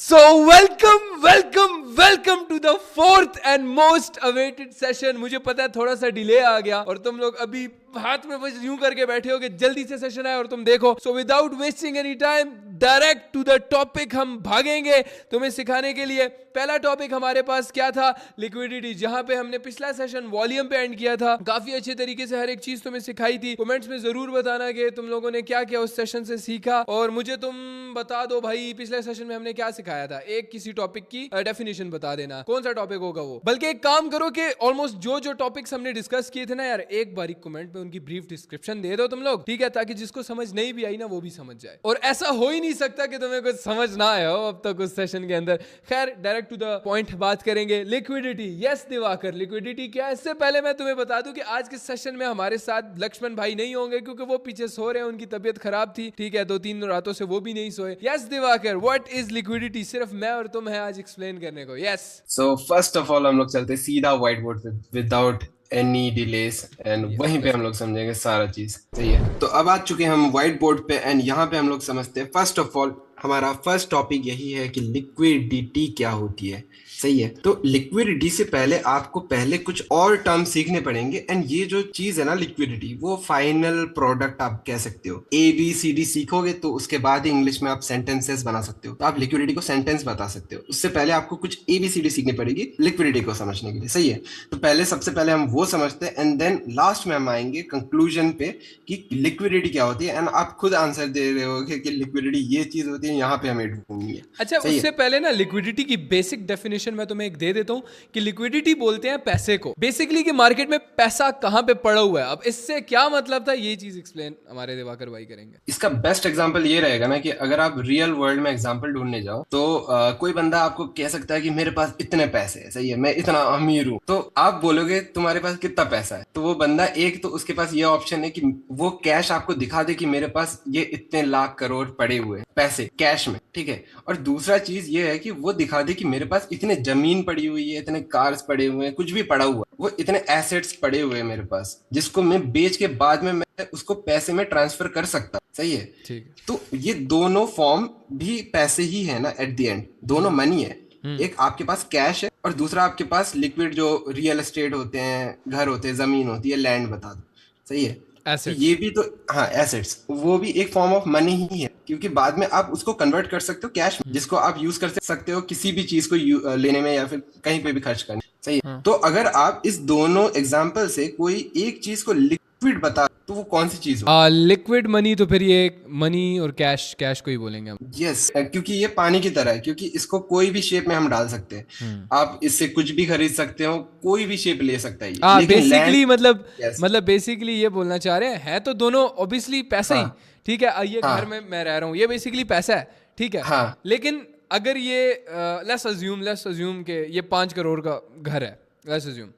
So welcome to the fourth and most awaited session. मुझे पता है थोड़ा सा डिले आ गया और तुम लोग अभी हाथ में बस यूं करके बैठे हो कि जल्दी से सेशन आए और तुम देखो. So without wasting any time, direct to the topic हम भागेंगे तुम्हें सिखाने के लिए. पहला टॉपिक हमारे पास क्या था? लिक्विडिटी. जहां पे हमने पिछला सेशन वॉल्यूम पे एंड किया था. काफी अच्छे तरीके से हर एक चीज तुम्हें सिखाई थी. कमेंट्स में जरूर बताना कि तुम लोगों ने क्या क्या उस सेशन से सीखा और मुझे तुम बता दो भाई पिछले सेशन में हमने क्या सिखाया था. एक किसी टॉपिक की डेफिनेशन बता देना, कौन सा टॉपिक होगा वो. बल्कि एक काम करो कि ऑलमोस्ट जो टॉपिक्स हमने डिस्कस किए थे ना यार, एक बारी कमेंट में उनकी ब्रीफ डिस्क्रिप्शन दे दो तुम लोग, ठीक है, ताकि जिसको समझ नहीं भी आई ना वो भी समझ जाए. और ऐसा हो ही नहीं सकता कि तुम्हें कुछ समझ ना आया हो अब तक उस सेशन के अंदर. खैर डायरेक्ट टू द पॉइंट बात करेंगे. लिक्विडिटी. यस दिवाकर, लिक्विडिटी क्या है? इससे पहले मैं तुम्हें बता दूं कि आज के सेशन में हमारे साथ लक्ष्मण भाई नहीं होंगे क्योंकि वो पीछे सो रहे हैं, उनकी तबीयत खराब थी, ठीक है, 2-3 रातों से वो भी नहीं सोए. Yes Diwakar, what is liquidity? सिर्फ मैं और तुम है आज एक्सप्लेन करने को. Yes. So first of all हम लोग चलते सीधा व्हाइट बोर्ड पे विदाउट एनी डिलेस एंड वहीं पे हम लोग समझेंगे सारा चीज. सही है, तो अब आ चुके हैं हम व्हाइट बोर्ड पे एंड यहाँ पे हम लोग समझते हैं. फर्स्ट ऑफ ऑल हमारा फर्स्ट टॉपिक यही है कि लिक्विडिटी क्या होती है. सही है, तो लिक्विडिटी से पहले आपको पहले कुछ और टर्म सीखने पड़ेंगे एंड ये जो चीज है ना लिक्विडिटी, वो फाइनल प्रोडक्ट आप कह सकते हो. ABCD सीखोगे तो उसके बाद ही इंग्लिश में आप सेंटेंसेस बना सकते हो. तो आप लिक्विडिटी को सेंटेंस बता सकते हो. उससे पहले आपको कुछ ABCD सीखनी पड़ेगी लिक्विडिटी को समझने के लिए. सही है, तो पहले सबसे पहले हम वो समझते हैं एंड देन लास्ट में हम आएंगे कंक्लूजन पे कि लिक्विडिटी क्या होती है. एंड आप खुद आंसर दे रहे हो कि लिक्विडिटी ये चीज होती है, यहाँ पे हमें ढूंढनी है. अच्छा, सही उससे है, पहले ना लिक्विडिटी की बेसिक डेफिनेशन मैं तुम्हें एक दे देता हूं कि लिक्विडिटी बोलते हैं पैसे को, बेसिकली कि मार्केट में पैसा कहां पे पड़ा हुआ है. अब इससे क्या मतलब था ये चीज एक्सप्लेन हमारे दिवाकर भाई करेंगे. इसका बेस्ट एग्जांपल ये रहेगा ना कि अगर आप रियल वर्ल्ड में एग्जांपल ढूंढने जाओ तो कोई बंदा आपको कह सकता है कि मेरे पास इतने पैसे हैं. सही है, मैं इतना अमीर हूं. तो आप बोलोगे तुम्हारे पास कितना पैसा है, तो वो बंदा एक तो उसके पास ये ऑप्शन है कि वो कैश आपको दिखा दे कि मेरे पास ये इतने लाख करोड़ पड़े हुए हैं पैसे कैश में. ठीक है, और दूसरा चीज ये है कि वो दिखा दे कि मेरे पास इतने जमीन पड़ी हुई है, इतने कार्स पड़े हुए हैं, कुछ भी पड़ा हुआ है, वो इतने एसेट्स पड़े हुए हैं मेरे पास जिसको मैं बेच के बाद में मैं उसको पैसे में ट्रांसफर कर सकता. सही है, ठीक तो ये दोनों फॉर्म भी पैसे ही है ना. एट द एंड दोनों मनी है. एक आपके पास कैश है और दूसरा आपके पास लिक्विड जो रियल एस्टेट होते हैं, घर होते हैं, जमीन होती है, लैंड बता दो. सही है, है. तो एसेट्स. ये भी तो, हाँ एसेट्स, वो भी एक फॉर्म ऑफ मनी ही है क्योंकि बाद में आप उसको कन्वर्ट कर सकते हो कैश में जिसको आप यूज कर सकते हो किसी भी चीज को लेने में या फिर कहीं पे भी खर्च करने. सही है, तो अगर आप इस दोनों एग्जाम्पल से कोई एक चीज को लिक्विड बता तो वो कौन सी चीज हो? लिक्विड मनी, तो फिर ये मनी और कैश, कैश को ही बोलेंगे हम. यस, क्योंकि ये पानी की तरह है, क्योंकि इसको कोई भी शेप में हम डाल सकते हैं. आप इससे कुछ भी खरीद सकते हो, कोई भी शेप ले सकता है ये. हाँ लेकिन लैंड, बेसिकली यस, मतलब बेसिकली ये बोलना चाह रहे हैं, है तो दोनों ऑब्वियसली पैसा ही. हाँ ठीक है, ये घर हाँ में मैं रह रहा हूँ, ये बेसिकली पैसा है, ठीक है. हाँ लेकिन अगर ये लेट्स अज्यूम के ये 5 करोड़ का घर है, लेट्स अज्यूम,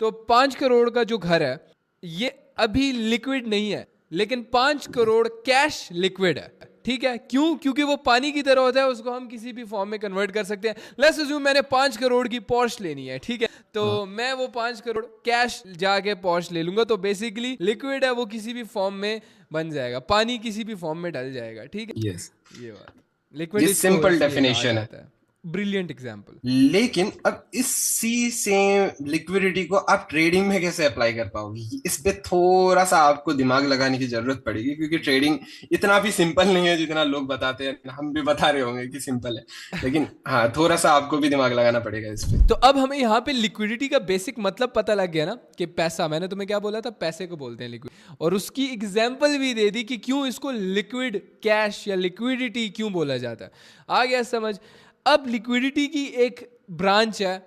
तो 5 करोड़ का जो घर है ये अभी लिक्विड नहीं है, लेकिन 5 करोड़ कैश लिक्विड है. ठीक है, क्यों? क्योंकि वो पानी की तरह होता है, उसको हम किसी भी फॉर्म में कन्वर्ट कर सकते हैं. लेट्स अज्यूम मैंने 5 करोड़ की पॉर्श लेनी है, ठीक है, तो मैं वो 5 करोड़ कैश जाके पॉर्श ले लूंगा, तो बेसिकली लिक्विड है, वो किसी भी फॉर्म में बन जाएगा, पानी किसी भी फॉर्म में डल जाएगा. ठीक है, यस, ये बात. लिक्विड ये इसको सिंपल इसलिए कहा डेफिनेशन है. जाता है. Brilliant example. लेकिन अब इसी सेम लिक्विडिटी को आप ट्रेडिंग में कैसे अप्लाई कर पाओगे, इस पे थोड़ा सा आपको दिमाग लगाने की जरूरत पड़ेगी क्योंकि ट्रेडिंग इतना भी सिंपल नहीं है जितना लोग बताते हैं. हम भी बता रहे होंगे कि सिंपल है, लेकिन हाँ थोड़ा सा आपको भी दिमाग लगाना पड़ेगा इस पे. तो अब हमें यहाँ पे लिक्विडिटी का बेसिक मतलब पता लग गया ना कि पैसा, मैंने तुम्हें क्या बोला था, पैसे को बोलते हैं लिक्विड, और उसकी एग्जाम्पल भी दे दी कि क्यों इसको लिक्विड कैश या लिक्विडिटी क्यों बोला जाता है. आ गया समझ. अब लिक्विडिटी की एक ब्रांच है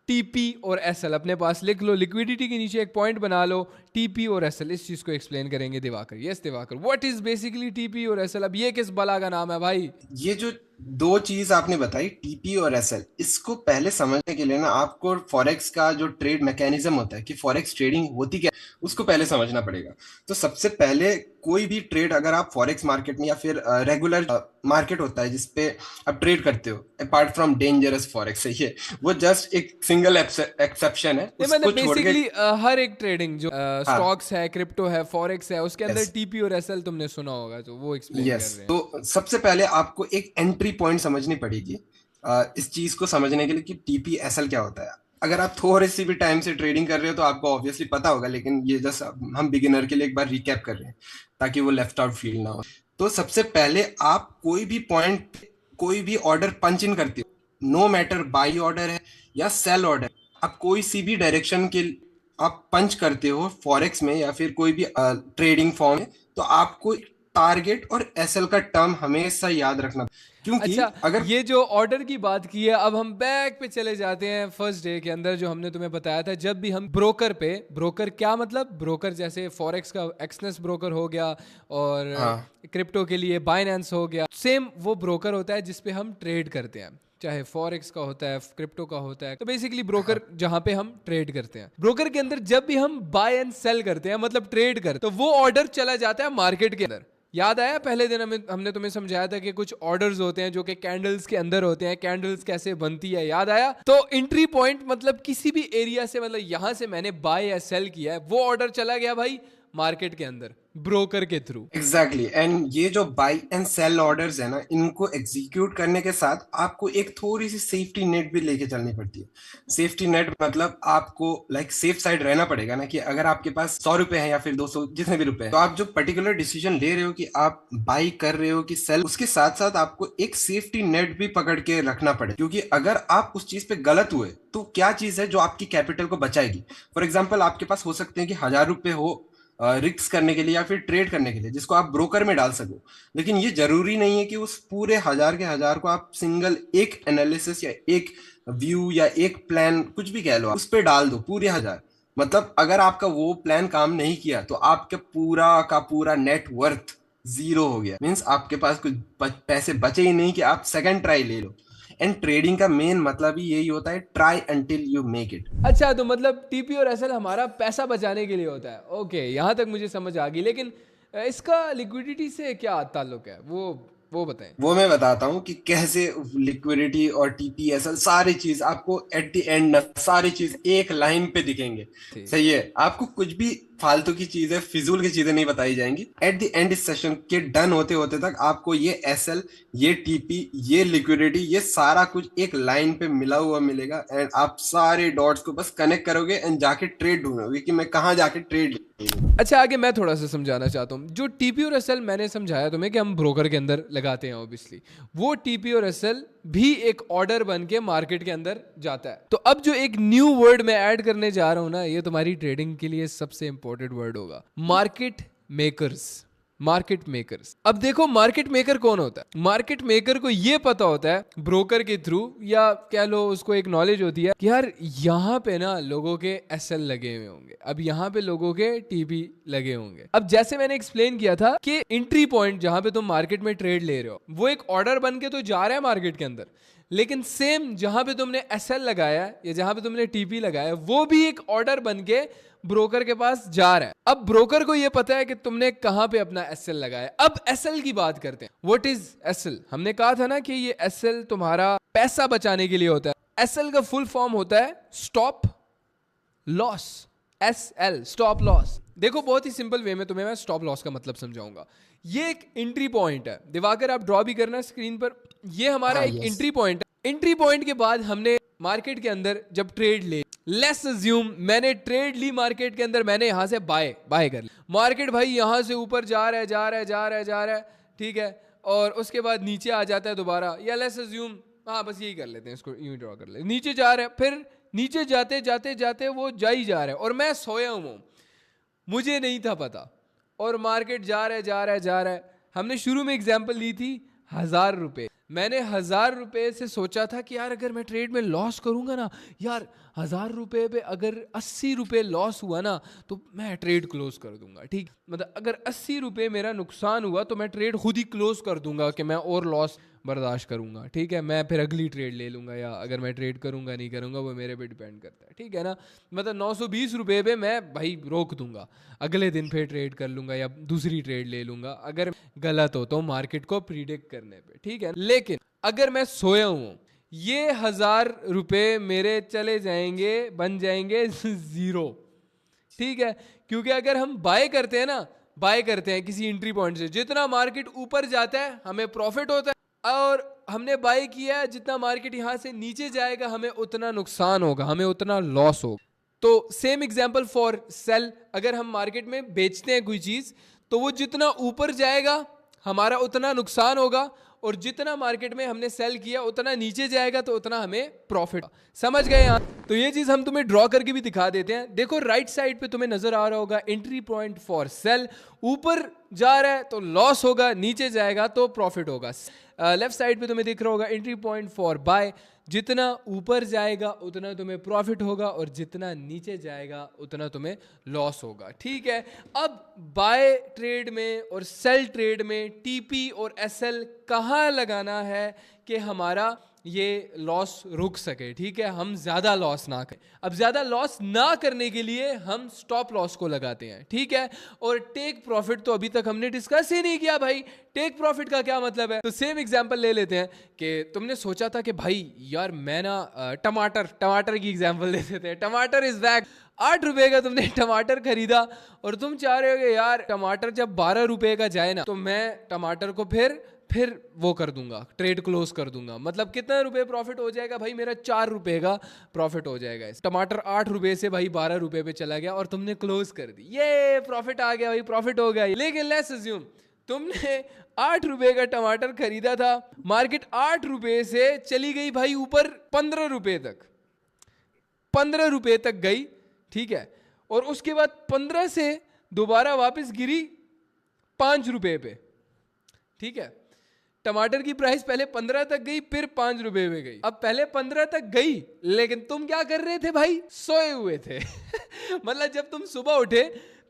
टीपी और एसएल, अपने पास लिख लो. लिक्विडिटी के नीचे एक पॉइंट बना लो, टीपी और एसएल. इस चीज को एक्सप्लेन करेंगे Diwakar. Yes Diwakar, what is basically TP और एसएल? अब ये किस बला का नाम है भाई? ये जो दो चीज आपने बताई टीपी और एसएल, इसको पहले समझने के लिए ना आपको फॉरेक्स का जो ट्रेड मैकेनिज्म होता है कि फॉरेक्स ट्रेडिंग होती क्या, उसको पहले समझना पड़ेगा. तो सबसे पहले कोई भी ट्रेड अगर आप फॉरेक्स मार्केट में या फिर रेगुलर मार्केट होता है जिसपे आप ट्रेड करते हो, अपार्ट फ्रॉम डेंजरस फॉरेक्स, सही है, वो जस्ट एक सिंगल एक्सेप्शन है, नहीं उसको मतलब छोड़ के. बेसिकली हर एक ट्रेडिंग जो हाँ, स्टॉक्स है, क्रिप्टो है, फॉरेक्स है, उसके अंदर यस, टीपी और एसएल तुमने सुना होगा, तो वो एक्सप्लेन कर यस, रहे हैं. तो सबसे पहले आपको एक एंट्री पॉइंट समझनी पड़ेगी इस चीज को समझने के लिए कि टीपीएसएल क्या होता है। अगर आप थोड़ी सी भी टाइम से ट्रेडिंग कर रहे हो तो आपको ऑब्वियसली पता होगा, लेकिन ये जस्ट हम बिगिनर के लिए एक बार रिकैप कर रहे हैं ताकि वो लेफ्ट आउट फील ना हो। तो सबसे पहले आप कोई भी पॉइंट, कोई भी ऑर्डर पंच इन करते हो, नो मैटर बाई ऑर्डर है या सेल ऑर्डर, आप कोई सी भी डायरेक्शन के आप पंच करते हो फॉरेक्स में या फिर कोई भी ट्रेडिंग फॉर्म में, तो आपको टारगेट और एसएल का टर्म हमेशा याद रखना, क्योंकि अच्छा, अगर ये जो ऑर्डर की बात की है, अब हम बैक पे चले जाते हैं फर्स्ट डे के अंदर, जो हमने तुम्हें बताया था। जब भी हम ब्रोकर पे, ब्रोकर क्या मतलब, ब्रोकर जैसे फॉरेक्स का एक्सनेस ब्रोकर हो गया, और हाँ क्रिप्टो के लिए बाइनेंस हो गया, सेम वो ब्रोकर होता है जिसपे हम ट्रेड करते हैं, चाहे फॉरेक्स का होता है, क्रिप्टो का होता है। तो बेसिकली ब्रोकर जहां पे हम ट्रेड करते हैं, ब्रोकर के अंदर जब भी हम बाय एंड सेल करते हैं, मतलब ट्रेड करते हैं, तो वो ऑर्डर चला जाता है मार्केट के अंदर। याद आया पहले दिन हमने तुम्हें समझाया था कि कुछ ऑर्डर्स होते हैं जो कि कैंडल्स के अंदर होते हैं, कैंडल्स कैसे बनती है, याद आया? तो एंट्री पॉइंट मतलब किसी भी एरिया से, मतलब यहां से मैंने बाय या सेल किया है, वो ऑर्डर चला गया भाई मार्केट के अंदर ब्रोकर के थ्रू। एग्जैक्टली एंड ये जो बाई एंड सेल ऑर्डर्स है ना, इनको एग्जीक्यूट करने के साथ आपको एक थोड़ी सी सेफ्टी नेट भी लेके चलनी पड़ती है। सेफ्टी नेट मतलब आपको लाइक सेफ साइड रहना पड़ेगा ना, कि अगर आपके पास 100 रुपए है या फिर 200, जितने भी रुपए हैं, तो आप जो पर्टिकुलर डिसीजन ले रहे हो कि आप बाई कर रहे हो कि सेल, उसके साथ साथ आपको एक सेफ्टी नेट भी पकड़ के रखना पड़े, क्योंकि अगर आप उस चीज पे गलत हुए तो क्या चीज है जो आपकी कैपिटल को बचाएगी। फॉर एग्जाम्पल आपके पास हो सकते हैं कि 1,000 रुपए हो रिस्क करने के लिए या फिर ट्रेड करने के लिए, जिसको आप ब्रोकर में डाल सको, लेकिन ये जरूरी नहीं है कि उस पूरे 1,000 के 1,000 को आप सिंगल एक एनालिसिस या एक व्यू या एक प्लान, कुछ भी कह लो, उस पर डाल दो पूरे 1,000। मतलब अगर आपका वो प्लान काम नहीं किया तो आपके पूरा का पूरा नेट वर्थ जीरो हो गया, मीन्स आपके पास कुछ पैसे बचे ही नहीं कि आप सेकंड ट्राई ले लो। एंड ट्रेडिंग का मेन मतलब ही यही होता है, try until you make it. अच्छा, तो मतलब टीपी और एसएल हमारा पैसा बचाने के लिए होता है। ओके, यहाँ तक मुझे समझ आ गई, लेकिन इसका लिक्विडिटी से क्या ताल्लुक है, वो बताएं। वो मैं बताता हूँ कि कैसे लिक्विडिटी और टीपीएसएल सारी चीज आपको एट द एंड सारी चीज एक लाइन पे दिखेंगे। ठीक। सही है, आपको कुछ भी फालतू की चीजें, फिजूल की चीजें नहीं बताई जाएंगी। एट द एंड इस सेशन के डन होते होते तक आपको ये एसएल, ये टीपी, ये लिक्विडिटी, ये सारा कुछ एक लाइन पे मिला हुआ मिलेगा, एंड आप सारे डॉट्स को बस कनेक्ट करोगे एंड जाके ट्रेड ढूंढोगे कि मैं कहाँ जाके ट्रेड। अच्छा, आगे मैं थोड़ा सा समझाना चाहता हूँ। जो टीपी और एसएल मैंने समझाया तुम्हें कि हम ब्रोकर के अंदर लगाते हैं, ऑब्वियसली वो टीपी और एसएल भी एक ऑर्डर बन के मार्केट के अंदर जाता है। तो अब जो एक न्यू वर्ड मैं ऐड करने जा रहा हूं ना, ये तुम्हारी ट्रेडिंग के लिए सबसे इंपॉर्टेंट वर्ड होगा, मार्केट मेकर्स। Market makers. अब देखो, मार्केट मेकर कौन होता है? मार्केट मेकर को ये पता होता है ब्रोकर के थ्रू, या कह लो उसको एक नॉलेज होती है कि यार यहाँ पे ना लोगों के एसएल लगे हुए होंगे, अब यहाँ पे लोगों के टीपी लगे होंगे। अब जैसे मैंने एक्सप्लेन किया था कि एंट्री पॉइंट जहां पे तुम मार्केट में ट्रेड ले रहे हो, वो एक ऑर्डर बन के तो जा रहा है मार्केट के अंदर, लेकिन सेम जहां पे तुमने एसएल लगाया है या जहां पे तुमने टीपी लगाया है, वो भी एक ऑर्डर बन के ब्रोकर के पास जा रहा है। अब ब्रोकर को ये पता है कि तुमने कहां पे अपना एसएल लगाया है। अब एसएल की बात करते हैं। What is SL? हमने कहा था ना कि ये एसएल तुम्हारा पैसा बचाने के लिए होता है। एसएल का फुल फॉर्म होता है stop loss. SL, stop loss. देखो, बहुत ही सिंपल वे में तुम्हें मैं स्टॉप लॉस का मतलब समझाऊंगा। ये एक एंट्री पॉइंट है। दिवाकर, आप ड्रॉ भी करना स्क्रीन पर। ये हमारा एक एंट्री पॉइंट है। एंट्री पॉइंट के बाद हमने मार्केट के अंदर जब ट्रेड ले, लेट्स अज्यूम मैंने ट्रेड ली मार्केट के अंदर, मैंने यहां से बाय कर ली। मार्केट भाई यहां से ऊपर जा रहा है, ठीक है, और उसके बाद नीचे आ जाता है दोबारा, या लेट्स अज्यूम, हाँ बस यही कर लेते हैं, इसको यूं ड्रॉ कर लेते हैं। नीचे जा रहा है, फिर नीचे जाते वो जा ही जा रहा है, और मैं सोया हूं, मुझे नहीं था पता, और मार्केट जा रहा है। हमने शुरू में एग्जांपल ली थी 1,000 रुपए। मैंने 1,000 रुपए से सोचा था कि यार अगर मैं ट्रेड में लॉस करूंगा ना, यार 1,000 रुपए पे अगर 80 रुपए लॉस हुआ ना तो मैं ट्रेड क्लोज कर दूंगा। ठीक, मतलब अगर 80 रुपए मेरा नुकसान हुआ तो मैं ट्रेड खुद ही क्लोज कर दूंगा कि मैं और लॉस बर्दाश्त करूंगा। ठीक है, मैं फिर अगली ट्रेड ले लूंगा, या अगर मैं ट्रेड करूंगा नहीं करूंगा वो मेरे पे डिपेंड करता है। ठीक है ना, मतलब 920 रुपए पे मैं भाई रोक दूंगा, अगले दिन फिर ट्रेड कर लूंगा या दूसरी ट्रेड ले लूंगा अगर गलत हो तो मार्केट को प्रिडिक्ट करने पे। ठीक है, लेकिन अगर मैं सोया हूं, ये 1,000 रुपए मेरे चले जाएंगे, बन जाएंगे जीरो। ठीक है, क्योंकि अगर हम बाय करते हैं किसी एंट्री पॉइंट से, जितना मार्केट ऊपर जाता है हमें प्रॉफिट होता है, और हमने बाय किया है, जितना मार्केट यहाँ से नीचे जाएगा हमें उतना नुकसान होगा, हमें उतना लॉस होगा। तो सेम एग्जांपल फॉर सेल, अगर हम मार्केट में बेचते हैं कोई चीज़ तो वो जितना ऊपर जाएगा हमारा उतना नुकसान होगा, और जितना मार्केट में हमने सेल किया उतना नीचे जाएगा तो उतना हमें प्रॉफिट। समझ गए यहाँ? तो ये चीज़ हम तुम्हें ड्रॉ करके भी दिखा देते हैं। देखो राइट साइड पे तुम्हें नजर आ रहा होगा एंट्री पॉइंट फॉर सेल, ऊपर जा रहा है तो लॉस होगा, नीचे जाएगा तो प्रॉफिट होगा। लेफ्ट साइड पे तुम्हें दिख रहा होगा एंट्री पॉइंट फॉर बाय, जितना ऊपर जाएगा उतना तुम्हें प्रॉफिट होगा और जितना नीचे जाएगा उतना तुम्हें लॉस होगा। ठीक है, अब बाय ट्रेड में और सेल ट्रेड में टीपी और एसएल कहाँ लगाना है कि हमारा ये लॉस रुक सके। ठीक है, हम ज़्यादा लॉस ना करें। अब ज़्यादा लॉस ना करने के लिए हम स्टॉप लॉस को लगाते हैं। ठीक है, और टेक प्रॉफिट तो अभी तक हमने डिस्कस ही नहीं किया भाई। टेक प्रॉफिट का क्या मतलब है? तो सेम एग्जांपल ले लेते हैं कि तुमने सोचा था कि भाई यार मैं ना टमाटर की एग्जांपल ले लेते हैं। टमाटर इज बैक, 8 रुपए का तुमने टमाटर खरीदा और तुम चाह रहे हो कि यार टमाटर जब 12 रुपए का जाए ना तो मैं टमाटर को फिर वो कर दूंगा, ट्रेड क्लोज कर दूंगा। मतलब कितना रुपए प्रॉफिट हो जाएगा भाई? मेरा 4 रुपए का प्रॉफिट हो जाएगा। टमाटर 8 रुपए से भाई 12 रुपए पे चला गया और तुमने क्लोज कर दी, ये प्रॉफिट आ गया भाई, प्रॉफिट हो गया। लेकिन लेट्स अज्यूम तुमने 8 रुपए का टमाटर खरीदा था, मार्केट 8 रुपए से चली गई भाई ऊपर 15 रुपए तक, 15 रुपए तक गई। ठीक है, और उसके बाद 15 से दोबारा वापस गिरी 5 रुपए पे। ठीक है, टमाटर की प्राइस पहले 15 तक गई, फिर 5 रुपए में गई। अब पहले 15 तक गई, लेकिन तुम क्या कर रहे थे भाई? सोए हुए थे। मतलब जब तुम सुबह उठे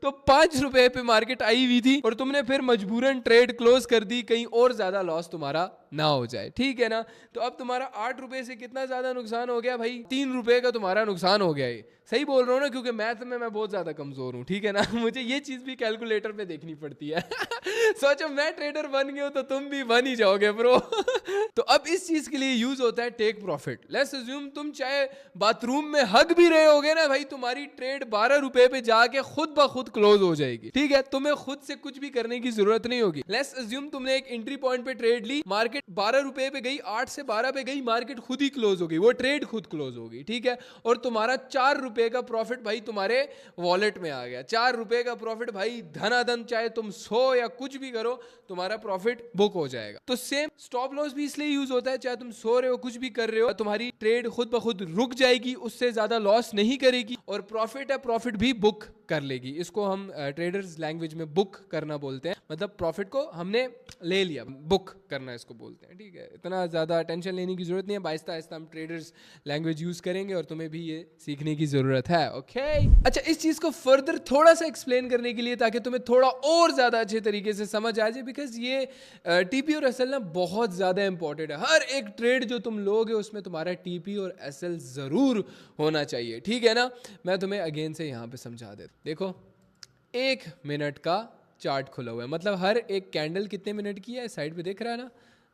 तो 5 रुपए पे मार्केट आई हुई थी और तुमने फिर मजबूरन ट्रेड क्लोज कर दी, कहीं और ज्यादा लॉस तुम्हारा ना हो जाए। ठीक है ना? तो अब तुम्हारा 8 रुपए से कितना ज्यादा नुकसान हो गया भाई? 3 रुपए का तुम्हारा नुकसान हो गया। ये सही बोल रहा हूँ ना? क्योंकि मैथ में मैं बहुत ज्यादा कमजोर हूँ। ठीक है ना? मुझे ये चीज भी कैलकुलेटर पे देखनी पड़ती है। सोचो मैं ट्रेडर बन गया तो तुम भी बन ही जाओगे ब्रो। तो अब इस चीज के लिए यूज होता है टेक प्रॉफिट। लेट्स अज्यूम तुम चाहे बाथरूम में हग भी रहे होगे ना भाई, तुम्हारी ट्रेड 12 रुपए पे जाके खुद ब खुद क्लोज हो जाएगी। ठीक है, तुम्हें खुद से कुछ भी करने की जरूरत नहीं होगी। लेट्स अज्यूम तुमने एक एंट्री पॉइंट पे ट्रेड ली, मार्केट 12 रुपए पे गई, 8 से 12 पे गई, मार्केट खुद ही क्लोज हो गई, वो ट्रेड खुद क्लोज हो गई। ठीक है, और तुम्हारा 4 रुपए का प्रॉफिट भाई तुम्हारे वॉलेट में आ गया। 4 रुपए का प्रॉफिट भाई धनाधन, चाहे तुम सो या कुछ भी करो तुम्हारा प्रॉफिट बुक हो जाएगा। तो सेम स्टॉप लॉस भी इसलिए यूज होता है, चाहे तुम सो रहे हो कुछ भी कर रहे हो, तुम्हारी ट्रेड खुद ब खुद रुक जाएगी, उससे ज्यादा लॉस नहीं करेगी, और प्रॉफिट है प्रॉफिट भी बुक कर लेगी। इसको हम ट्रेडर्स लैंग्वेज में बुक करना बोलते हैं। मतलब प्रॉफिट को हमने ले लिया, बुक करना इसको बोलते हैं। ठीक है, इतना ज्यादा टेंशन लेने की जरूरत नहीं है, आहिस्ता आहिस्ता हम ट्रेडर्स लैंग्वेज यूज करेंगे और तुम्हें भी ये सीखने की जरूरत है। ओके, अच्छा इस चीज को फर्दर थोड़ा सा एक्सप्लेन करने के लिए, ताकि तुम्हें थोड़ा और ज्यादा अच्छे तरीके से समझ आ जाए, बिकॉज ये टीपी और एसएल ना बहुत ज्यादा इंपॉर्टेंट है। हर एक ट्रेड जो तुम लोगे उसमें तुम्हारा टीपी और एसएल जरूर होना चाहिए। ठीक है ना? मैं तुम्हें अगेन से यहाँ पे समझा देता। देखो 1 मिनट का चार्ट खुला हुआ है, मतलब हर एक कैंडल कितने मिनट की है साइड पे दिख रहा है ना?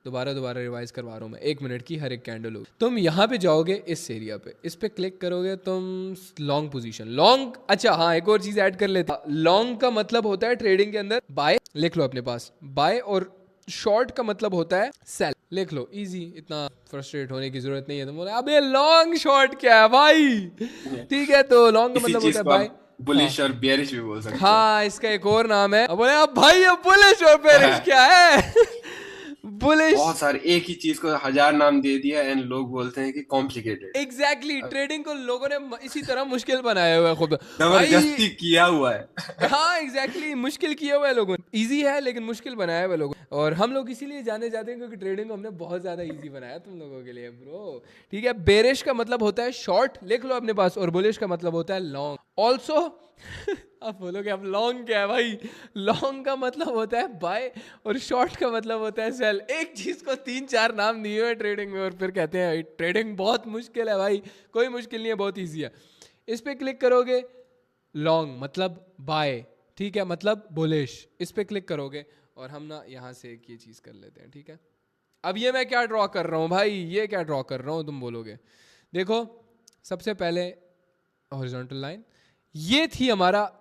दोबारा रिवाइज करवा रहा हूँ मैं। 1 मिनट की हर एक कैंडल होगी। तुम यहाँ पे जाओगे इस एरिया पे, इस पे क्लिक करोगे तुम, लॉन्ग पोजीशन, लॉन्ग। अच्छा हाँ, एक और चीज ऐड कर लेता। लॉन्ग का मतलब होता है ट्रेडिंग के अंदर बाय, लिख लो अपने पास, बाय, और शॉर्ट का मतलब होता है सेल, लिख लो। इजी, इतना फ्रस्ट्रेट होने की जरूरत नहीं है। तुम बोले अबे लॉन्ग शॉर्ट क्या है भाई? ठीक है, तो लॉन्ग का मतलब होता है बाय, बुलिश और बेयरिश भी बोल सकते हैं। हाँ, इसका एक और नाम है। बोले अब भाई अब बुलिश और बेयरिश क्या है? बुलिश, बहुत सारे, एक ही चीज को 1000 नाम दे दिया एंड लोग बोलते हैं कि कॉम्प्लिकेटेड। एग्जैक्टली, ट्रेडिंग को लोगों ने इसी तरह मुश्किल बनाया हुआ है खुद, जबरदस्ती किया हुआ है। हाँ एग्जैक्टली, मुश्किल किया हुआ है लोगों ने। इजी है लेकिन मुश्किल बनाया हुआ है लोगों, और हम लोग इसीलिए जाने जाते हैं क्योंकि ट्रेडिंग को हमने बहुत ज्यादा इजी बनाया तुम लोगों के लिए ब्रो। ठीक है, बेरिश का मतलब होता है शॉर्ट, लिख लो अपने पास, और बुलिश का मतलब होता है लॉन्ग। ऑल्सो आप बोलोगे अब लॉन्ग क्या है भाई? लॉन्ग का मतलब होता है बाय और शॉर्ट का मतलब होता है सेल। एक चीज को 3-4 नाम दिए हुए ट्रेडिंग में और फिर कहते हैं ट्रेडिंग बहुत मुश्किल है भाई। कोई मुश्किल नहीं है, बहुत ईजी है। इस पे क्लिक करोगे, लॉन्ग मतलब बाय, ठीक है, मतलब बुलिश। इस पे क्लिक करोगे और हम ना यहाँ से एक ये चीज कर लेते हैं। ठीक है, अब ये मैं क्या ड्रॉ कर रहा हूँ भाई? ये क्या ड्रॉ कर रहा हूँ तुम बोलोगे? देखो सबसे पहले हॉरिजॉन्टल लाइन, ये थी हमारा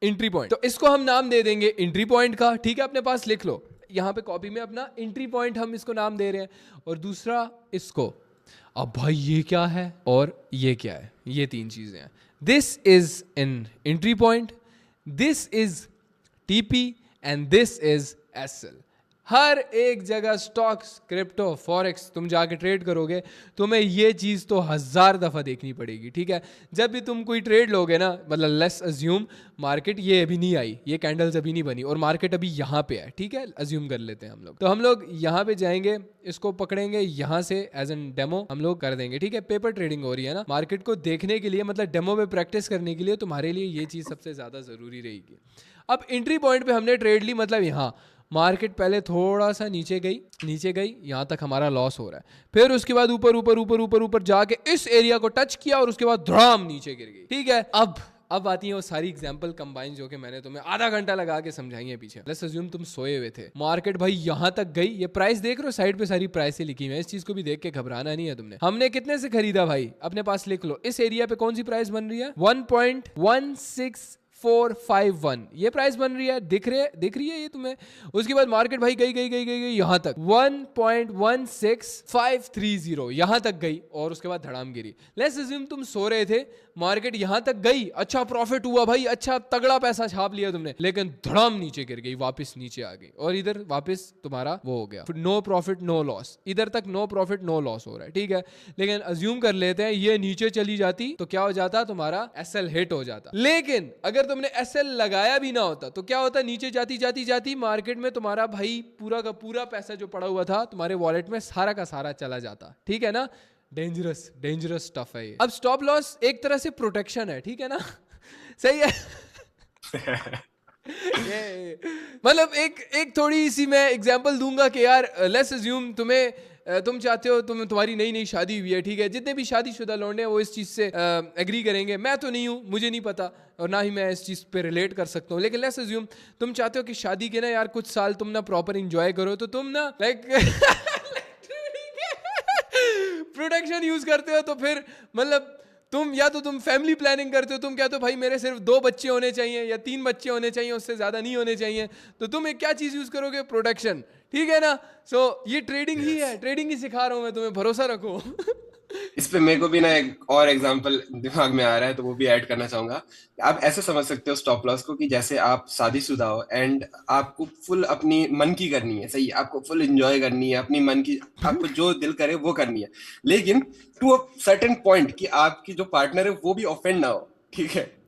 एंट्री पॉइंट, तो इसको हम नाम दे देंगे एंट्री पॉइंट का। ठीक है, अपने पास लिख लो यहाँ पे कॉपी में अपना एंट्री पॉइंट हम इसको नाम दे रहे हैं, और दूसरा इसको। अब भाई ये क्या है और ये क्या है, ये तीन चीजें हैं। This is an entry point, this is TP and this is SL. हर एक जगह स्टॉक्स, क्रिप्टो, फॉरेक्स तुम जाके ट्रेड करोगे, तुम्हें ये चीज़ तो 1000 दफ़ा देखनी पड़ेगी, ठीक है। जब भी तुम कोई ट्रेड लोगे ना, मतलब लेट्स अज्यूम मार्केट ये अभी नहीं आई, ये कैंडल्स अभी नहीं बनी और मार्केट अभी यहाँ पे है, ठीक है, अज्यूम कर लेते हैं हम लोग। तो हम लोग यहाँ पे जाएंगे, इसको पकड़ेंगे यहाँ से एज एन डेमो हम लोग कर देंगे, ठीक है। पेपर ट्रेडिंग हो रही है ना, मार्केट को देखने के लिए, मतलब डेमो में प्रैक्टिस करने के लिए तुम्हारे लिए ये चीज़ सबसे ज़्यादा ज़रूरी रहेगी। अब एंट्री पॉइंट पे हमने ट्रेड ली, मतलब यहाँ मार्केट पहले थोड़ा सा नीचे गई, यहाँ तक हमारा लॉस हो रहा है, फिर उसके बाद ऊपर ऊपर ऊपर ऊपर ऊपर जाके इस एरिया को टच किया और उसके बाद धड़ाम नीचे गिर गई, ठीक है। अब आती है वो सारी एग्जांपल कंबाइन जो कि मैंने तुम्हें आधा घंटा लगा के समझाई है पीछे। लेट्स अज्यूम तुम सोए हुए थे, मार्केट भाई यहाँ तक गई, ये प्राइस देख रहे हो साइड पे सारी प्राइसें लिखी हुई है, इस चीज को भी देख के घबराना नहीं है तुमने। हमने कितने से खरीदा भाई, अपने पास लिख लो, इस एरिया पे कौन सी प्राइस बन रही है, 1.16451 ये प्राइस बन रही है, दिख रही है ये तुम्हें। उसके बाद मार्केट भाई गई यहाँ तक 1.16530 यहाँ तक गई और उसके बाद धड़ाम गिरी। लेट्स अज्यूम तुम सो रहे थे, मार्केट यहाँ तक गई, अच्छा प्रॉफिट हुआ भाई, अच्छा तगड़ा पैसा छाप लिया तुमने, लेकिन धड़ाम नीचे गिर गई, वापस नीचे आ गई और इधर वापस तुम्हारा वो हो गया, नो प्रॉफिट नो लॉस, इधर तक नो प्रॉफिट नो लॉस हो रहा है, ठीक है। लेकिन अज्यूम कर लेते हैं ये नीचे चली जाती तो क्या हो जाता, तुम्हारा एसएल हिट हो जाता। लेकिन अगर तुमने एसएल लगाया भी ना होता तो क्या होता, नीचे जाती जाती जाती मार्केट में तुम्हारा भाई पूरा का पूरा पैसा जो पड़ा हुआ था तुम्हारे वॉलेट में सारा का सारा चला जाता, ठीक है ना। डेंजरस स्टफ है ये। अब स्टॉप लॉस एक तरह से प्रोटेक्शन है, ठीक है ना सही है मतलब एक थोड़ी सी मैं एग्जांपल दूंगा कि यार लेट्स अज्यूम तुम चाहते हो, तुम्हारी नई शादी हुई है, ठीक है। जितने भी शादीशुदा लौंडे हैं वो इस चीज़ से एग्री करेंगे, मैं तो नहीं हूँ, मुझे नहीं पता और ना ही मैं इस चीज़ पे रिलेट कर सकता हूँ, लेकिन लेट्स अज्यूम तुम चाहते हो कि शादी के ना यार कुछ साल तुम ना प्रॉपर इंजॉय करो, तो तुम ना लाइक प्रोटेक्शन यूज करते हो। तो फिर मतलब तुम फैमिली प्लानिंग करते हो, तुम कहते हो भाई मेरे सिर्फ 2 बच्चे होने चाहिए या 3 बच्चे होने चाहिए, उससे ज़्यादा नहीं होने चाहिए, तो तुम एक क्या चीज़ यूज़ करोगे, प्रोटेक्शन, ठीक है ना। सो ये ट्रेडिंग ही है, ट्रेडिंग ही सिखा रहा हूँ मैं तुम्हें, भरोसा रखो इस पे मेरे को भी ना एक और एग्जांपल दिमाग में आ रहा है, तो वो भी ऐड करना चाहूंगा। आप ऐसे समझ सकते हो स्टॉप लॉस को कि जैसे आप शादीशुदा हो एंड आपको फुल अपनी मन की करनी है, सही, आपको फुल एंजॉय करनी है, अपनी मन की, आपको जो दिल करे वो करनी है, लेकिन टू अ सर्टेन पॉइंट कि आपकी जो पार्टनर है वो भी ऑफेंड ना हो, ठीक है।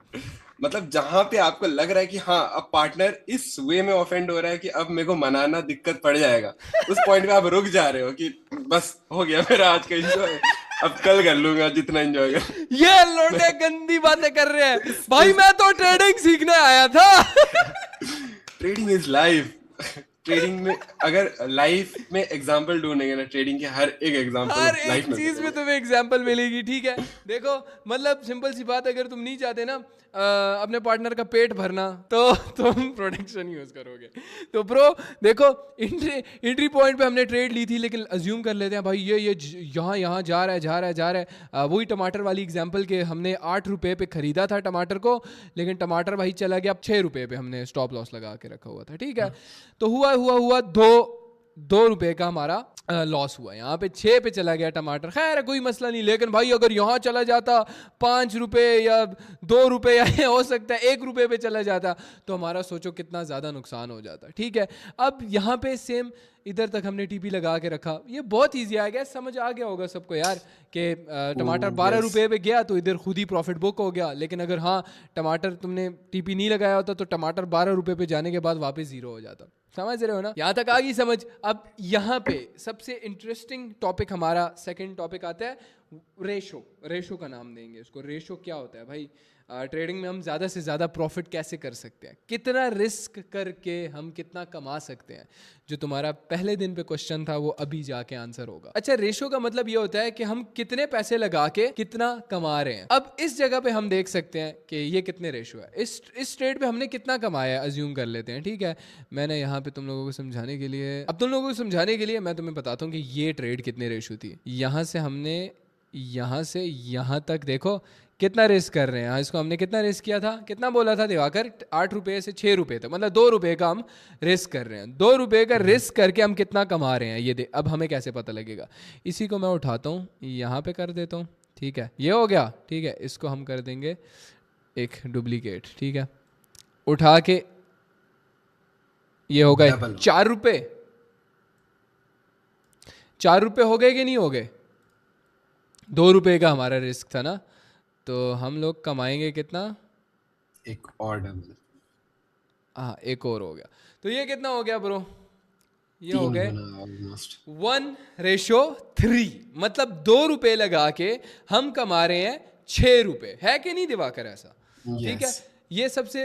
मतलब जहां पे आपको लग रहा है कि हाँ अब पार्टनर इस वे में ऑफेंड हो रहा है कि अब मेरे को मनाना दिक्कत पड़ जाएगा, उस पॉइंट पे आप रुक जा रहे हो कि बस हो गया मेरा आज का एंजॉय, अब कल कर लूंगा जितना एंजॉय कर। ये लोटे गंदी बातें कर रहे हैं भाई, मैं तो ट्रेडिंग सीखने आया था ट्रेडिंग इज लाइफ। ट्रेडिंग में अगर लाइफ में एग्जांपल ढूंढेंगे ना, ट्रेडिंग के हर एक एग्जांपल हर लाइफ एक चीज में तुम्हें एग्जांपल मिलेगी, ठीक है। देखो मतलब सिंपल सी बात, अगर तुम नहीं चाहते ना अपने पार्टनर का पेट भरना तो तुम प्रोटेक्शन यूज करोगे। तो ब्रो देखो एंट्री पॉइंट पे हमने ट्रेड ली थी, लेकिन अज्यूम कर लेते हैं भाई ये यहाँ जा रहा है। वही टमाटर वाली एग्जांपल के हमने 8 रुपए पे खरीदा था टमाटर को, लेकिन टमाटर भाई चला गया अब 6 रुपए पे, हमने स्टॉप लॉस लगा के रखा हुआ था, ठीक है। तो हुआ 2 रुपए का हमारा लॉस हुआ, यहाँ पे 6 पे चला गया टमाटर, खैर कोई मसला नहीं। लेकिन भाई अगर यहाँ चला जाता 5 रुपए या 2 रुपए या हो सकता है 1 रुपए पे चला जाता, तो हमारा सोचो कितना ज़्यादा नुकसान हो जाता, ठीक है। अब यहाँ पे सेम इधर तक हमने टीपी लगा के रखा, ये बहुत ईजी आ गया, समझ आ गया होगा सबको यार कि टमाटर 12 रुपए पे गया तो इधर खुद ही प्रॉफिट बुक हो गया। लेकिन अगर हाँ टमाटर तुमने टीपी नहीं लगाया होता तो टमाटर 12 रुपए पे जाने के बाद वापस 0 हो जाता, समझ रहे हो ना, यहाँ तक आ गई समझ। अब यहाँ पे सबसे इंटरेस्टिंग टॉपिक हमारा सेकंड टॉपिक आता है रेशो का नाम देंगे उसको। रेशो क्या होता है भाई, ट्रेडिंग में हम ज़्यादा से ज़्यादा प्रॉफिट कैसे कर सकते हैं, कितना रिस्क करके हम कितना कमा सकते हैं, जो तुम्हारा पहले दिन पे क्वेश्चन था वो अभी जाके आंसर होगा। अच्छा, रेशो का मतलब ये होता है कि हम कितने पैसे लगा के कितना कमा रहे हैं। अब इस जगह पे हम देख सकते हैं कि ये कितने रेशो है, इस ट्रेड पे हमने कितना कमाया है अज्यूम कर लेते हैं, ठीक है। मैंने यहाँ पे तुम लोगों को समझाने के लिए मैं तुम्हें बताता हूँ कि ये ट्रेड कितने रेशो थी। यहाँ से हमने यहाँ से यहाँ तक देखो कितना रिस्क कर रहे हैं। हाँ, इसको हमने कितना रिस्क किया था, कितना बोला था दिवाकर, 8 रुपये से 6 रुपये तक, मतलब 2 रुपये का हम रिस्क कर रहे हैं। 2 रुपये का रिस्क करके हम कितना कमा रहे हैं ये दे, अब हमें कैसे पता लगेगा। इसी को मैं उठाता हूँ, यहाँ पे कर देता हूँ, ठीक है, ये हो गया, ठीक है। इसको हम कर देंगे एक डुप्लीकेट, ठीक है, उठा के ये हो गए 4 रुपये। 4 रुपये हो गए कि नहीं हो गए? 2 रुपये का हमारा रिस्क था ना, तो हम लोग कमाएंगे कितना, एक और डबल, हाँ एक और हो गया। तो ये कितना हो गया ब्रो, ये हो गए 1:3, मतलब 2 रुपये लगा के हम कमा रहे हैं 6 रुपये, है कि नहीं दिवाकर ऐसा? ठीक है, ये सबसे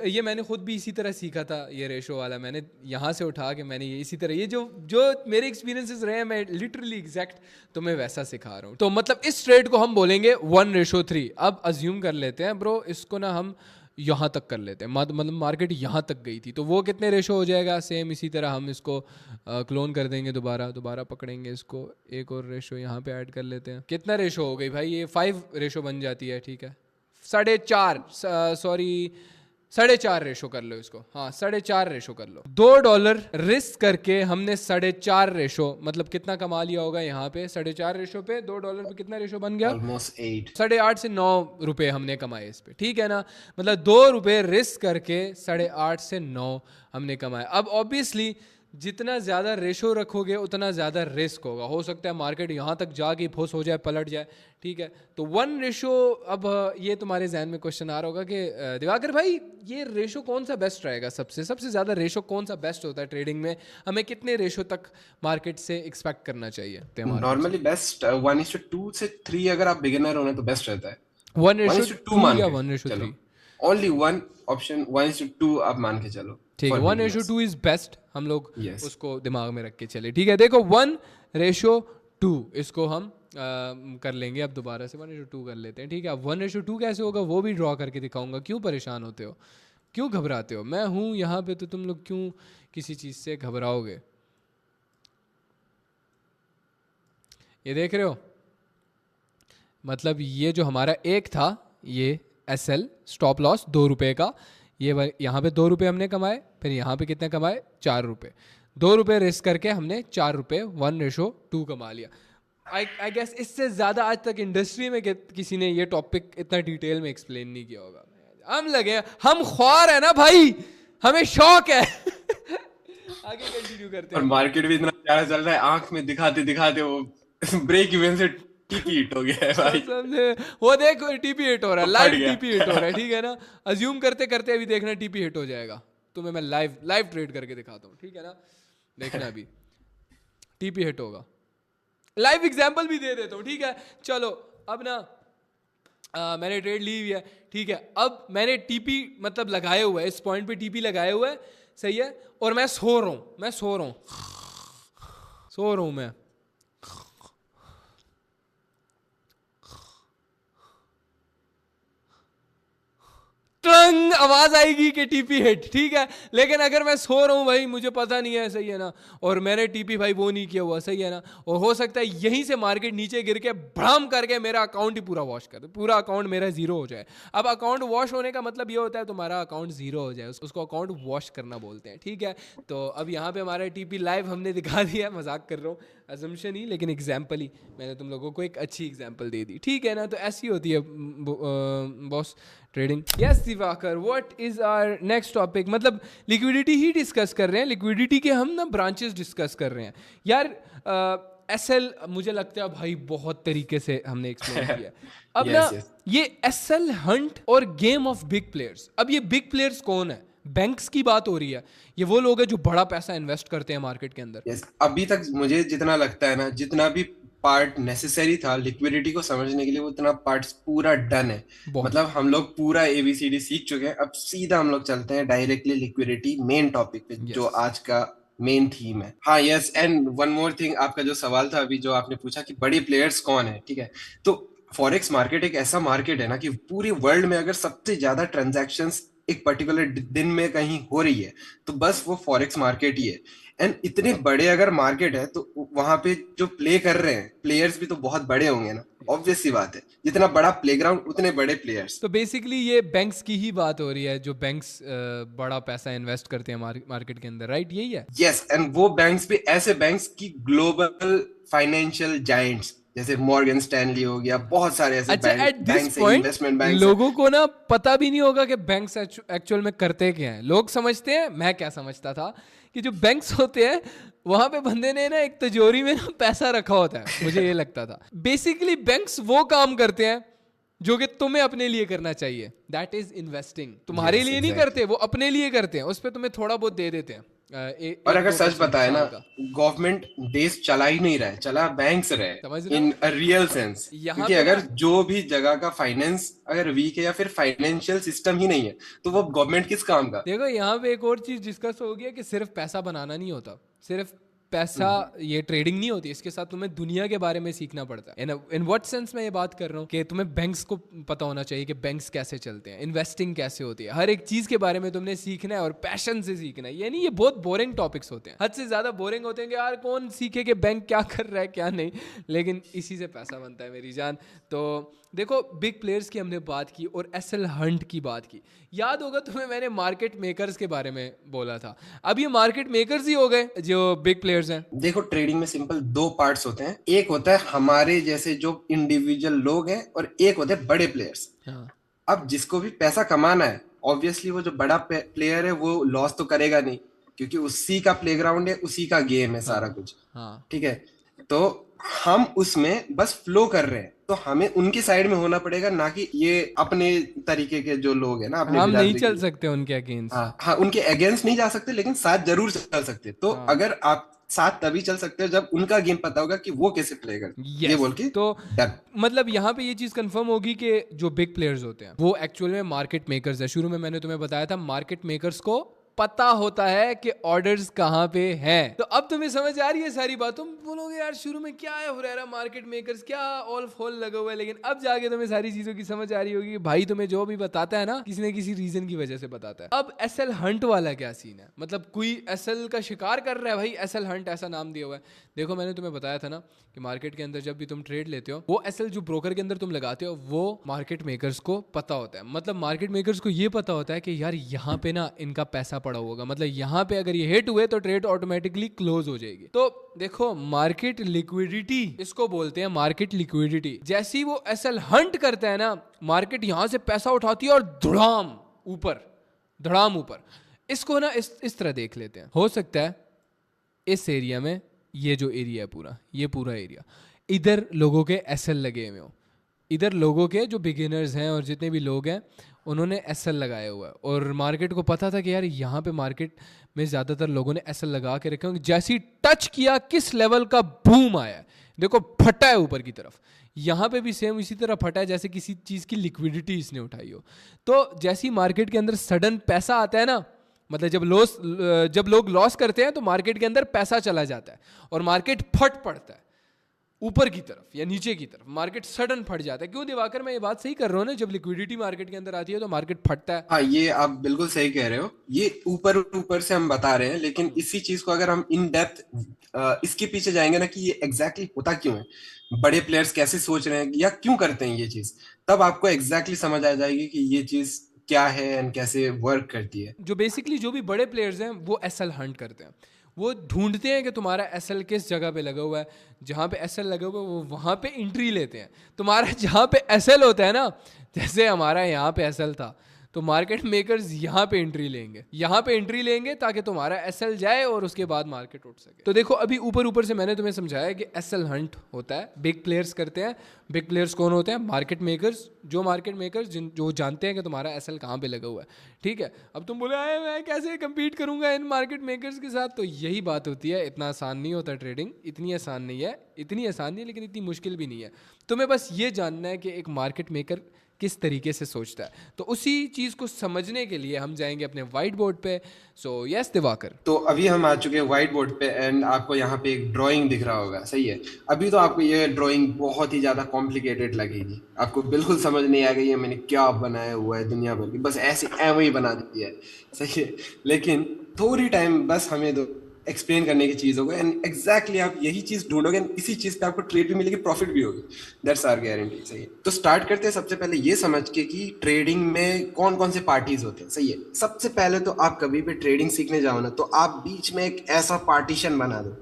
ये मैंने खुद भी इसी तरह सीखा था, ये रेशो वाला मैंने यहाँ से उठा के मैंने ये इसी तरह, ये जो जो मेरे एक्सपीरियंसेस रहे हैं मैं लिटरली एग्जैक्ट तो मैं वैसा सिखा रहा हूँ। तो मतलब इस ट्रेड को हम बोलेंगे 1:3। अब अज्यूम कर लेते हैं ब्रो, इसको ना हम यहाँ तक कर लेते हैं, मतलब मार्केट यहाँ तक गई थी, तो वो कितने रेशो हो जाएगा, सेम इसी तरह हम इसको क्लोन कर देंगे, दोबारा पकड़ेंगे इसको, एक और रेशो यहाँ पे ऐड कर लेते हैं। कितना रेशो हो गई भाई, ये 5 रेशो बन जाती है, ठीक है, 4.5 रेशो कर लो इसको, हाँ 4.5 रेशो कर लो। $2 रिस्क करके हमने 4.5 रेशो, मतलब कितना कमा लिया होगा यहाँ पे, 4.5 रेशो पे $2 पे कितना रेशो बन गया, ऑलमोस्ट 8, 8.5 से 9 रुपए हमने कमाए इस पे, ठीक है ना। मतलब 2 रुपये रिस्क करके 8.5 से 9 हमने कमाए। अब ऑब्वियसली जितना ज़्यादा रेशो रखोगे उतना ज़्यादा रिस्क होगा, हो सकता है मार्केट यहाँ तक जाके फुस हो जाए, पलट जाए, ठीक है। तो 1 रेशो, अब ये तुम्हारे जहन में क्वेश्चन आ रहा होगा कि दिवाकर भाई ये रेशो कौन सा बेस्ट रहेगा, सबसे ज़्यादा रेशो कौन सा बेस्ट होता है ट्रेडिंग में, हमें कितने रेशो तक मार्केट से एक्सपेक्ट करना चाहिए? नॉर्मली बेस्ट 1:2 से 3, अगर आप बिगिनर हो तो बेस्ट रहता है। 1:2 या 1:3, ओनली वन ऑप्शन 1:2 आप मान के चलो, ठीक है। 1:2 इज बेस्ट, हम लोग उसको दिमाग में रख के चले, ठीक है। देखो 1:2 इसको हम कर लेंगे, अब दोबारा से 1:2 कर लेते हैं, ठीक है। अब 1:2 कैसे होगा वो भी ड्रॉ करके दिखाऊंगा। क्यों परेशान होते हो, क्यों घबराते हो, मैं हूं यहाँ पे, तो तुम लोग क्यों किसी चीज़ से घबराओगे। ये देख रहे हो, मतलब ये जो हमारा एक था, ये SL स्टॉप लॉस 2 रुपये का, ये यहाँ पे 2 रुपये हमने कमाए, फिर यहाँ पे कितने कमाए, 4 रुपये। 2 रुपये रिस्क करके हमने 4 रुपये 1:2 कमा लिया। आई गेस इससे ज़्यादा आज तक इंडस्ट्री में किसी ने ये टॉपिक इतना डिटेल में एक्सप्लेन नहीं किया होगा। हम ख्वार है ना भाई, हमें शौक है। आगे कंटिन्यू करते हैं। और मार्केट भी इतना प्यारा चल रहा है, आंख में दिखाते दिखाते वो ब्रेक इवन से टीपी हिट हो गया है भाई। वो देख टीपी हिट हो रहा है, लाइव टीपी हिट हो रहा है, ठीक है ना। अज्यूम करते करते अभी देखना टीपी हिट हो जाएगा, तुम्हें मैं लाइव ट्रेड करके दिखाता हूँ, ठीक है ना। देखना अभी टीपी हिट होगा, लाइव एग्जांपल भी दे देता हूँ, ठीक है। चलो अब ना मैंने ट्रेड ली हुई है, ठीक है। अब मैंने टीपी मतलब लगाए हुआ है, इस पॉइंट पे टीपी लगाए हुआ है, सही है। और मैं सो रहा हूँ मैं, आवाज आएगी कि टीपी हिट, ठीक है। लेकिन अगर मैं सो रहा हूँ भाई, मुझे पता नहीं है, सही है ना, और मैंने टीपी भाई वो नहीं किया हुआ, सही है ना, और हो सकता है यहीं से मार्केट नीचे गिर के भड़ाम करके मेरा अकाउंट ही पूरा वॉश कर दे, पूरा अकाउंट मेरा जीरो हो जाए। अब अकाउंट वॉश होने का मतलब ये होता है तुम्हारा अकाउंट जीरो हो जाए, उसको अकाउंट वॉश करना बोलते हैं, ठीक है। तो अब यहाँ पे हमारा टीपी लाइव हमने दिखा दिया, मजाक कर रहा हूँ, अजम्पशन ही, लेकिन एग्जाम्पल ही, मैंने तुम लोगों को एक अच्छी एग्जाम्पल दे दी, ठीक है ना। तो ऐसी होती है boss trading. Yes Diwakar, what is our next topic, मतलब लिक्विडिटी ही डिस्कस कर रहे हैं, लिक्विडिटी के हम ना ब्रांचेस डिस्कस कर रहे हैं यार। SL मुझे लगता है भाई बहुत तरीके से हमने एक्सप्लेन किया। अब ना ये SL हंट और गेम ऑफ बिग प्लेयर्स, अब ये बिग प्लेयर्स कौन है, बैंक्स की बात हो रही है, ये वो लोग हैं जो बड़ा पैसा इन्वेस्ट करते हैं मार्केट के अंदर। अभी तक मुझे जितना लगता है ना, जितना भी पार्ट नेसेसरी था लिक्विडिटी को समझने के लिए, वो इतना पार्ट पूरा डन है। मतलब हम लोग पूरा ABCD सीख चुके हैं। अब सीधा हम लोग चलते हैं डायरेक्टली लिक्विडिटी मेन टॉपिक पे, जो आज का मेन थीम है। हाँ yes, and one more thing, आपका जो सवाल था अभी, जो आपने पूछा कि बड़े प्लेयर्स कौन है, ठीक है। तो फॉरेक्स मार्केट एक ऐसा मार्केट है ना कि पूरे वर्ल्ड में अगर सबसे ज्यादा ट्रांजैक्शंस एक पर्टिकुलर दिन में कहीं हो रही है तो बस वो फॉरेक्स मार्केट ही है। एंड इतने बड़े अगर मार्केट है तो वहां पे जो प्ले कर रहे हैं प्लेयर्स भी तो बहुत बड़े होंगे ना। ऑब्वियस सी बात है, जितना बड़ा प्लेग्राउंड उतने बड़े प्लेयर्स। तो बेसिकली ये बैंक्स की ही बात हो रही है, जो बैंक्स बड़ा पैसा इन्वेस्ट करते हैं मार्केट के अंदर, राइट? यही है। यस, एंड वो बैंक्स भी ऐसे बैंक्स की ग्लोबल फाइनेंशियल जायंट्स, जैसे मॉर्गन स्टैनली हो गया, बहुत सारे ऐसे अच्छा, एट दिस बैंक्स है, पॉइंट इन्वेस्टमेंट बैंक्स है। लोगों को ना पता भी नहीं होगा कि बैंक्स एक्चुअल में करते क्या हैं। लोग समझते हैं, मैं क्या समझता था, कि जो बैंक्स होते हैं वहां पे बंदे ने ना एक तिजोरी में ना पैसा रखा होता है, मुझे ये लगता था। बेसिकली बैंक्स वो काम करते हैं जो कि तुम्हें अपने लिए करना चाहिए, दैट इज इन्वेस्टिंग। तुम्हारे Yes, लिए नहीं exactly. करते, वो अपने लिए करते हैं, उस पर तुम्हें थोड़ा बहुत दे देते हैं। और अगर 1-2% सच बताए ना, साल का। गवर्नमेंट देश चला ही नहीं रहा है, चला बैंक्स रहे समझ रहे इन हो? A real sense. यहाँ क्योंकि पे अगर ना जो भी जगह का फाइनेंस अगर वीक है या फिर फाइनेंशियल सिस्टम ही नहीं है, तो वो गवर्नमेंट किस काम का। देखो, यहाँ पे एक और चीज डिस्कस हो गया कि सिर्फ पैसा बनाना नहीं होता, सिर्फ पैसा, ये ट्रेडिंग नहीं होती, इसके साथ तुम्हें दुनिया के बारे में सीखना पड़ता है। इन व्हाट सेंस मैं ये बात कर रहा हूँ कि तुम्हें बैंक्स को पता होना चाहिए कि बैंक्स कैसे चलते हैं, इन्वेस्टिंग कैसे होती है, हर एक चीज के बारे में तुमने सीखना है और पैशन से सीखना है। ये नहीं, ये बहुत बोरिंग टॉपिक्स होते हैं, हद से ज्यादा बोरिंग होते हैं कि यार कौन सीखे कि बैंक क्या कर रहा है क्या नहीं, लेकिन इसी से पैसा बनता है मेरी जान। तो देखो, बिग प्लेयर्स की हमने बात की और एसएल हंट की बात की। याद होगा तुम्हें, मैंने मार्केट मेकर्स के बारे में बोला था। अब ये मार्केट मेकर्स ही हो गए जो बिग प्लेयर्स हैं। देखो, ट्रेडिंग में सिंपल दो पार्ट्स होते हैं, एक होता है हमारे जैसे जो इंडिविजुअल लोग हैं, और एक होते हैं बड़े प्लेयर्स। हाँ। अब जिसको भी पैसा कमाना है, ऑब्वियसली वो जो बड़ा प्लेयर है वो लॉस तो करेगा नहीं, क्योंकि उसी का प्लेग्राउंड है, उसी का गेम है सारा कुछ। हाँ। ठीक है, तो हम उसमें बस फ्लो कर रहे हैं, तो हमें उनकी साइड में होना पड़ेगा, ना कि ये अपने तरीके के जो लोग हैं ना, अपने हम नहीं बिरादरी चल के। सकते उनके अगेंस्ट। हाँ हाँ, उनके अगेंस्ट नहीं जा सकते, लेकिन साथ जरूर चल सकते। तो हाँ। अगर आप साथ तभी चल सकते हो जब उनका गेम पता होगा कि वो कैसे प्ले करते हैं। ये यस, बोल के तो डन। मतलब यहाँ पे ये चीज कंफर्म होगी कि जो बिग प्लेयर्स होते हैं वो एक्चुअल में मार्केट मेकर्स है। शुरू में मैंने तुम्हें बताया था, मार्केट मेकर्स को पता होता है कि ऑर्डर्स कहाँ पे हैं। तो अब तुम्हें समझ आ रही है सारी बात। तुम बोलोगे यार शुरू में क्या है हुरैरा, मार्केट मेकर्स क्या ऑल फोल लगा हुआ है, लेकिन अब जाके तुम्हें सारी चीजों की समझ आ रही होगी कि भाई तुम्हें जो भी बताता है ना, किसी न किसी रीजन की वजह से बताता है। अब एसएल हंट वाला क्या सीन है, मतलब कोई एसएल का शिकार कर रहा है भाई, एसएल हंट ऐसा नाम दिया हुआ है। देखो, मैंने तुम्हें बताया था ना कि मार्केट के अंदर जब भी तुम ट्रेड लेते हो, वो एसएल जो ब्रोकर के अंदर तुम लगाते हो, वो मार्केट मेकर्स को पता होता है। मतलब मार्केट मेकर्स को ये पता होता है कि यार यहाँ पे ना इनका पैसा पड़ा होगा, मतलब यहाँ पे अगर ये हिट हुए तो ट्रेड ऑटोमेटिकली क्लोज हो जाएगी। तो देखो, मार्केट लिक्विडिटी इसको बोलते हैं, मार्केट लिक्विडिटी। जैसी वो एसएल हंट करता है ना, मार्केट यहां से पैसा उठाती है और धड़ाम ऊपर, धड़ाम ऊपर। इसको ना इस तरह देख लेते हैं। हो सकता है इस एरिया में, ये जो एरिया है पूरा, ये पूरा एरिया, इधर लोगों के एसएल लगे हुए हो, इधर लोगों के जो बिगिनर्स हैं और जितने भी लोग हैं उन्होंने एसएल लगाया हुआ है, और मार्केट को पता था कि यार यहाँ पे मार्केट में ज़्यादातर लोगों ने एसएल लगा के रखे होंगे। जैसे ही टच किया, किस लेवल का बूम आया है, देखो फटा है ऊपर की तरफ। यहाँ पे भी सेम इसी तरह फटा है जैसे किसी चीज़ की लिक्विडिटी इसने उठाई हो। तो जैसी मार्केट के अंदर सडन पैसा आता है ना, मतलब जब लोग लॉस करते हैं तो मार्केट के अंदर पैसा चला जाता है और मार्केट फट पड़ता है ऊपर की तरफ या नीचे की तरफ, मार्केट सडन फट जाता है। क्यों दिवाकर, मैं ये बात सही कर रहा हूँ ना? जब लिक्विडिटी मार्केट के अंदर आती है तो मार्केट फटता है। हाँ, ये आप बिल्कुल सही कह रहे हो। ये ऊपर ऊपर से हम बता रहे हैं, लेकिन इसी चीज को अगर हम इन डेप्थ इसके पीछे जाएंगे ना कि ये एग्जैक्टली होता क्यों है, बड़े प्लेयर्स कैसे सोच रहे हैं या क्यों करते हैं ये चीज, तब आपको एग्जैक्टली समझ आ जाएगी कि ये चीज क्या है एंड कैसे वर्क करती है। जो बेसिकली जो भी बड़े प्लेयर्स हैं वो एसएल हंट करते हैं। वो ढूंढते हैं कि तुम्हारा एसएल किस जगह पे लगा हुआ है, जहाँ पे एसएल लगा हुआ है वो वहाँ पे एंट्री लेते हैं। तुम्हारा जहाँ पे एसएल होता है ना, जैसे हमारा यहाँ पे एसएल था, तो मार्केट मेकर्स यहाँ पे एंट्री लेंगे, यहाँ पे एंट्री लेंगे ताकि तुम्हारा एसएल जाए और उसके बाद मार्केट उठ सके। तो देखो, अभी ऊपर ऊपर से मैंने तुम्हें समझाया कि एसएल हंट होता है, बिग प्लेयर्स करते हैं। बिग प्लेयर्स कौन होते हैं? Market makers. जो मार्केट मेकर्स जो जानते हैं कि तुम्हारा एसएल कहाँ पे लगा हुआ है। ठीक है, अब तुम बोले आए मैं कैसे कम्पीट करूंगा इन मार्केट मेकर्स के साथ? तो यही बात होती है, इतना आसान नहीं होता ट्रेडिंग, इतनी आसान नहीं है, इतनी आसान नहीं है लेकिन इतनी मुश्किल भी नहीं है। तुम्हें बस ये जानना है कि एक मार्केट मेकर किस तरीके से सोचता है। तो उसी चीज़ को समझने के लिए हम जाएंगे अपने वाइट बोर्ड पे। So yes Diwakar. तो अभी हम आ चुके हैं व्हाइट बोर्ड पे, एंड आपको यहाँ पे एक ड्राइंग दिख रहा होगा, सही है। अभी तो आपको ये ड्राइंग बहुत ही ज्यादा कॉम्प्लिकेटेड लगेगी, आपको बिल्कुल समझ नहीं आएगा ये मैंने क्या बनाया हुआ है दुनिया भर की, बस ऐसे एवं ही बना दी है, सही है। लेकिन थोड़ी टाइम बस हमें दो, एक्सप्लेन करने की चीज होगा एंड एग्जैक्टली आप यही चीज ढूंढोगे and इसी चीज पे आपको ट्रेड भी मिलेगी, प्रॉफिट भी होगी। That's our guarantee. सही है, तो स्टार्ट करते हैं सबसे पहले ये समझ के कि ट्रेडिंग में कौन कौन से पार्टीज होते हैं। सही है, सबसे पहले तो आप कभी भी ट्रेडिंग सीखने जाओ ना, तो आप बीच में एक ऐसा पार्टीशन बना दो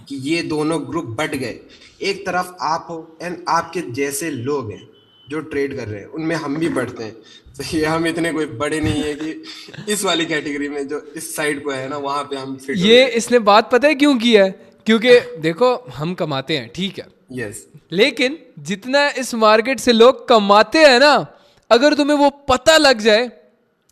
कि ये दोनों ग्रुप बट गए। एक तरफ आप हो एंड आपके जैसे लोग हैं जो ट्रेड कर रहे हैं, उनमें हम भी पढ़ते हैं। सही है, हम इतने कोई बड़े नहीं है कि इस वाली कैटेगरी में जो इस साइड को है ना वहां पे हम फिट ये इसने बात पता है क्यों की है? क्योंकि देखो हम कमाते हैं, ठीक है, यस लेकिन जितना इस मार्केट से लोग कमाते हैं ना, अगर तुम्हें वो पता लग जाए,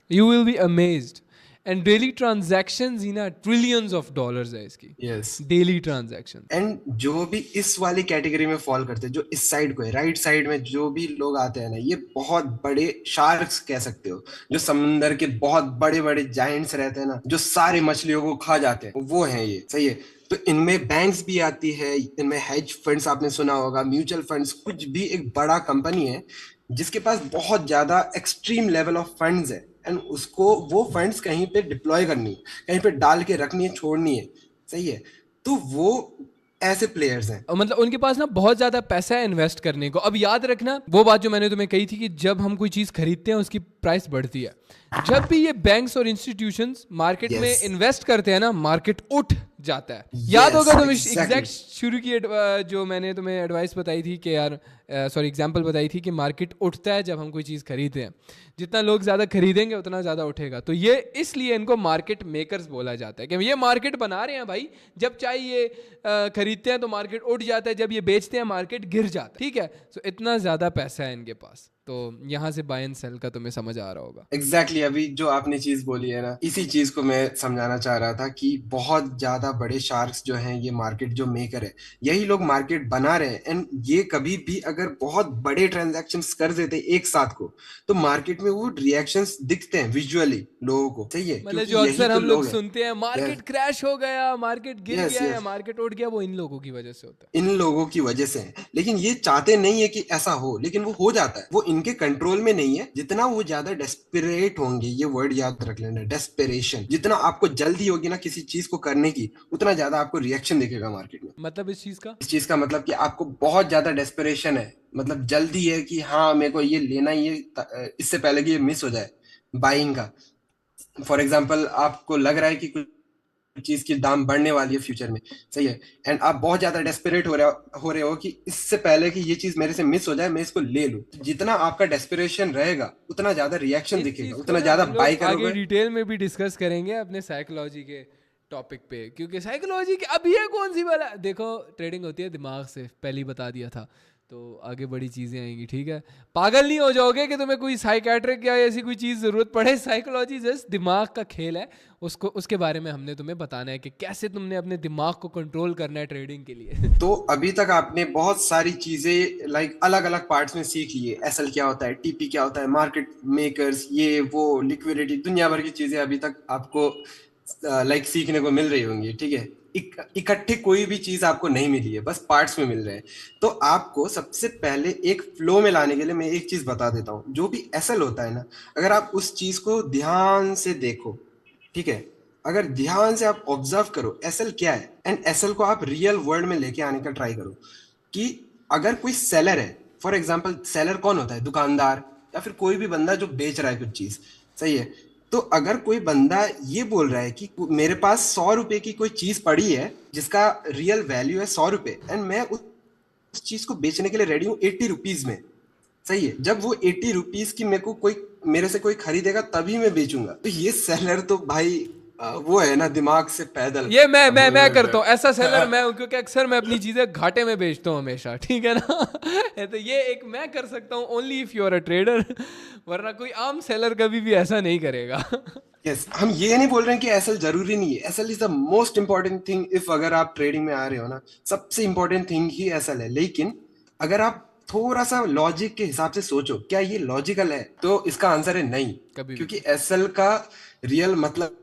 you will be amazed. And daily transactions ही ना ट्रिलियंस ऑफ डॉलर्स है इसकी, यस। Daily transaction. एंड जो भी इस वाली कैटेगरी में फॉल करते हैं, जो इस साइड को है, राइट साइड में जो भी लोग आते हैं ना, ये बहुत बड़े शार्क्स कह सकते हो, जो समुंदर के बहुत बड़े बड़े जायंट्स रहते हैं ना, जो सारे मछलियों को खा जाते हैं, वो हैं ये। सही है, तो इनमें बैंक्स भी आती है, इनमें हेज फंड्स आपने सुना होगा, म्यूचुअल फंड्स, कुछ भी एक बड़ा कंपनी है जिसके पास बहुत ज्यादा एक्सट्रीम लेवल ऑफ फंड्स है एंड उसको वो फंड्स कहीं पे डिप्लॉय करनी है, कहीं पे डाल के रखनी है, छोड़नी है। सही है, तो वो ऐसे प्लेयर्स हैं, और मतलब उनके पास ना बहुत ज्यादा पैसा है इन्वेस्ट करने को। अब याद रखना वो बात जो मैंने तुम्हें कही थी कि जब हम कोई चीज खरीदते हैं उसकी प्राइस बढ़ती है। जब भी ये बैंक्स और इंस्टीट्यूशंस मार्केट में Yes. इन्वेस्ट करते हैं ना, मार्केट उठ जाता है। याद होगा तुम्हें exactly. एग्जैक्ट शुरू की जो मैंने तुम्हें एडवाइस बताई थी कि यार सॉरी एग्जांपल बताई थी कि मार्केट उठता है जब हम कोई चीज़ खरीदते हैं, जितना लोग ज़्यादा खरीदेंगे उतना ज़्यादा उठेगा। तो ये इसलिए इनको मार्केट मेकर्स बोला जाता है कि ये मार्केट बना रहे हैं भाई। जब चाहे ये खरीदते हैं तो मार्केट उठ जाता है, जब ये बेचते हैं मार्केट गिर जाता है। ठीक है, तो इतना ज़्यादा पैसा है इनके पास, तो यहाँ से बाय एंड सेल का तुम्हें समझ आ रहा होगा। एग्जैक्टली अभी जो आपने चीज बोली है ना, इसी चीज को मैं समझाना चाह रहा था कि बहुत ज्यादा बड़े शार्क्स जो हैं, ये मार्केट जो मेकर है, यही लोग मार्केट बना रहे हैं एंड ये कभी भी अगर बहुत बड़े ट्रांजैक्शंस कर देते एक साथ को, तो मार्केट में वो रिएक्शंस दिखते हैं विजुअली लोगों को। सही है, मतलब जो अक्सर हम लोग सुनते हैं मार्केट Yes. क्रैश हो गया, मार्केट गिर Yes, गया yes. या मार्केट उठ गया, वो इन लोगों की वजह से होता है। इन लोगों की वजह से है, लेकिन ये चाहते नहीं है कि ऐसा हो, लेकिन वो हो जाता है। वो इनके कंट्रोल में नहीं है। जितना वो ज्यादा डेस्परेट होंगे, ये वर्ड याद रख लेना, डेस्परेशन, जितना आपको जल्दी होगी ना किसी चीज को करने की, उतना ज्यादा आपको रिएक्शन दिखेगा मार्केट में। मतलब इस चीज का मतलब कि आपको बहुत ज्यादा डेस्परेशन है, मतलब जल्दी है कि हाँ मेरे को ये लेना ही है, इससे पहले कि ये मिस हो जाए बाइंग का। फॉर एग्जाम्पल आपको लग रहा है कि कुछ चीज की दाम बढ़ने वाली है फ्यूचर में। सही है, एंड आप बहुत ज्यादा डेस्परेट हो रहे हो कि इससे पहले कि ये चीज मेरे से मिस हो जाए मैं इसको ले लूं। जितना आपका डेस्परेशन रहेगा उतना ज्यादा रिएक्शन दिखेगा, उतना ज्यादा बाय करोगे। आगे डिटेल में भी डिस्कस करेंगे अपने साइकोलॉजी के टॉपिक पे, क्योंकि साइकोलॉजी की अब ये कौन सी वाला, देखो ट्रेडिंग होती है दिमाग से, पहले ही बता दिया था, तो आगे बड़ी चीज़ें आएंगी। ठीक है, पागल नहीं हो जाओगे कि तुम्हें कोई साइकेट्रिक या ऐसी कोई चीज़ ज़रूरत पड़े। साइकोलॉजी जस्ट दिमाग का खेल है, उसको उसके बारे में हमने तुम्हें बताना है कि कैसे तुमने अपने दिमाग को कंट्रोल करना है ट्रेडिंग के लिए। तो अभी तक आपने बहुत सारी चीजें लाइक अलग अलग पार्ट्स में सीख ली है। एसएल क्या होता है, टीपी क्या होता है, मार्केट मेकर्स, ये वो, लिक्विडिटी, दुनिया भर की चीजें अभी तक आपको लाइक सीखने को मिल रही होंगी। ठीक है, इकट्ठे कोई भी चीज आपको नहीं मिली है, बस पार्ट्स में मिल रहे हैं। तो आपको सबसे पहले एक फ्लो में लाने के लिए मैं एक चीज बता देता हूँ। जो भी एसएल होता है ना, अगर आप उस चीज को ध्यान से देखो, ठीक है, अगर ध्यान से आप ऑब्जर्व करो एसएल क्या है, एंड एसएल को आप रियल वर्ल्ड में लेके आने का ट्राई करो कि अगर कोई सेलर है, फॉर एग्जाम्पल सेलर कौन होता है, दुकानदार या फिर कोई भी बंदा जो बेच रहा है कुछ चीज। सही है, तो अगर कोई बंदा ये बोल रहा है कि मेरे पास 100 रुपए की कोई चीज पड़ी है जिसका रियल वैल्यू है 100 रुपए, एंड मैं उस चीज को बेचने के लिए रेडी हूँ 80 रुपीज में। सही है, जब वो 80 रुपीज की मेरे से कोई खरीदेगा तभी मैं बेचूंगा। तो ये सेलर तो भाई वो है ना, दिमाग से पैदल। ये मैं करता हूँ ऐसा सेलर मैं हूँ, क्योंकि अक्सर मैं अपनी चीजें घाटे में बेचता हूँ हमेशा। ठीक है ना तो ये एक मैं कर सकता हूँ only if you are a trader, वरना कोई आम सेलर कभी भी ऐसा नहीं करेगा। यस, हम ये नहीं बोल रहे हैं कि एसएल जरूरी नहीं है। SL is the most important thing. If अगर आप ट्रेडिंग में आ रहे हो ना, सबसे इंपॉर्टेंट थिंग ही एसएल है। लेकिन अगर आप थोड़ा सा लॉजिक के हिसाब से सोचो, क्या ये लॉजिकल है, तो इसका आंसर है नहीं। क्योंकि एसएल का रियल मतलब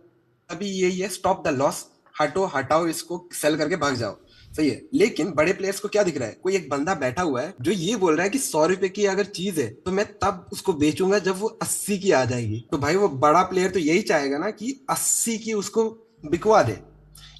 अभी यही है, स्टॉप द लॉस, हटाओ इसको, सेल करके भाग जाओ। सही है, लेकिन बड़े प्लेयर्स को क्या दिख रहा है, कोई एक बंदा बैठा हुआ है जो ये बोल रहा है कि 100 रुपए की अगर चीज है तो मैं तब उसको बेचूंगा जब वो 80 की आ जाएगी। तो भाई वो बड़ा प्लेयर तो यही चाहेगा ना कि 80 की उसको बिकवा दे।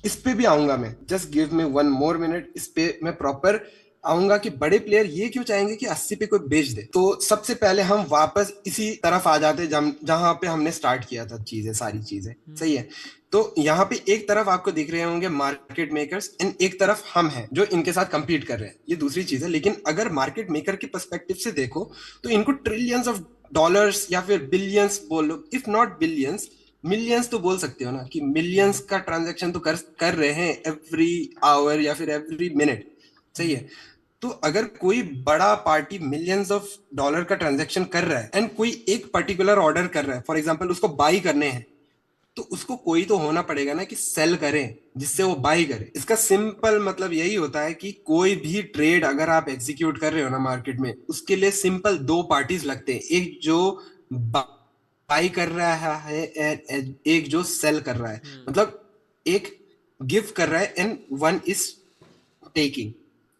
इस पे भी आऊंगा मैं, just give me 1 more minute, इस पे मैं प्रॉपर आऊंगा कि बड़े प्लेयर ये क्यों चाहेंगे कि 80 पे कोई बेच दे। तो सबसे पहले हम वापस इसी तरफ आ जाते जहां पे हमने स्टार्ट किया था चीजें, सारी चीजें सही है। तो यहाँ पे एक तरफ आपको दिख रहे होंगे मार्केट मेकर्स एंड एक तरफ हम हैं जो इनके साथ compete कर रहे हैं, ये दूसरी चीज है। लेकिन अगर मार्केट मेकर के पर्सपेक्टिव से देखो तो इनको ट्रिलियंस ऑफ डॉलर्स या फिर बिलियंस बोलो, इफ नॉट बिलियंस, मिलियंस तो बोल सकते हो ना, कि मिलियंस का ट्रांजैक्शन तो कर रहे हैं एवरी आवर या फिर एवरी मिनट, सही है। तो अगर कोई बड़ा पार्टी मिलियंस ऑफ डॉलर का ट्रांजैक्शन कर रहा है एंड कोई एक पर्टिकुलर ऑर्डर कर रहा है, फॉर एग्जांपल उसको बाई करने हैं, तो उसको कोई तो होना पड़ेगा ना कि सेल करें जिससे वो बाई करे। इसका सिंपल मतलब यही होता है कि कोई भी ट्रेड अगर आप एग्जीक्यूट कर रहे हो ना मार्केट में, उसके लिए सिंपल दो पार्टीज लगते हैं, एक जो बाई कर रहा है and एक जो सेल कर रहा है। मतलब एक गिव कर रहा है एंड वन इज टेकिंग,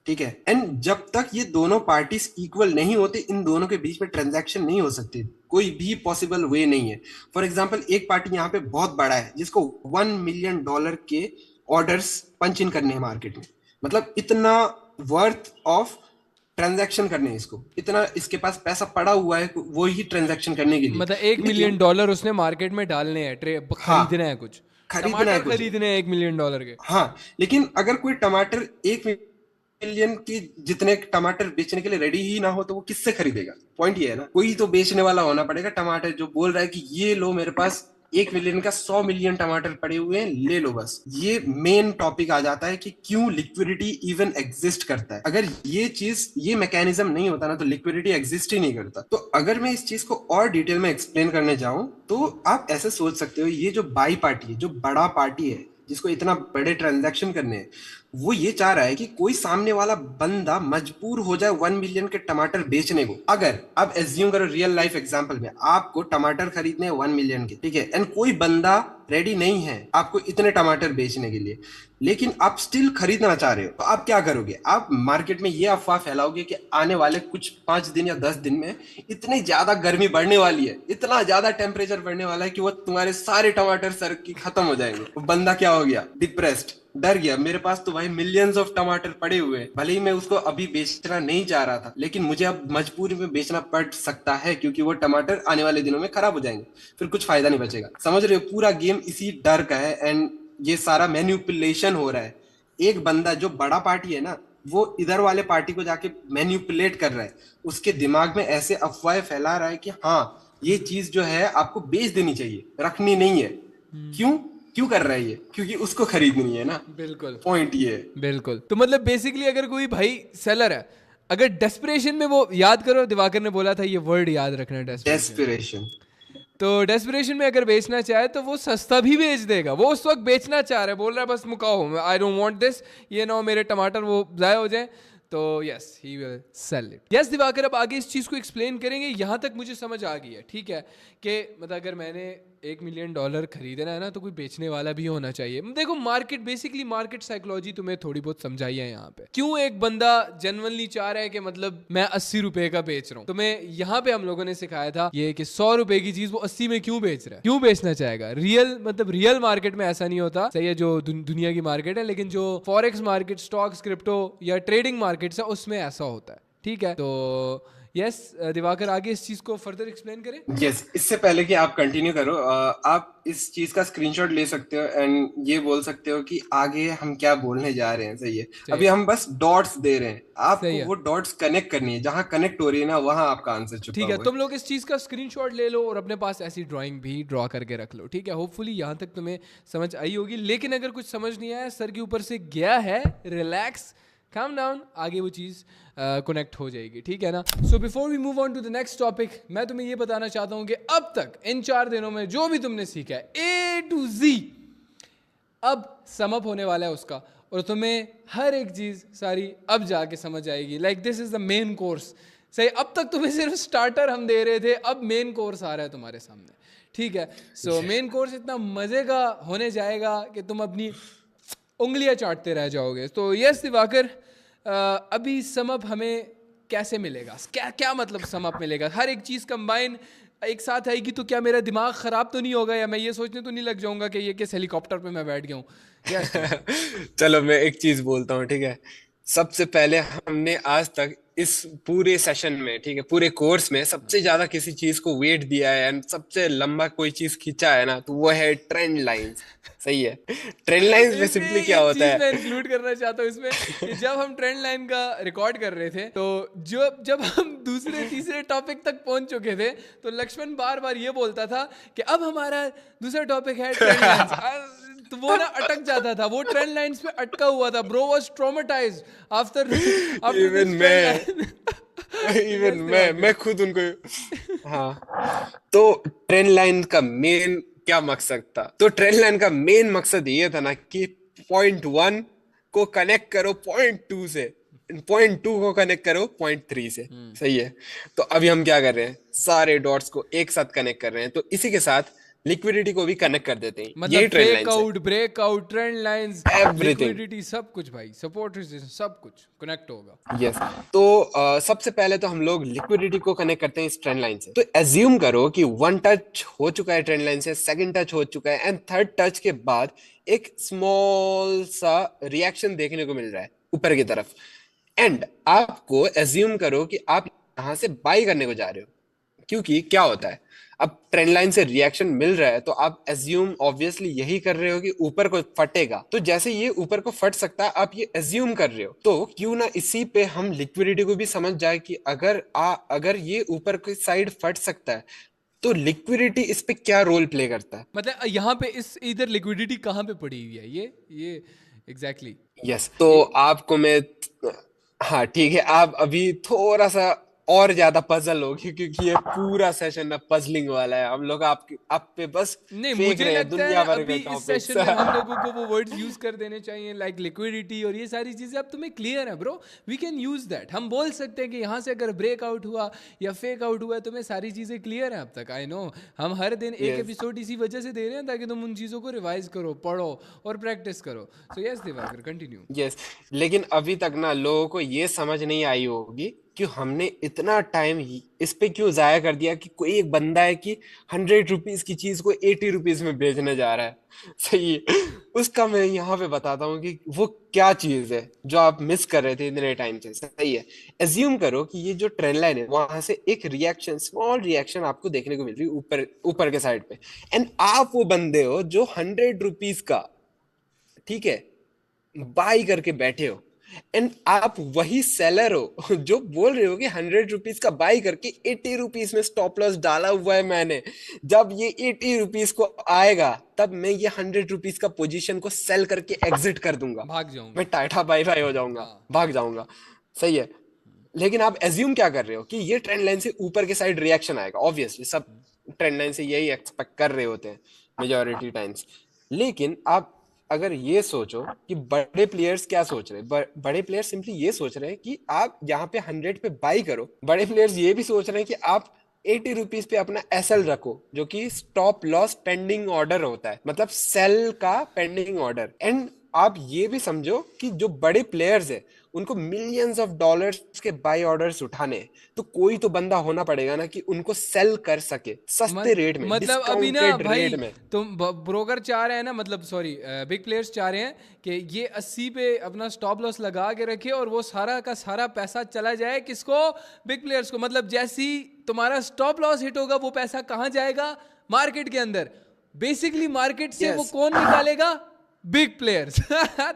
ठीक है। एंड जब तक ये दोनों पार्टीज इक्वल नहीं होते, इन दोनों के बीच में ट्रांजैक्शन नहीं हो सकती, कोई भी पॉसिबल वे नहीं है। फॉर एग्जांपल एक पार्टी यहाँ पे बहुत बड़ा है जिसको $1 million के ऑर्डर्स पंच इन करने हैं मार्केट में, मतलब इतना वर्थ ऑफ ट्रांजैक्शन करने हैं इसको, इतना इसके पास पैसा पड़ा हुआ है वो ही ट्रांजैक्शन करने के लिए। मतलब $1 million उसने मार्केट में डालने हैं, खरीदना है कुछ, खरीदना है कुछ, खरीदने हैं $1 million के। हाँ, लेकिन अगर कोई टमाटर 1 मिलियन की जितने टमाटर बेचने के लिए रेडी ही ना हो तो वो किससे खरीदेगा? पॉइंट ये है ना, कोई तो बेचने वाला होना पड़ेगा टमाटर, जो बोल रहा है कि ये लो मेरे पास 1 मिलियन का 100 मिलियन टमाटर पड़े हुए हैं, ले लो बस। ये मेन टॉपिक आ जाता है कि क्यों लिक्विडिटी इवन एग्जिस्ट करता है। अगर ये चीज, ये मैकेनिज्म नहीं होता ना तो लिक्विडिटी एग्जिस्ट ही नहीं करता। तो अगर मैं इस चीज को और डिटेल में एक्सप्लेन करने जाऊं तो आप ऐसे सोच सकते हो, ये जो बाई पार्टी है, जो बड़ा पार्टी है जिसको इतना बड़े ट्रांजैक्शन करने हैं, वो ये चाह रहा है कि कोई सामने वाला बंदा मजबूर हो जाए 1 मिलियन के टमाटर बेचने को। अगर आप एज्यूम करो रियल लाइफ एग्जांपल में आपको टमाटर खरीदने हैं 1 मिलियन के, ठीक है, एंड कोई बंदा रेडी नहीं है आपको इतने टमाटर बेचने के लिए, लेकिन आप स्टिल खरीदना चाह रहे हो, तो आप क्या करोगे? आप मार्केट में ये अफवाह फैलाओगे कि आने वाले कुछ 5 दिन या 10 दिन में इतनी ज्यादा गर्मी बढ़ने वाली है, इतना ज्यादा टेम्परेचर बढ़ने वाला है कि वो तुम्हारे सारे टमाटर सर की खत्म हो जाएंगे। वो बंदा क्या हो गया? डिप्रेस्ड, डर गया। मेरे पास तो भाई मिलियंस ऑफ टमाटर पड़े हुए हैं, भले ही मैं उसको अभी बेचना नहीं चाह रहा था, लेकिन मुझे अब मजबूरी में बेचना पड़ सकता है क्योंकि वो टमाटर आने वाले दिनों में खराब हो जाएंगे, फिर कुछ फायदा नहीं बचेगा। समझ रहे हो? पूरा गेम इसी डर का है एंड ये सारा मैन्युपुलेशन हो रहा है। एक बंदा जो बड़ा पार्टी है ना, वो इधर वाले पार्टी को जाके मैन्युपुलेट कर रहा है, उसके दिमाग में ऐसे अफवाहें फैला रहा है कि हाँ ये चीज जो है आपको बेच देनी चाहिए, रखनी नहीं है। क्यों क्यों कर रहा है ये? क्योंकि उसको खरीदनी है ना। बिल्कुल, पॉइंट ये है। बिल्कुल। तो मतलब बेसिकली अगर कोई भाई सेलर है, अगर डेस्परेशन में, वो याद करो दिवाकर ने बोला था ये वर्ड याद रखना, डेस्पिरेशन। तो डेस्परेशन में अगर बेचना चाहे तो वो सस्ता भी बेच देगा। वो उस वक्त बेचना चाह रहा है, बोल रहा है बस macaw, I don't want this, ये ना हो मेरे टमाटर वो जाया हो जाए, तो yes he will sell it. Yes Diwakar, अब आगे इस चीज़ को एक्सप्लेन करेंगे। यहाँ तक मुझे समझ आ गई है, ठीक है, कि मतलब अगर मैंने $1 मिलियन खरीदना है ना तो कोई बेचने वाला भी होना चाहिए। देखो मार्केट, बेसिकली मार्केट साइकोलॉजी तुम्हें थोड़ी बहुत समझाई है यहाँ पे। क्यों एक बंदा जेन्युइनली चाह रहा है कि मतलब मैं 80 रुपए का बेच रहा हूँ, तो मैं यहाँ पे हम लोगों ने सिखाया था ये कि 100 रुपए की चीज वो 80 में क्यों बेच रहा है, क्यों बेचना चाहेगा। रियल मतलब रियल मार्केट में ऐसा नहीं होता, सही है, जो दुनिया की मार्केट है, लेकिन जो फॉरेक्स मार्केट, स्टॉक्स, क्रिप्टो या ट्रेडिंग मार्केट है उसमें ऐसा होता है, ठीक है। तो यस दिवाकर, आगे इस चीज को फर्दर एक्सप्लेन करें। यस, इससे पहले कि आप कंटिन्यू करो, आप इस चीज का स्क्रीनशॉट ले सकते हो एंड ये बोल सकते हो कि आगे हम क्या बोलने जा रहे हैं, सही है। अभी हम बस डॉट्स दे रहे हैं, आपको वो डॉट्स कनेक्ट करनी है, जहां कनेक्ट हो रही है ना वहां आपका आंसर छुपा हुआ है। ठीक है, तुम लोग इस चीज का स्क्रीनशॉट ले लो और अपने पास ऐसी ड्राइंग भी ड्रॉ करके रख लो, ठीक है। होपफुली यहाँ तक तुम्हें समझ आई होगी, लेकिन अगर कुछ समझ नहीं आया, सर के ऊपर से गया है, रिलैक्स, काम डाउन, आगे वो चीज़ कनेक्ट हो जाएगी, ठीक है ना। So before we move on to the next topic, मैं तुम्हें ये बताना चाहता हूँ कि अब तक इन 4 दिनों में जो भी तुमने सीखा है A to Z, अब सम अप होने वाला है उसका, और तुम्हें हर एक चीज़ सारी अब जाके समझ आएगी। Like this is the main course, सही। अब तक तुम्हें सिर्फ स्टार्टर हम दे रहे थे, अब मेन कोर्स आ रहा है तुम्हारे सामने, ठीक है। सो मेन कोर्स इतना मज़े का होने जाएगा कि तुम अपनी उंगलियां चाटते रह जाओगे। तो यस दिवाकर, अभी सम अप हमें कैसे मिलेगा, क्या क्या मतलब सम अप मिलेगा, हर एक चीज़ कंबाइन एक साथ आएगी तो क्या मेरा दिमाग खराब तो नहीं होगा, या मैं ये सोचने तो नहीं लग जाऊंगा कि ये किस हेलीकॉप्टर पे मैं बैठ गया हूँ? यस। चलो मैं एक चीज बोलता हूँ, ठीक है। सबसे पहले हमने आज तक इस पूरे सेशन में, ठीक है, पूरे कोर्स में सबसे ज्यादा किसी चीज को वेट दिया है एंड सबसे लंबा कोई चीज खींचा है ना, तो वो है ट्रेंड लाइंस। सही है। ट्रेंड लाइंस में इसमें सिंपली क्या एक होता चीज मैं है। इंक्लूड करना चाहता हूँ इसमें, कि जब हम ट्रेंड लाइन का रिकॉर्ड कर रहे थे, तो जब हम दूसरे तीसरे टॉपिक तक पहुंच चुके थे, तो लक्ष्मण बार बार ये बोलता था कि अब हमारा दूसरा टॉपिक है ट्रेंड लाइंस। तो वो ना अटक जाता था, वो ट्रेंड लाइंस पे अटका हुआ था। Bro was traumatised after after even this trend मैं लाइन। इवन यस मैं दिवाकर। खुद उनको। हाँ, तो ट्रेंड लाइन का मेन क्या मकसद था? तो ट्रेंड लाइन का मेन मकसद ये था ना कि पॉइंट 1 को कनेक्ट करो पॉइंट 2 से, पॉइंट 2 को कनेक्ट करो पॉइंट 3 से। सही है। तो अभी हम क्या कर रहे हैं, सारे डॉट्स को एक साथ कनेक्ट कर रहे हैं, तो इसी के साथ लिक्विडिटी को भी कनेक्ट कर देते हैं। मतलब यही ट्रेंड फेक लाइन्स है। Out, breakout, trend lines, everything. Liquidity, सब कुछ भाई, सपोर्ट रेजिस्टेंस, सब कुछ कनेक्ट होगा। यस। तो सबसे पहले तो हम लोग लिक्विडिटी को कनेक्ट करते हैं इस ट्रेंड लाइन से। तो एज्यूम करो कि 1 टच हो चुका है ट्रेंड लाइन से, सेकंड टच हो चुका है, एंड थर्ड टच के बाद एक स्मॉल सा रिएक्शन देखने को मिल रहा है ऊपर की तरफ। एंड आपको एज्यूम करो कि आप यहां से बाई करने को जा रहे हो, क्योंकि क्या होता है, अब ट्रेंड लाइन से रिएक्शन मिल रहा है, तो आप एज्यूम ऑब्वियसली यही कर रहे हो कि ऊपर को फटेगा। तो जैसे ये ऊपर को फट सकता है, आप ये एज्यूम कर रहे हो, तो क्यों ना इसी पे हम लिक्विडिटी को भी समझ जाए कि अगर ये ऊपर की साइड फट सकता है, तो लिक्विडिटी इस पे क्या रोल प्ले करता है। मतलब यहाँ पे इस इधर लिक्विडिटी कहाँ पे पड़ी हुई है, ये एग्जैक्टली यस। तो आपको मैं, हाँ ठीक है, आप अभी थोड़ा सा और ज्यादा पजल होगी, क्योंकि ये पूरा सेशन ना पजलिंग वाला है। हम लोग आप पे बस नहीं, फेंक मुझे रहे हैं लगता है दुनिया भर अभी के इस टॉपिक्स। सेशन में हम लोगों को वो वर्ड्स यूज कर देने चाहिए, लाइक लिक्विडिटी और ये सारी चीजें अब तुम्हें क्लियर है bro. We can use that. हम बोल सकते हैं कि यहाँ से अगर ब्रेकआउट हुआ या फेक आउट हुआ है, तुम्हें सारी चीजें क्लियर है अब तक। आई नो हम हर दिन एक यस। एपिसोड इसी वजह से दे रहे हैं, ताकि तुम उन चीजों को रिवाइज करो, पढ़ो और प्रैक्टिस करो। So yes Diwakar, continue. Yes. लेकिन अभी तक ना लोगों को ये समझ नहीं आई होगी कि हमने इतना टाइम इस पे क्यों जाया कर दिया कि कोई एक बंदा है कि 100 रुपीज की चीज को 80 रुपीज में बेचने जा रहा है। सही है। उसका मैं यहाँ पे बताता हूँ कि वो क्या चीज है जो आप मिस कर रहे थे इतने टाइम से। सही है। एज्यूम करो कि ये जो ट्रेंड लाइन है, वहां से एक रिएक्शन, स्मॉल रिएक्शन आपको देखने को मिल रही है ऊपर ऊपर के साइड पे, एंड आप वो बंदे हो जो 100 रुपीज का, ठीक है, बाई करके बैठे हो। एंड आप वही सेलर हो जो बोल रहे हो कि 100 रुपीज का बाई करके 80 रुपीज में स्टॉप लॉस डाला हुआ है मैंने। जब ये 80 रुपीज को आएगा, तब मैं ये 100 रुपीज का पोजीशन को सेल करके एग्जिट कर दूंगा। भाग जाऊंगा। मैं टाटा बाई बाई हो जाऊंगा, हाँ। भाग जाऊंगा। सही है। लेकिन आप एज्यूम क्या कर रहे हो कि ये ट्रेंड लाइन से ऊपर के साइड रिएक्शन आएगा। ऑब्वियसली सब ट्रेंड लाइन से यही एक्सपेक्ट कर रहे होते हैं मेजोरिटी टाइम्स। लेकिन आप अगर ये सोचो कि बड़े प्लेयर्स क्या सोच रहे हैं, बड़े प्लेयर्स सिंपली ये सोच रहे हैं कि आप यहाँ पे 100 पे बाई करो। बड़े प्लेयर्स ये भी सोच रहे हैं कि आप 80 रुपीज पे अपना एसएल रखो, जो कि स्टॉप लॉस पेंडिंग ऑर्डर होता है, मतलब सेल का पेंडिंग ऑर्डर। एंड आप ये भी समझो कि जो बड़े प्लेयर्स है, उनको मिलियंस ऑफ डॉलर्स के बाई ऑर्डर्स उठाने हैं, तो कोई तो बंदा होना पड़ेगा ना कि उनको सेल कर सके सस्ते रेट में, मतलब अभी ना डिस्काउंटेड भाई, रेट में। तुम ब्रोकर चाह रहे हैं ना, मतलब सॉरी बिग प्लेयर्स चाह रहे हैं कि ये 80 पे अपना स्टॉप लॉस लगा के रखे और वो सारा का सारा पैसा चला जाए किसको? बिग प्लेयर्स को। मतलब जैसी तुम्हारा स्टॉप लॉस हिट होगा, वो पैसा कहाँ जाएगा? मार्केट के अंदर। बेसिकली मार्केट से वो यस। कौन निकालेगा? Big players.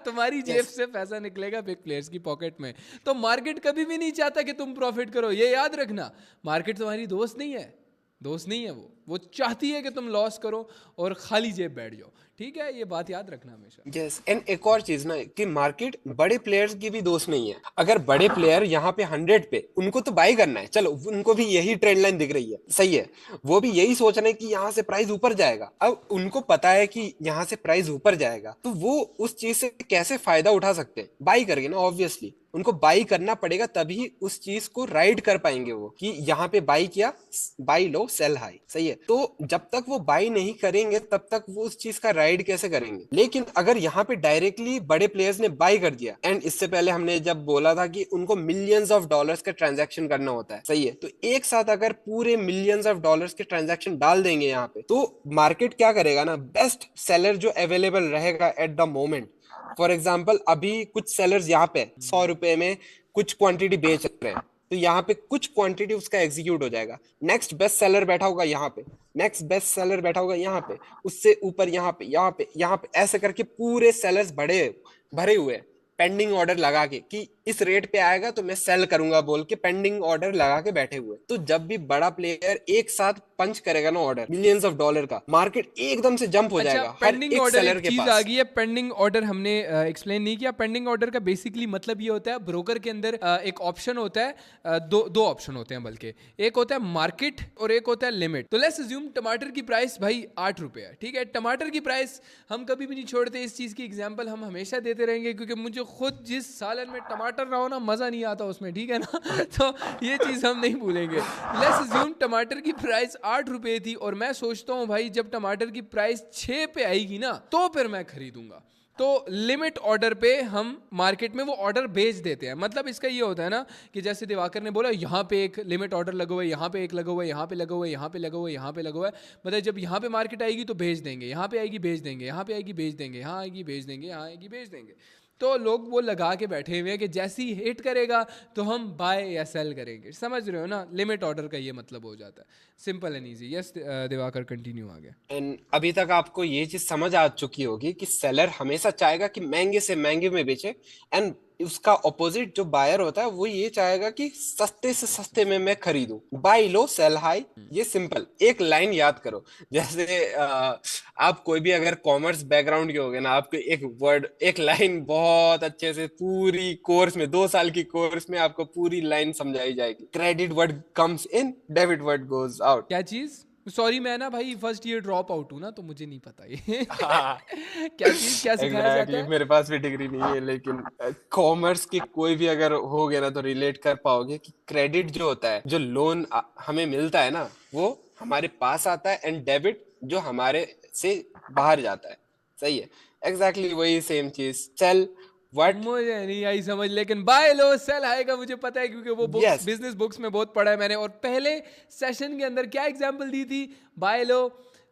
तुम्हारी जेब यस। से पैसा निकलेगा बिग प्लेयर्स की पॉकेट में। तो मार्केट कभी भी नहीं चाहता कि तुम प्रॉफिट करो, ये याद रखना। मार्केट तुम्हारी दोस्त नहीं है, दोस्त नहीं है वो चाहती है कि तुम लॉस करो और खाली जेब बैठ जाओ। ठीक है, ये बात याद रखना हमेशा। यस। एंड एक और चीज ना कि मार्केट बड़े प्लेयर्स की भी दोस्त नहीं है। अगर बड़े प्लेयर यहाँ पे 100 पे, उनको तो बाई करना है, चलो उनको भी यही ट्रेंड लाइन दिख रही है, सही है, वो भी यही सोच रहे हैं कि यहाँ से प्राइस ऊपर जाएगा। अब उनको पता है कि यहाँ से प्राइस ऊपर जाएगा, तो वो उस चीज से कैसे फायदा उठा सकते हैं? बाई करके ना। ऑब्वियसली उनको बाई करना पड़ेगा, तभी उस चीज को राइड कर पाएंगे वो, कि यहाँ पे बाई किया, बाई लो सेल हाई। सही है। तो जब तक वो बाई नहीं करेंगे, तब तक वो उस चीज का राइड कैसे करेंगे। लेकिन अगर यहाँ पे डायरेक्टली बड़े प्लेयर्स ने बाय कर दिया, एंड इससे पहले हमने जब बोला था कि उनको मिलियंस ऑफ डॉलर्स का ट्रांजैक्शन करना होता है, सही है, तो एक साथ अगर पूरे मिलियंस ऑफ डॉलर्स के ट्रांजैक्शन डाल देंगे यहाँ पे, तो मार्केट क्या करेगा ना, बेस्ट सेलर जो अवेलेबल रहेगा at the moment, for example अभी कुछ सेलर्स यहाँ पे 100 रुपए में कुछ क्वांटिटी बेच रहे हैं, तो यहाँ पे कुछ क्वांटिटी उसका एग्जीक्यूट हो जाएगा, नेक्स्ट बेस्ट सेलर बैठा होगा यहाँ पे, नेक्स्ट बेस्ट सेलर बैठा होगा यहाँ पे, उससे ऊपर यहाँ पे, यहाँ पे, यहाँ पे, ऐसे करके पूरे सेलर्स बड़े भरे हुए हैं, पेंडिंग ऑर्डर लगा के कि इस रेट पे आएगा तो मैं सेल करूंगा बोल के पेंडिंग ऑर्डर लगा के बैठे हुए। तो जब भी बड़ा प्लेयर एक साथ पंच करेगा ना ऑर्डर मिलियंस ऑफ डॉलर का, मार्केट एकदम से जंप हो जाएगा हर एक ऑर्डर सेलर के चीज पास। आ गई है। पेंडिंग ऑर्डर हमने एक्सप्लेन नहीं किया। पेंडिंग ऑर्डर का बेसिकली मतलब ये होता है, ब्रोकर के अंदर एक ऑप्शन होता है, दो ऑप्शन होते हैं बल्कि, एक होता है मार्केट और एक होता है लिमिट। तो लेट्स अज्यूम टमाटर की प्राइस भाई 8 रुपए है, ठीक है। टमाटर की प्राइस हम कभी भी नहीं छोड़ते, इस चीज की एग्जांपल हम हमेशा देते रहेंगे, क्योंकि मुझे खुद जिस सालन में टमाटर रहा हो ना, मजा नहीं आता उसमें, ठीक है ना। तो ये चीज हम नहीं भूलेंगे। लेट्स अज्यूम टमाटर की प्राइस 8 रुपए थी और मैं सोचता हूँ भाई जब टमाटर की प्राइस 6 पे आएगी ना तो फिर मैं खरीदूंगा। तो लिमिट ऑर्डर पे हम मार्केट में वो ऑर्डर बेच देते हैं। मतलब इसका ये होता है ना कि जैसे दिवाकर ने बोला यहाँ पे एक लिमिट ऑर्डर लगा हुआ है, यहाँ पे एक लगा हुआ है, यहाँ पे लगा हुआ है, यहाँ पे लगा हुआ है, यहाँ पे लगा हुआ है। मतलब जब यहाँ पे मार्केट आएगी तो बेच देंगे, यहाँ पे आएगी बेच देंगे, यहाँ पे आएगी बेच देंगे, यहाँ आएगी बेच देंगे, यहाँ आएगी बेच देंगे। तो लोग वो लगा के बैठे हुए हैं कि जैसी हिट करेगा तो हम बाय या सेल करेंगे। समझ रहे हो ना, लिमिट ऑर्डर का ये मतलब हो जाता है। Simple and easy. Yes Diwakar continue आगे। एंड अभी तक आपको ये चीज समझ आ चुकी होगी कि सेलर हमेशा चाहेगा कि महंगे से महंगे में बेचे, एंड उसका ऑपोजिट जो बायर होता है वो ये चाहेगा कि सस्ते से सस्ते में मैं खरीदूं। बाय लो सेल हाई, ये सिंपल एक लाइन याद करो। जैसे आप कोई भी अगर कॉमर्स बैकग्राउंड के होगे ना, आपको एक वर्ड एक लाइन बहुत अच्छे से पूरी कोर्स में 2 साल की कोर्स में आपको पूरी लाइन समझाई जाएगी। Credit word comes in, debit word goes out. क्या चीज? सॉरी मैं ना भाई फर्स्ट ईयर ड्रॉप आउट हूँ ना, तो मुझे नहीं पता ये। हाँ, क्या चीज, क्या सिखाया जाता है? मेरे पास भी डिग्री नहीं है, लेकिन कॉमर्स की कोई भी अगर हो गया ना तो रिलेट कर पाओगे कि क्रेडिट जो होता है, जो लोन हमें मिलता है ना, वो हमारे पास आता है, एंड डेबिट जो हमारे से बाहर जाता है। सही है, एग्जैक्टली वही सेम चीज। सेल व्हाट, मुझे नहीं आई समझ, लेकिन बाय लो सेल हाई का मुझे पता है, क्योंकि वो बुक्स Yes. बिजनेस बुक्स में बहुत पढ़ा है मैंने। और पहले सेशन के अंदर क्या एग्जांपल दी थी? बाय लो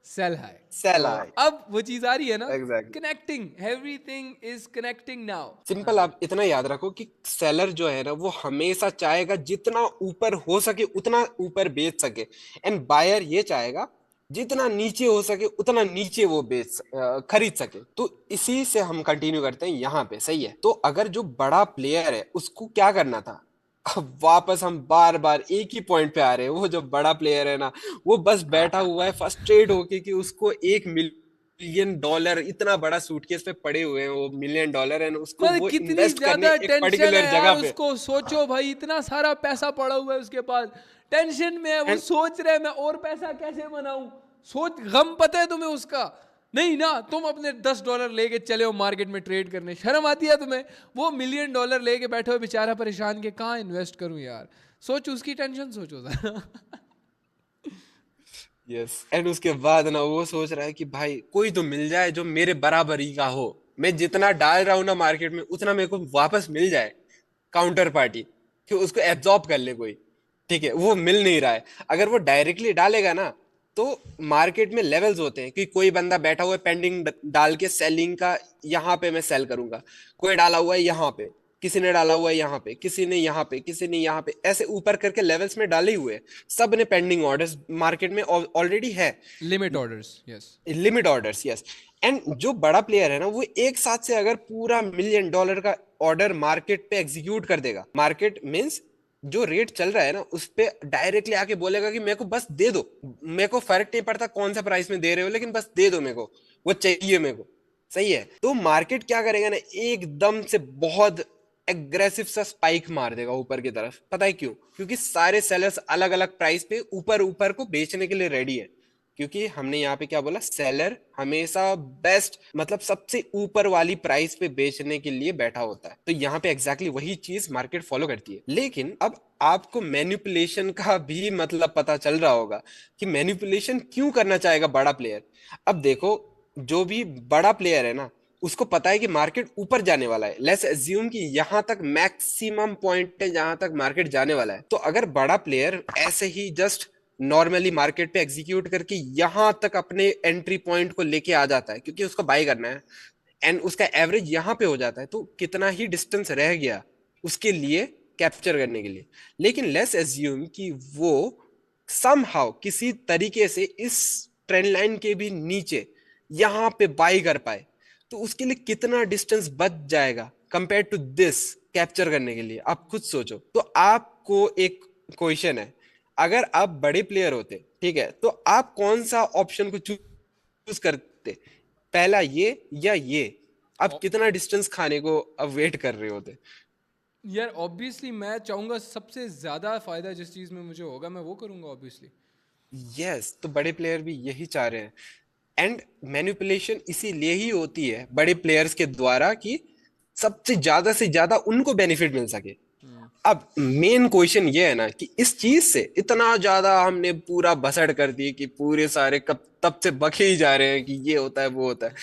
सेल हाई। सेल हाई, अब वो चीज आ रही है ना, Exactly. Connecting, everything is connecting now. Simple. आप इतना याद रखो कि सेलर जो है ना वो हमेशा चाहेगा जितना ऊपर हो सके उतना ऊपर बेच सके, एंड बायर ये चाहेगा जितना नीचे हो सके उतना नीचे वो खरीद सके। तो इसी से हम कंटिन्यू करते हैं यहाँ पे। सही है, तो अगर जो बड़ा प्लेयर है उसको क्या करना था, अब वापस हम बार बार एक ही पॉइंट पे आ रहे हैं। वो जो बड़ा प्लेयर है ना, वो बस बैठा हुआ है फ्रस्ट्रेट होके कि उसको $1 मिलियन इतना बड़ा सूटकेस पे पड़े हुए हैं, वो $1 मिलियन है, उसको मतलब वो कितनी इन्वेस्ट करने ज्यादा एक टेंशन पर्टिकुलर है जगह यार पे। उसको। सोचो भाई, इतना सारा पैसा पड़ा हुआ है उसके पास, टेंशन में है वो, And- सोच रहे मैं और पैसा कैसे बनाऊं। सोच, गम पता है तुम्हें उसका? नहीं ना, तुम अपने $10 लेके चले हो मार्केट में ट्रेड करने, शर्म आती है तुम्हें? वो $1 मिलियन लेके बैठे हो बेचारा परेशान के कहाँ इन्वेस्ट करूं यार। सोच उसकी टेंशन, सोचो जरा। यस, एंड उसके बाद ना वो सोच रहा है कि भाई कोई तो मिल जाए जो मेरे बराबरी का हो, मैं जितना डाल रहा हूं ना मार्केट में उतना मेरे को वापस मिल जाए, काउंटर पार्टी, कि उसको एब्जॉर्ब कर ले कोई। ठीक है, वो मिल नहीं रहा है। अगर वो डायरेक्टली डालेगा ना तो मार्केट में लेवल्स होते हैं कि कोई बंदा बैठा हुआ है पेंडिंग डाल के सेलिंग का, यहाँ पे मैं सेल करूंगा, कोई डाला हुआ है यहाँ पे, किसी ने डाला हुआ है यहाँ पे, किसी ने यहाँ पे, किसी ने यहाँ पे, ऐसे ऊपर करके लेवल्स में डाले हुए हैं। सब ने पेंडिंग ऑर्डर्स मार्केट में ऑलरेडी है, limit orders, yes. Limit orders, yes. And जो बड़ा प्लेयर है ना वो एक साथ से अगर पूरा $1 मिलियन का ऑर्डर मार्केट पे एग्जीक्यूट कर देगा, मार्केट मींस जो रेट चल रहा है ना उस पे डायरेक्टली आके बोलेगा कि मेरे को बस दे दो, मेरे को फर्क नहीं पड़ता कौन सा प्राइस में दे रहे हो, लेकिन बस दे दो, मेरे को वो चाहिए मेरे को। सही है, तो मार्केट क्या करेगा ना, एकदम से बहुत एग्रेसिव सा स्पाइक मार देगा ऊपर की तरफ। पता है क्यों? क्योंकि सारे सेलर्स अलग अलग प्राइस पे ऊपर ऊपर को बेचने के लिए रेडी है। क्योंकि हमने यहाँ पे क्या बोला, सेलर हमेशा बेस्ट मतलब सबसे ऊपर वाली प्राइस पे बेचने के लिए बैठा होता है। तो यहाँ पे एग्जैक्टली वही चीज मार्केट फॉलो करती है। लेकिन अब आपको मैनिपुलेशन का भी मतलब पता चल रहा होगा कि मैनिपुलेशन क्यों करना चाहेगा बड़ा प्लेयर। अब देखो, जो भी बड़ा प्लेयर है ना, उसको पता है कि मार्केट ऊपर जाने वाला है। लेट्स एज्यूम कि यहाँ तक मैक्सिमम पॉइंट है जहां तक मार्केट जाने वाला है। तो अगर बड़ा प्लेयर ऐसे ही जस्ट नॉर्मली मार्केट पे एग्जीक्यूट करके यहाँ तक अपने एंट्री पॉइंट को लेके आ जाता है, क्योंकि उसको बाय करना है, एंड उसका एवरेज यहाँ पे हो जाता है, तो कितना ही डिस्टेंस रह गया उसके लिए कैप्चर करने के लिए। लेकिन लेट्स एज्यूम कि वो समहाउ किसी तरीके से इस ट्रेंड लाइन के भी नीचे यहाँ पे बाई कर पाए, तो उसके लिए कितना डिस्टेंस बच जाएगा कंपेयर टू दिस कैप्चर करने के लिए। आप खुद सोचो। तो आपको एक क्वेश्चन है, अगर आप बड़े प्लेयर होते, ठीक है, तो आप कौन सा ऑप्शन को चूज करते, पहला ये या ये? आप कितना डिस्टेंस खाने को अब वेट कर रहे होते? यार ऑब्वियसली मैं चाहूंगा सबसे ज्यादा फायदा जिस चीज में मुझे होगा मैं वो करूंगा ऑब्वियसली। यस, तो बड़े प्लेयर भी यही चाह रहे हैं। एंड मैनिपुलेशन इसीलिए ही होती है बड़े प्लेयर्स के द्वारा कि सबसे ज्यादा से ज्यादा उनको बेनिफिट मिल सके। अब मेन क्वेश्चन ये है ना कि इस चीज से इतना ज्यादा हमने पूरा बसड़ कर दी कि पूरे सारे कब तब से बके ही जा रहे हैं कि ये होता है वो होता है।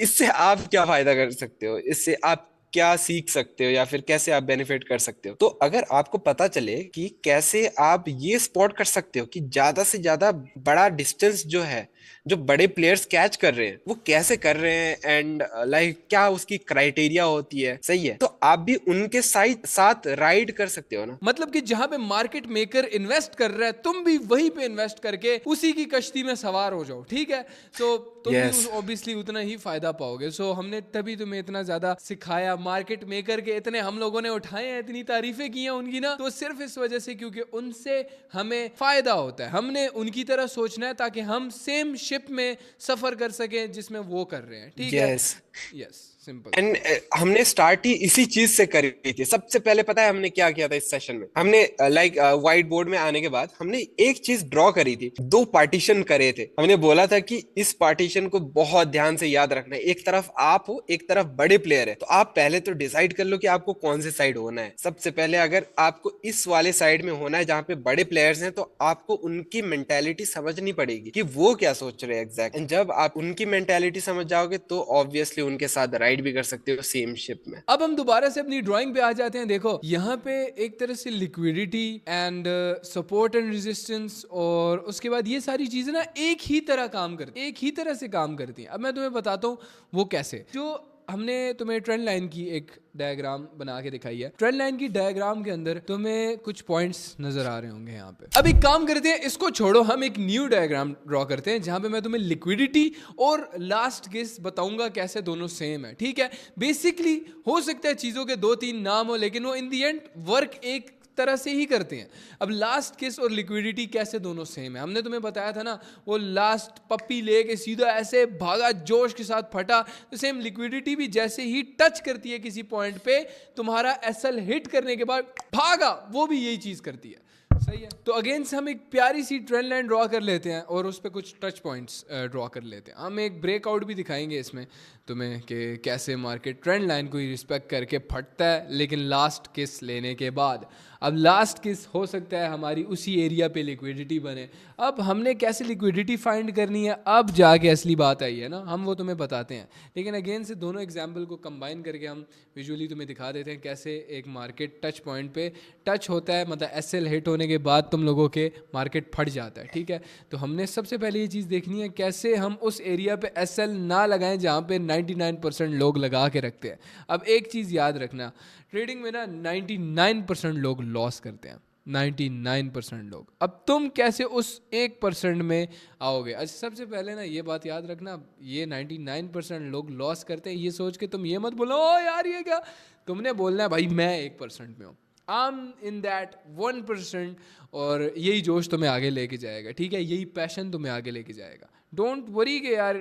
इससे आप क्या फायदा कर सकते हो, इससे आप क्या सीख सकते हो, या फिर कैसे आप बेनिफिट कर सकते हो? तो अगर आपको पता चले कि कैसे आप ये स्पॉट कर सकते हो कि ज्यादा से ज्यादा बड़ा डिस्टेंस जो है, जो बड़े प्लेयर्स कैच कर रहे हैं, वो कैसे कर रहे हैं, एंड लाइक क्या उसकी क्राइटेरिया होती है, सही है, तो आप भी उनके साथ साथ राइड कर सकते हो ना। मतलब कि जहां पे मार्केट मेकर इन्वेस्ट कर रहा है तुम भी वहीं पे इन्वेस्ट करके उसी की कश्ती में सवार हो जाओ, ठीक है। सो तुम यस, भी ऑब्वियसली उतना ही फायदा पाओगे। सो हमने तभी तुम्हें इतना ज्यादा सिखाया, मार्केट मेकर के इतने हम लोगों ने उठाए हैं, इतनी तारीफें की हैं उनकी ना, तो सिर्फ इस वजह से क्योंकि उनसे हमें फायदा होता है। हमने उनकी तरह सोचना है ताकि हम सेम शिप में सफर कर सकें जिसमें वो कर रहे हैं, ठीक है। यस। Yes, simple. एंड हमने स्टार्ट ही इसी चीज से करी थी। सबसे पहले पता है हमने क्या किया था इस सेशन में? हमने लाइक व्हाइट बोर्ड में आने के बाद हमने एक चीज ड्रॉ करी थी, दो पार्टीशन करे थे। हमने बोला था कि इस पार्टीशन को बहुत ध्यान से याद रखना है। एक तरफ आप हो, एक तरफ बड़े प्लेयर है। तो आप पहले तो डिसाइड कर लो कि आपको कौन से साइड होना है। सबसे पहले अगर आपको इस वाले साइड में होना है जहां पे बड़े प्लेयर्स हैं, तो आपको उनकी मेंटेलिटी समझनी पड़ेगी कि वो क्या सोच रहे हैं एग्जैक्ट। एंड जब आप उनकी मेंटेलिटी समझ जाओगे तो ऑब्वियसली उनके साथ राइड भी कर सकते हो सेम शिप में। अब हम दोबारा से अपनी ड्राइंग पे आ जाते हैं। देखो यहाँ पे एक तरह से liquidity and support and resistance और उसके बाद ये सारी चीजें ना एक ही तरह काम करती, एक ही तरह से काम करती हैं। अब मैं तुम्हें बताता हूँ वो कैसे। जो हमने तुम्हें ट्रेंड लाइन की एक डायग्राम बना के दिखाई है। ट्रेंड लाइन की डायग्राम के अंदर तुम्हें कुछ पॉइंट्स नजर आ रहे होंगे यहाँ पे। अब एक काम करते हैं, इसको छोड़ो, हम एक न्यू डायग्राम ड्रॉ करते हैं जहां पे मैं तुम्हें लिक्विडिटी और लास्ट गेस बताऊंगा कैसे दोनों सेम है, ठीक है। बेसिकली हो सकता है चीजों के दो तीन नाम हो लेकिन वो इन दी एंड वर्क एक तरह से ही करते हैं। अब लास्ट किस और लिक्विडिटी कैसे दोनों सेम है, हमने तुम्हें बताया था ना, वो लास्ट पप्पी लेके सीधा ऐसे भागा, जोश के साथ फटा। तो सेम लिक्विडिटी भी जैसे ही टच करती है किसी पॉइंट पे, तुम्हारा एसएल हिट करने के बाद भागा, वो भी यही चीज करती है, सही है। तो अगेन से हम एक प्यारी सी ट्रेंड लाइन ड्रॉ कर लेते हैं और उस पर कुछ टच पॉइंट्स ड्रॉ कर लेते हैं। हम एक ब्रेकआउट भी दिखाएंगे इसमें तुम्हें कि कैसे मार्केट ट्रेंड लाइन को ही रिस्पेक्ट करके फटता है लेकिन लास्ट किस लेने के बाद। अब लास्ट किस हो सकता है हमारी उसी एरिया पे लिक्विडिटी बने। अब हमने कैसे लिक्विडिटी फाइंड करनी है, अब जाके असली बात आई है ना, हम वो तुम्हें बताते हैं। लेकिन अगेन से दोनों एग्जाम्पल को कंबाइन करके हम विजुअली तुम्हें दिखा देते हैं कैसे एक मार्केट टच पॉइंट पे टच होता है, मतलब एसएल हिट होने के बाद तुम लोगों के मार्केट फट जाता है, ठीक है। तो हमने सबसे पहले ये चीज़ देखनी है कैसे हम उस एरिया पे एसएल ना लगाएं जहाँ पे 99% लोग लगा के रखते हैं। अब एक चीज़ याद रखना, ट्रेडिंग में ना 99% लोग लॉस करते हैं, 99% लोग। अब तुम कैसे उस 1% में आओगे? अच्छा, सबसे पहले ना ये बात याद रखना, ये 99% लोग लॉस करते हैं, ये सोच के तुम ये मत बोलो ओ यार ये क्या। तुमने बोलना है भाई मैं 1% में हूँ, आई एम इन दैट 1%, और यही जोश तुम्हें आगे लेके जाएगा, ठीक है। यही पैशन तुम्हें आगे लेके जाएगा। डोंट वरी के यार,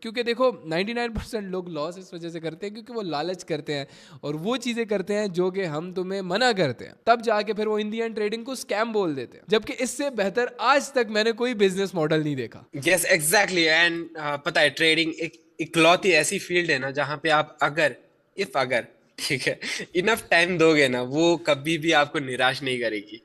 क्योंकि देखो 99% लोग लॉस इस वजह से करते हैं क्योंकि वो लालच करते हैं और वो चीज़ें करते हैं जो कि हम तुम्हें मना करते हैं, तब जाके फिर वो इन दी एंड ट्रेडिंग को स्कैम बोल देते हैं। जबकि इससे बेहतर आज तक मैंने कोई बिजनेस मॉडल नहीं देखा। Yes, exactly. एंड पता है ट्रेडिंग एक इकलौती ऐसी फील्ड है ना जहाँ पे आप अगर ठीक है, इनफ टाइम दोगे ना, वो कभी भी आपको निराश नहीं करेगी।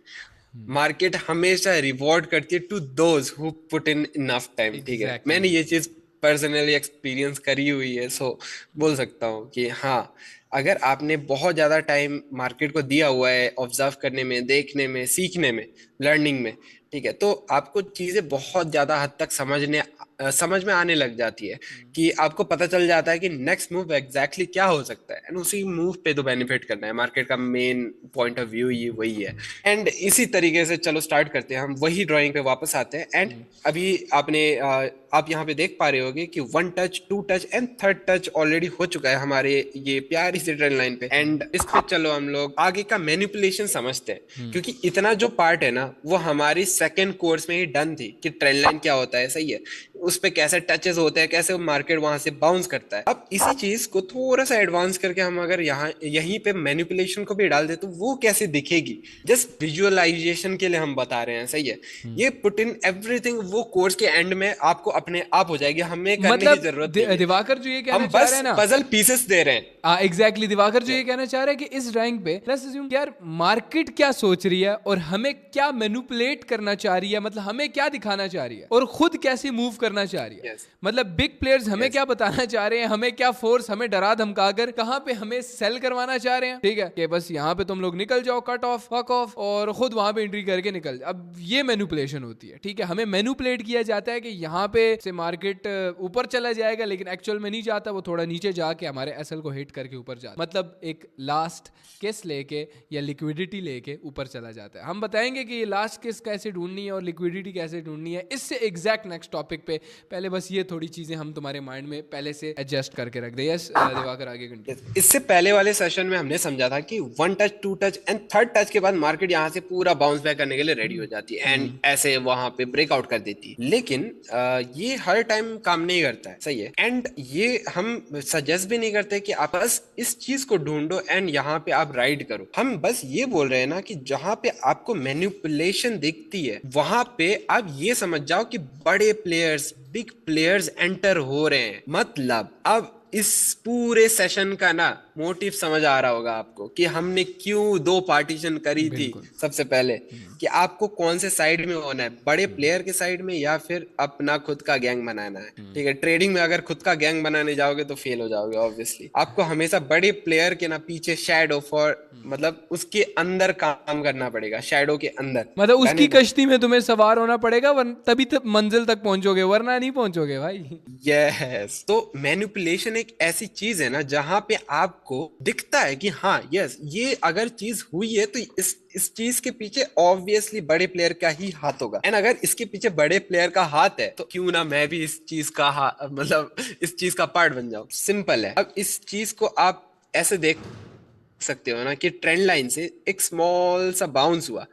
मार्केट हमेशा रिवॉर्ड करती है to those who put in enough time, ठीक है। Exactly. मैंने ये चीज पर्सनली एक्सपीरियंस करी हुई है, सो बोल सकता हूँ कि हाँ, अगर आपने बहुत ज़्यादा टाइम मार्केट को दिया हुआ है ऑब्जर्व करने में, देखने में, सीखने में, लर्निंग में, ठीक है, तो आपको चीज़ें बहुत ज़्यादा हद तक समझ में आने लग जाती है कि आपको पता चल जाता है कि नेक्स्ट मूव एग्जैक्टली क्या हो सकता है, एंड उसी मूव पे तो बेनिफिट करना है। मार्केट का मेन पॉइंट ऑफ व्यू ये वही है। एंड इसी तरीके से चलो स्टार्ट करते हैं, हम वही ड्राइंग पे वापस आते हैं। एंड अभी आप यहाँ पे देख पा रहे होगे कि 1 touch, 2 touch and 3rd touch already हो चुका है हमारे ये प्यारी सी ट्रेंड लाइन पे। एंड इस पे चलो हम लोग आगे का मैनिपुलेशन समझते हैं, क्योंकि इतना जो पार्ट है ना वो हमारी सेकंड कोर्स में ही डन थी कि ट्रेंड लाइन क्या होता है, सही है, उस पे कैसे टचेस होते हैं, कैसे मार्केट वहां से बाउंस करता है। अब इसी चीज को थोड़ा सा एडवांस करके हम अगर यहाँ यहीं पे मैनिपुलेशन को भी डाल दे तो वो कैसे दिखेगी, जस्ट विजुअलाइजेशन के लिए हम बता रहे हैं, सही है। ये पुट इन एवरीथिंग वो कोर्स के एंड में आपको अपने आप हो जाएगी, हमें करने मतलब की जरूरत नहीं है। दिवाकर जो ये कहना हम चाह बस रहे हैं ना, पजल पीसेस दे रहे हैं। एग्जैक्टली दिवाकर जो ये कहना चाह रहे हैं कि इस ड्राइंग पे लेट्स अज्यूम यार मार्केट क्या सोच रही है और हमें क्या मैनिपुलेट करना चाह रही है, मतलब हमें क्या दिखाना चाह रही है और खुद कैसे मूव करना चाह रही है। मतलब बिग प्लेयर्स हमें क्या बताना चाह रहे हैं, हमें क्या फोर्स, हमें डरा धमका कर कहां पे हमें सेल करवाना चाह रहे हैं, ठीक है, कि बस यहाँ पे तुम लोग निकल जाओ, कट ऑफ, फक ऑफ, और खुद वहां पे एंट्री करके निकल जाओ। अब ये मैनिपुलेशन होती है, ठीक है, हमें मैनिपुलेट किया जाता है कि यहाँ पे से मार्केट ऊपर चला जाएगा, लेकिन एक्चुअल में नहीं जाता, वो थोड़ा नीचे जाके हमारे एसएल को हिट करके ऊपर जाता, मतलब एक लास्ट किस लेके या लिक्विडिटी लेके ऊपर चला जाता है। हम बताएंगे कि ये लास्ट किस कैसे ढूंढनी है और लिक्विडिटी कैसे ढूंढनी है, इससे एग्जैक्ट नेक्स्ट टॉपिक पे। पहले बस ये थोड़ी चीजें हम तुम्हारे माइंड में पहले से एडजस्ट करके रख दे। यस दिवाकर आगे कंटिन्यू। इससे पहले वाले सेशन में हमने समझा था कि 1 touch, 2 touch and 3rd touch के बाद मार्केट यहाँ से पूरा बाउंस बैक करने के लिए रेडी हो जाती है एंड ऐसे वहां पे ब्रेकआउट कर देती है। लेकिन ये हर टाइम काम नहीं करता है, सही है, एंड ये हम सजेस्ट भी नहीं करते कि आप बस इस चीज को ढूंढो एंड यहाँ पे आप राइड करो। हम बस ये बोल रहे हैं ना कि जहां पे आपको मैनिपुलेशन दिखती है वहां पे आप ये समझ जाओ कि बड़े प्लेयर्स, बिग प्लेयर्स एंटर हो रहे हैं। मतलब अब इस पूरे सेशन का ना मोटिव समझ आ रहा होगा आपको कि हमने क्यों 2 पार्टीशन करी थी। सबसे पहले कि आपको कौन से साइड में होना है, बड़े प्लेयर के साइड में या फिर अपना खुद का गैंग बनाना है, ठीक है। ट्रेडिंग में अगर खुद का गैंग बनाने जाओगे तो फेल हो जाओगे ऑब्वियसली। आपको हमेशा बड़े प्लेयर के ना पीछे शैडो फॉर, मतलब उसके अंदर काम करना पड़ेगा, शैडो के अंदर, मतलब उसकी कश्ती में तुम्हें सवार होना पड़ेगा, तभी मंजिल तक पहुंचोगे, वरना नहीं पहुंचोगे भाई। यस, तो मैनिपुलेशन एक ऐसी चीज है ना जहां पे आपको दिखता है कि हाँ यस ये अगर चीज हुई है तो इस चीज के पीछे ऑब्वियसली बड़े प्लेयर का ही हाथ होगा, एंड अगर इसके पीछे बड़े प्लेयर का हाथ है तो क्यों ना मैं भी इस चीज का मतलब इस चीज का पार्ट बन जाऊं। सिंपल है। अब इस चीज को आप ऐसे देख सकते हो ना कि ट्रेंड लाइन से एक स्मॉल सा बाउंस हुआ।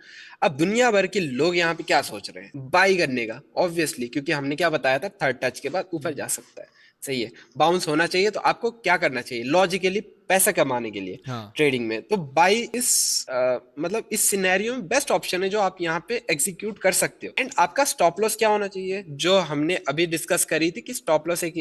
अब दुनिया भर के लोग यहाँ पे क्या सोच रहे हैं, बाई करने का ऑब्वियसली, क्योंकि हमने क्या बताया था 3rd टच के बाद ऊपर जा सकता है, सही है, बाउंस होना चाहिए। तो आपको क्या करना चाहिए लॉजिकली पैसा कमाने के लिए ट्रेडिंग में, तो बाई मतलब इस सिनेरियो में बेस्ट ऑप्शन है जो आप यहाँ पे एग्जीक्यूट कर सकते हो। एंड आपका स्टॉप लॉस क्या होना चाहिए, जो हमने अभी डिस्कस करी थी कि स्टॉप लॉस एक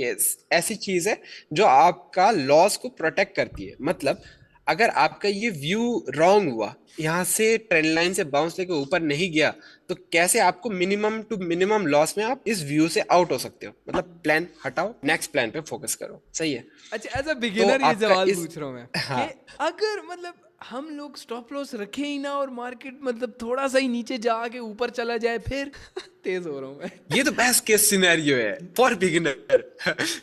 ऐसी चीज है जो आपका लॉस को प्रोटेक्ट करती है। मतलब अगर आपका ये व्यू रॉन्ग हुआ, यहाँ से ट्रेंड लाइन से बाउंस लेके ऊपर नहीं गया, तो कैसे आपको मिनिमम टू मिनिमम लॉस में आप इस व्यू से आउट हो सकते हो। मतलब प्लान हटाओ, नेक्स्ट प्लान पे फोकस करो, सही है। अच्छा, एज अ बिगिनर ये सवाल पूछ रहा हूँ मैं, हाँ, कि अगर मतलब हम लोग स्टॉप लॉस रखे ही ना और मार्केट मतलब थोड़ा सा ही नीचे जाके ऊपर चला जाए, फिर तेज हो रहा हूँ मैं। ये तो बेस्ट केस सिनेरियो है फॉर बिगिनर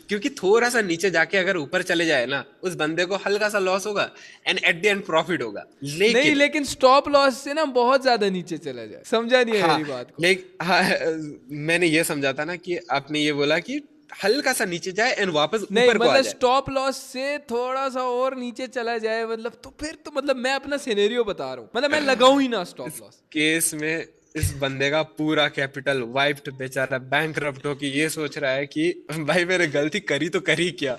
क्योंकि थोड़ा सा नीचे जाके अगर ऊपर चले जाए ना, उस बंदे को हल्का सा लॉस होगा and at the end profit होगा। लेकिन स्टॉप लॉस से ना बहुत ज्यादा नीचे चला जाए, समझा नहीं है मेरी बात को। मैंने ये समझा था ना कि आपने ये बोला कि हल्का सा नीचे जाए एंड वापस ऊपर नहीं, को आ मतलब जाए। स्टॉप लॉस से थोड़ा सा और नीचे चला जाए, मतलब तो फिर तो मतलब मैं अपना सिनेरियो बता रहा हूँ, मतलब मैं लगाऊं ही ना स्टॉप लॉस। केस में इस बंदे का पूरा कैपिटल वाइप्ड, बेचारा बैंकरप्ट हो कि ये सोच रहा है कि भाई मैंने गलती करी तो करी क्या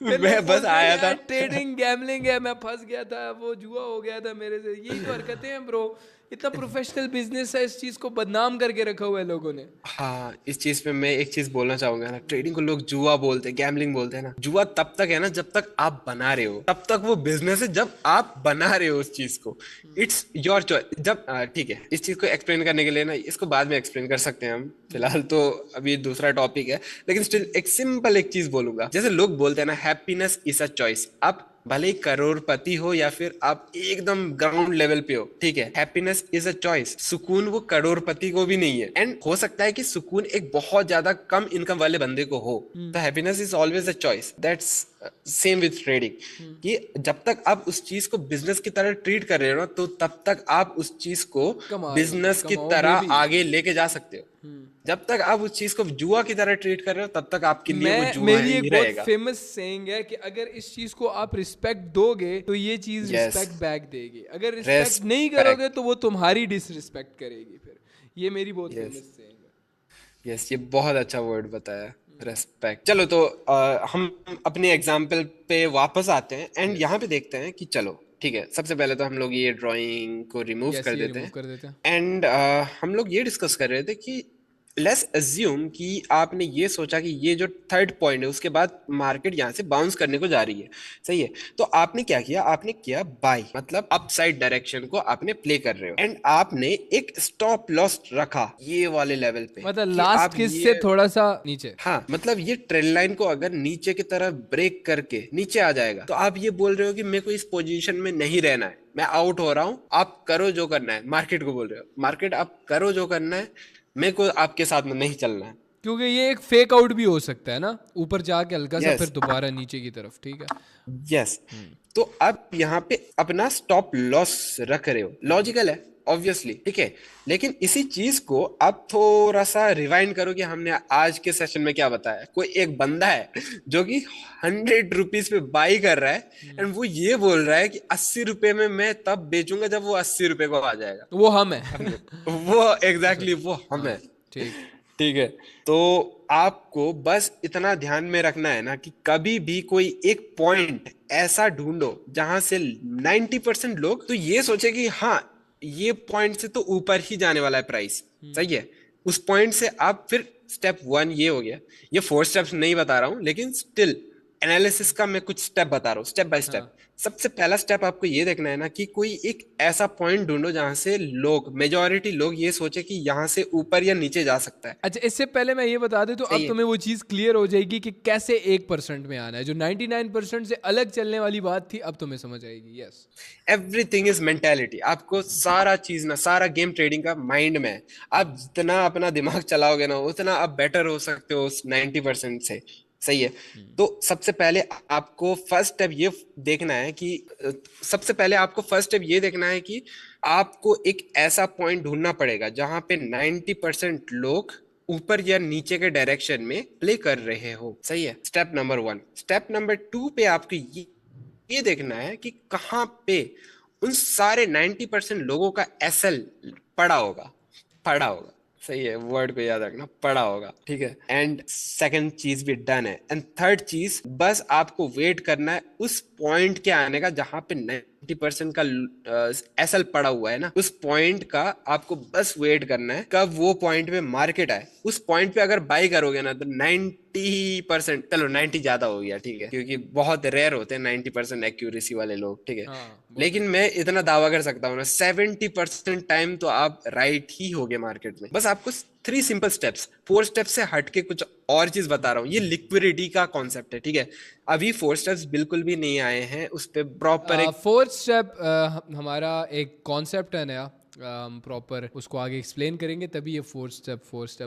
मैं बस आया था, ट्रेडिंग गैम्बलिंग है, मैं फंस गया था, वो जुआ हो गया था मेरे से, यही तो हरकतें हैं ब्रो। इतना प्रोफेशनल बिजनेस है, इस चीज को बदनाम करके रखा हुआ है लोगों ने। हाँ, इस चीज पे मैं एक चीज बोलना चाहूंगा ना, ट्रेडिंग को लोग जुआ बोलते हैं, गैम्बलिंग बोलते हैं ना। जुआ तब तक है ना जब तक आप बना रहे हो, तब तक वो बिजनेस है जब आप बना रहे हो उस चीज को। It's your choice. जब ठीक है, इस चीज को एक्सप्लेन करने के लिए ना, इसको बाद में एक्सप्लेन कर सकते हैं हम, फिलहाल तो अभी दूसरा टॉपिक है। लेकिन स्टिल एक सिंपल एक चीज बोलूंगा, जैसे लोग बोलते हैं ना, हैप्पीनेस इज अ चॉइस। आप भले ही करोड़पति हो या फिर आप एकदम ग्राउंड लेवल पे हो, ठीक है, हैप्पीनेस इज अ चॉइस। सुकून वो करोड़पति को भी नहीं है, एंड हो सकता है कि सुकून एक बहुत ज्यादा कम इनकम वाले बंदे को हो। तो happiness is always a choice. That's same with trading, कि जब तक आप उस चीज को बिजनेस की तरह ट्रीट कर रहे हो ना, तो तब तक आप उस चीज को कमा रहे हो, बिजनेस की कमाओ तरह बेबी। आगे लेके जा सकते हो। जब तक आप उस चीज को जुआ की तरह ट्रीट कर रहे हो, तब तक आपके लिए वो जुआ मेरी ही एक बहुत रहेगा। फेमस सेइंग है कि अगर इस चीज को आप रिस्पेक्ट दोगे तो ये चीज Yes. रिस्पेक्ट बैक देगी, अगर रिस्पेक्ट नहीं करोगे तो वो तुम्हारी डिसरिस्पेक्ट करेगी फिर। ये मेरी बहुत Yes. फेमस सेइंग है। यस, ये बहुत अच्छा वर्ड बताया, रेस्पेक्ट। चलो तो हम अपने एग्जाम्पल पे वापस आते हैं, एंड यहाँ पे देखते हैं कि चलो ठीक है, सबसे पहले तो हम लोग ये ड्राइंग को रिमूव यस, कर ये देते रिमूव हैं। कर देते हैं। एंड हम लोग ये डिस्कस कर रहे थे कि लेट्स अज्यूम कि आपने ये सोचा कि ये जो थर्ड पॉइंट है, उसके बाद मार्केट यहाँ से बाउंस करने को जा रही है, सही है। तो आपने क्या किया, आपने किया बाय, मतलब अपसाइड डायरेक्शन को आपने प्ले कर रहे हो, एंड आपने एक स्टॉप लॉस रखा ये वाले लेवल पे, मतलब कि लास्ट आप किस से ये, थोड़ा सा नीचे। हाँ, मतलब ये ट्रेंड लाइन को अगर नीचे की तरफ ब्रेक करके नीचे आ जाएगा, तो आप ये बोल रहे हो कि मेरे को इस पोजीशन में नहीं रहना है, मैं आउट हो रहा हूं, आप करो जो करना है। मार्केट को बोल रहे हो, मार्केट आप करो जो करना है, मेरे को आपके साथ में नहीं चलना है। क्योंकि ये एक फेक आउट भी हो सकता है ना, ऊपर जाके हल्का सा फिर यस, दोबारा नीचे की तरफ, ठीक है। यस। तो आप यहाँ पे अपना स्टॉप लॉस रख रहे हो, लॉजिकल है ऑब्वियसली, ठीक है। लेकिन इसी चीज को आप थोड़ा सा रिवाइंड करो कि हमने आज के सेशन में क्या बताया। कोई एक बंदा है जो कि 100 रुपीज पे बाई कर रहा है, एंड वो ये बोल रहा है कि 80 रुपए में मैं तब बेचूंगा जब वो 80 रुपए को आ जाएगा। वो हम है। वो एग्जैक्टली वो हम है, ठीक। ठीक है। तो आपको बस इतना ध्यान में रखना है ना कि कभी भी कोई एक पॉइंट ऐसा ढूंढो जहां से 90% लोग तो ये सोचे कि हाँ, ये पॉइंट से तो ऊपर ही जाने वाला है प्राइस, सही है। उस पॉइंट से आप फिर स्टेप 1 ये हो गया। ये 4 स्टेप्स नहीं बता रहा हूं, लेकिन स्टिल एनालिसिस का मैं कुछ स्टेप बता रहा हूँ, स्टेप बाय स्टेप। सबसे पहला स्टेप आपको ये देखना है ना कि कोई एक ऐसा पॉइंट ढूंढो जहां से लोग, मेजॉरिटी लोग ये सोचे कि यहां से ऊपर या नीचे जा सकता है। अच्छा, इससे पहले मैं ये बता दूं तो सही अब है। तुम्हें वो चीज़ क्लियर हो जाएगी कि कैसे 1% में आना है। जो 99% से अलग चलने वाली बात थी, अब तुम्हें समझ आएगी। Yes, everything is mentality. आपको सारा चीज ना, सारा गेम ट्रेडिंग का माइंड में है। आप जितना अपना दिमाग चलाओगे ना, उतना आप बेटर हो सकते हो उस 90% से, सही है। तो सबसे पहले आपको फर्स्ट स्टेप ये देखना है कि आपको एक ऐसा पॉइंट ढूंढना पड़ेगा जहां पे 90% लोग ऊपर या नीचे के डायरेक्शन में प्ले कर रहे हो, सही है। Step number 1। स्टेप नंबर 2 पे आपको ये देखना है कि कहाँ पे उन सारे 90% लोगों का एसएल पड़ा होगा, सही है, वर्ड को याद रखना, पड़ा होगा, ठीक है। एंड सेकंड चीज भी डन है, एंड थर्ड चीज बस आपको वेट करना है उस पॉइंट के आने का जहां पे 90% का एसएल पड़ा हुआ है ना, उस पॉइंट का आपको बस वेट करना है कब वो पॉइंट पे मार्केट आए। उस पॉइंट पे अगर बाई करोगे ना, तो 90%, चलो 90 ज्यादा हो गया, ठीक है, क्योंकि बहुत रेयर होते हैं 90% एक्यूरेसी वाले लोग, ठीक है। लेकिन मैं इतना दावा कर सकता हूँ ना, 70% टाइम तो आप राइट ही होगे मार्केट में। बस आपको 3 सिंपल स्टेप्स, 4 स्टेप्स से हट के कुछ और चीज बता रहा हूँ। ये लिक्विडिटी का कॉन्सेप्ट है, ठीक है। अभी 4 स्टेप्स बिल्कुल भी नहीं आए हैं, उस पर प्रॉपर एक फोर्थ स्टेप हमारा एक कॉन्सेप्ट है नया, हम प्रॉपर उसको आगे एक्सप्लेन करेंगे, तभी ये फोर्थ स्टेप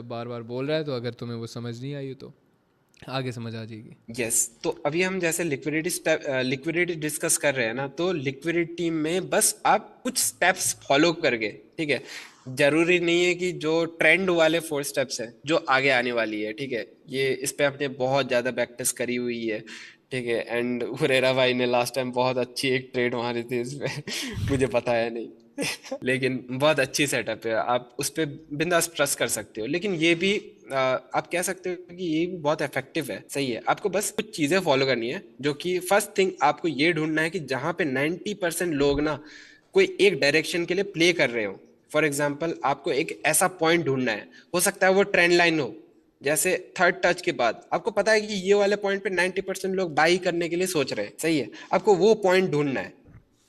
बार बार बोल रहा है। तो अगर तुम्हें वो समझ नहीं आई तो आगे समझ आ जाएगी। यस। तो अभी हम जैसे लिक्विडिटी डिस्कस कर रहे हैं ना, तो लिक्विडिटी में बस आप कुछ स्टेप्स फॉलो करके, ठीक है। जरूरी नहीं है कि जो ट्रेंड वाले 4 स्टेप्स है जो आगे आने वाली है, ठीक है, ये इस पे हमने बहुत ज्यादा प्रैक्टिस करी हुई है, ठीक है। एंड हुरेरा भाई ने लास्ट टाइम बहुत अच्छी एक ट्रेड मारी थी इसमें मुझे पता है नहीं लेकिन बहुत अच्छी सेटअप है, आप उस पर बिंदास ट्रस्ट कर सकते हो। लेकिन ये भी आप कह सकते हो कि ये भी बहुत इफेक्टिव है, सही है। आपको बस कुछ चीजें फॉलो करनी है, जो कि फर्स्ट थिंग आपको ये ढूंढना है कि जहां पे 90% लोग ना कोई एक डायरेक्शन के लिए प्ले कर रहे हो, फॉर एग्जाम्पल आपको एक ऐसा पॉइंट ढूंढना है, हो सकता है वो ट्रेंड लाइन हो, जैसे थर्ड टच के बाद आपको पता है कि ये वाले पॉइंट पे 90% लोग बाई करने के लिए सोच रहे हैं, सही है, आपको वो पॉइंट ढूंढना है।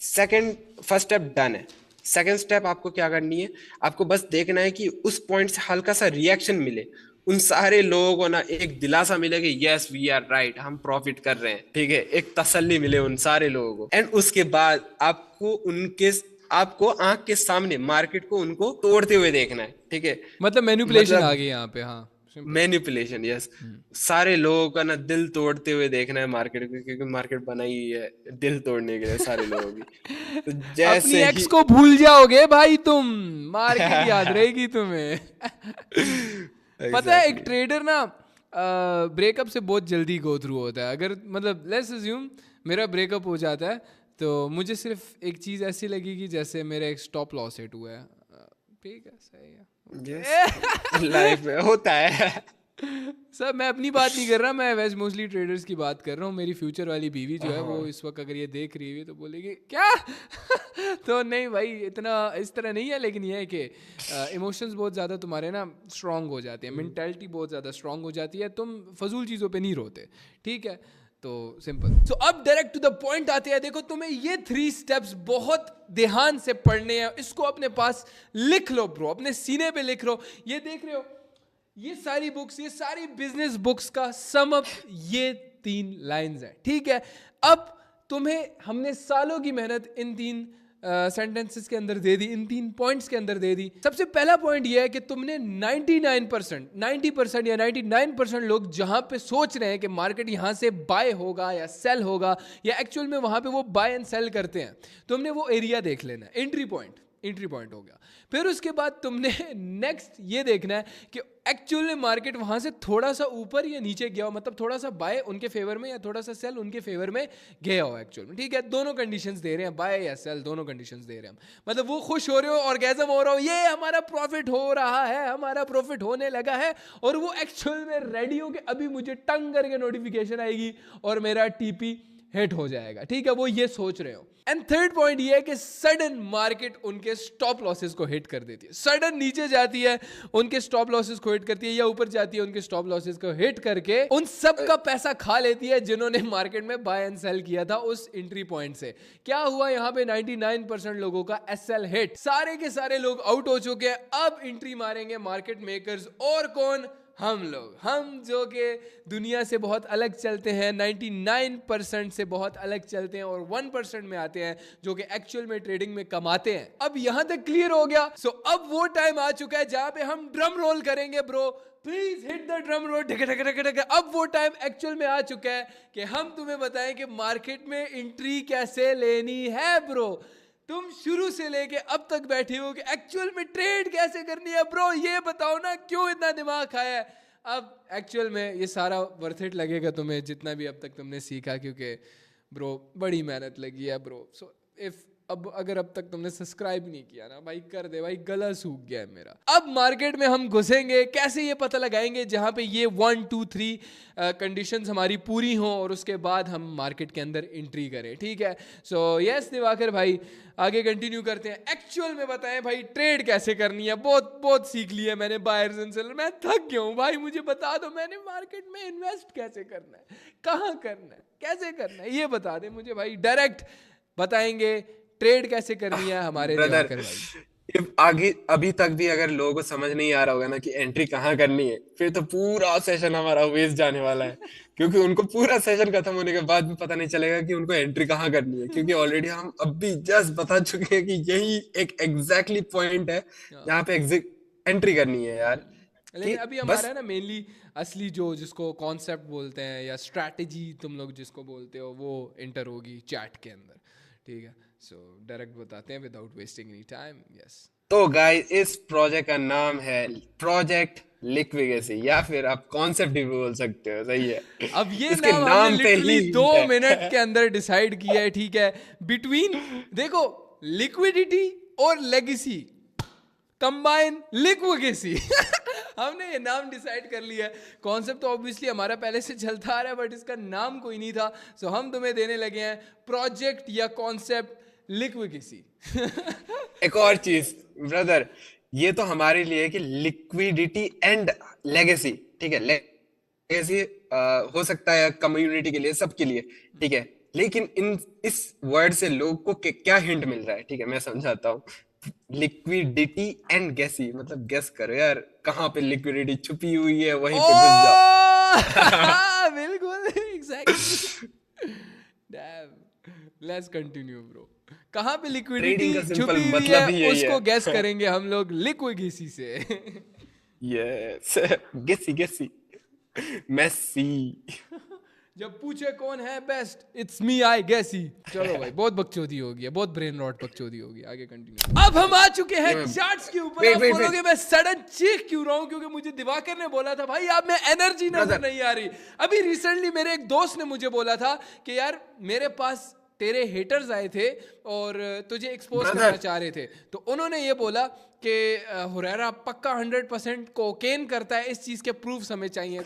फर्स्ट स्टेप डन है। सेकंड स्टेप आपको क्या करनी है, आपको बस देखना है कि उस पॉइंट से हल्का सा रिएक्शन मिले, उन सारे लोगों को ना एक दिलासा मिले कि यस वी आर राइट, हम प्रॉफिट कर रहे हैं, ठीक है, एक तसल्ली मिले उन सारे लोगों को। एंड उसके बाद आपको आंख के सामने मार्केट को उनको तोड़ते हुए देखना है, ठीक है। मतलब मैनिपुलेशन आ मतलब गई यहाँ पे, हाँ simple। Manipulation, yes. सारे लोगों का ना दिल तोड़ते हुए देखना है मार्केट को, क्योंकि मार्केट बनाई ही है दिल तोड़ने के लिए सारे लोगों की। तो अपनी जैसे एक्स ही को भूल जाओगे भाई तुम, मार्केट याद रहेगी तुम्हें। पता है एक एग्जैक्टली ट्रेडर ना ब्रेकअप से बहुत जल्दी गो थ्रू होता है। अगर मतलब लेट्स अज्यूम मेरा ब्रेकअप हो जाता है तो मुझे सिर्फ एक चीज़ ऐसी लगेगी जैसे मेरा एक स्टॉप लॉस हिट हुआ है। ठीक है, सही है। यस, लाइफ में होता है। सर मैं अपनी बात नहीं कर रहा, मैं वैसे मोस्टली ट्रेडर्स की बात कर रहा हूँ। मेरी फ्यूचर वाली बीवी जो है वो इस वक्त अगर ये देख रही है तो बोलेगी क्या। तो नहीं भाई, इतना इस तरह नहीं है, लेकिन ये है कि इमोशंस बहुत ज़्यादा तुम्हारे ना स्ट्रांग हो जाते हैं, मेंटालिटी बहुत ज़्यादा स्ट्रांग हो जाती है, तुम फजूल चीज़ों पे नहीं रोते, ठीक है। तो सिंपल। सो अब डायरेक्ट टू द पॉइंट आते हैं। देखो तुम्हें ये 3 स्टेप्स बहुत ध्यान से पढ़ने हैं, इसको अपने पास लिख लो ब्रो, अपने सीने पे लिख लो। ये देख रहे हो ये सारी बुक्स, ये सारी बिजनेस बुक्स का सम अप ये 3 लाइंस है, ठीक है। अब तुम्हें हमने सालों की मेहनत इन 3 सेंटेंसेस के अंदर दे दी, इन 3 पॉइंट्स के अंदर दे दी। सबसे पहला पॉइंट ये है कि तुमने 99% 90% या 99% लोग जहां पे सोच रहे हैं कि मार्केट यहां से बाय होगा या सेल होगा, या एक्चुअल में वहां पे वो बाय एंड सेल करते हैं, तुमने वो एरिया देख लेना है। एंट्री पॉइंट हो गया। फिर उसके बाद तुमने नेक्स्ट ये देखना है कि एक्चुअल में मार्केट वहां से थोड़ा सा ऊपर या नीचे गया हो, मतलब थोड़ा सा बाय उनके फेवर में या थोड़ा सा सेल उनके फेवर में गया हो एक्चुअल में, ठीक है। दोनों कंडीशंस दे रहे हैं, बाय या सेल, दोनों कंडीशंस दे रहे हैं हम। मतलब वो खुश हो रहे हो, ऑर्गेजम हो रहा हो, ये हमारा प्रॉफिट हो रहा है, हमारा प्रॉफिट होने लगा है, और वो एक्चुअल में रेडी हो कि अभी मुझे टंग करके नोटिफिकेशन आएगी और मेरा टीपी हिट हो जाएगा, ठीक है, वो ये सोच रहे हो। एंड थर्ड पॉइंट ये है कि सडन मार्केट उनके स्टॉप लॉसेस को हिट कर देती है, सडन नीचे जाती है उनके स्टॉप लॉसेस को हिट करती है, या ऊपर जाती है उनके स्टॉप लॉसेस को हिट करके उन सब का पैसा खा लेती है जिन्होंने मार्केट में बाय एंड सेल किया था उस एंट्री पॉइंट से। क्या हुआ यहाँ पे, 99% लोगों का एसएल हिट, सारे के सारे लोग आउट हो चुके हैं। अब एंट्री मारेंगे मार्केट मेकर्स, और कौन, हम लोग, हम जो कि दुनिया से बहुत अलग चलते हैं, 99% से बहुत अलग चलते हैं, और 1% में आते हैं जो कि एक्चुअल में ट्रेडिंग में कमाते हैं। अब यहां तक क्लियर हो गया। सो अब वो टाइम आ चुका है जहां पे हम ड्रम रोल करेंगे bro, please hit the drum roll, ढक ढक ढक ढक। अब वो टाइम एक्चुअल में आ चुका है कि हम तुम्हें बताएं कि मार्केट में एंट्री कैसे लेनी है ब्रो। तुम शुरू से लेके अब तक बैठे हो कि एक्चुअल में ट्रेड कैसे करनी है ब्रो, ये बताओ ना, क्यों इतना दिमाग खाया है। अब एक्चुअल में ये सारा वर्थ इट लगेगा तुम्हें जितना भी अब तक तुमने सीखा, क्योंकि ब्रो बड़ी मेहनत लगी है ब्रो। सो इफ अब अगर अब तक तुमने सब्सक्राइब नहीं किया ना भाई, कर दे भाई, गला सूख गया है मेरा। अब मार्केट में हम घुसेंगे, कैसे ये पता लगाएंगे जहां पे ये 1 2 3 कंडीशंस हमारी पूरी हों, और उसके बाद हम मार्केट के अंदर एंट्री करें, ठीक है। सो यस दिवाकर भाई, आगे कंटिन्यू करते हैं। एक्चुअल में बताएं भाई ट्रेड कैसे करनी है। बहुत बहुत सीख लिया मैंने बायर्स एंड सेलर, मैं थक गया हूँ भाई, मुझे बता दो मैंने मार्केट में इन्वेस्ट कैसे करना है, कहाँ करना है, कैसे करना है, ये बता दे मुझे भाई। डायरेक्ट बताएंगे ट्रेड कैसे करनी है हमारे दिवाकर भाई। आगे अभी तक भी अगर लोगों को समझ नहीं आ रहा होगा ना कि एंट्री कहाँ करनी है, फिर तो पूरा सेशन हमारा वेस्ट जाने वाला है, क्योंकि उनको पूरा सेशन खत्म होने के बाद भी पता नहीं चलेगा कि उनको एंट्री कहाँ करनी है, क्योंकि ऑलरेडी हम अभी जस्ट बता चुके हैं कि यही एक एग्जैक्टली पॉइंट है जहाँ पे एंट्री करनी है यार। लेकिन अभी हमारा ना मेनली असली जो जिसको कॉन्सेप्ट बोलते हैं या स्ट्रैटेजी तुम लोग जिसको बोलते हो, वो एंटर होगी चैट के अंदर, ठीक है। सो डायरेक्ट बताते हैं without wasting any time. Yes, तो गाइस इस प्रोजेक्ट का नाम है प्रोजेक्ट लिक्विडेसी, या फिर आप कॉन्सेप्ट भी बोल सकते हो, सही है। अब ये इसके नाम हमने नाम पे लिटरली ही 2 मिनट के अंदर डिसाइड किया है, ठीक है। बिटवीन देखो लिक्विडिटी और लेगेसी, कंबाइन लिक्विडेसी। हमने ये नाम डिसाइड कर लिया है। कॉन्सेप्ट तो ऑब्वियसली हमारा पहले से चलता आ रहा है, बट इसका नाम कोई नहीं था। सो हम तुम्हें देने लगे हैं प्रोजेक्ट या कॉन्सेप्ट लिक्विड किसी। एक और चीज ब्रदर, ये तो हमारे लिए है कि लिक्विडिटी एंड लेगेसी, ठीक है, लेगेसी हो सकता है कम्युनिटी के लिए, सबके लिए, ठीक है, लेकिन इस वर्ड से लोग को क्या हिंट मिल रहा है, ठीक है, मैं समझाता हूँ। लिक्विडिटी एंड गैसी, मतलब गेस करो यार, कहाँ पे लिक्विडिटी छुपी हुई है, वहीं पे घुस जाओ। बिल्कुल, exactly. Dam, let's continue bro. कहाँ पे लिक्विडिटी ट्रेडिंग का सिंपल छुपी हुई मतलब है ही यही उसको गैस है। करेंगे हम लोग लिक्विड किसी से। Yes, guessy guessy, messy. जब पूछे कौन है best, it's me, I guess he. चलो भाई, बहुत बकचोदी हो गई, बहुत ब्रेन रॉट बकचोदी हो गई, आगे कंटिन्यू। अब हम आ चुके हैं चार्ट्स के ऊपर। आप बोलोगे मैं सडन चीख क्यों रहा हूं, क्योंकि मुझे दिवाकर ने बोला था भाई आप में एनर्जी नजर नहीं आ रही। अभी रिसेंटली मेरे एक दोस्त ने मुझे बोला था कि यार मेरे पास तेरे हेटर्स आए थे और तुझे एक्सपोज करना चाह रहे थे, तो उन्होंने ये बोला कि हुरैरा पक्का 100% कोकेन करता है, इस चीज के प्रूफ हमें चाहिए।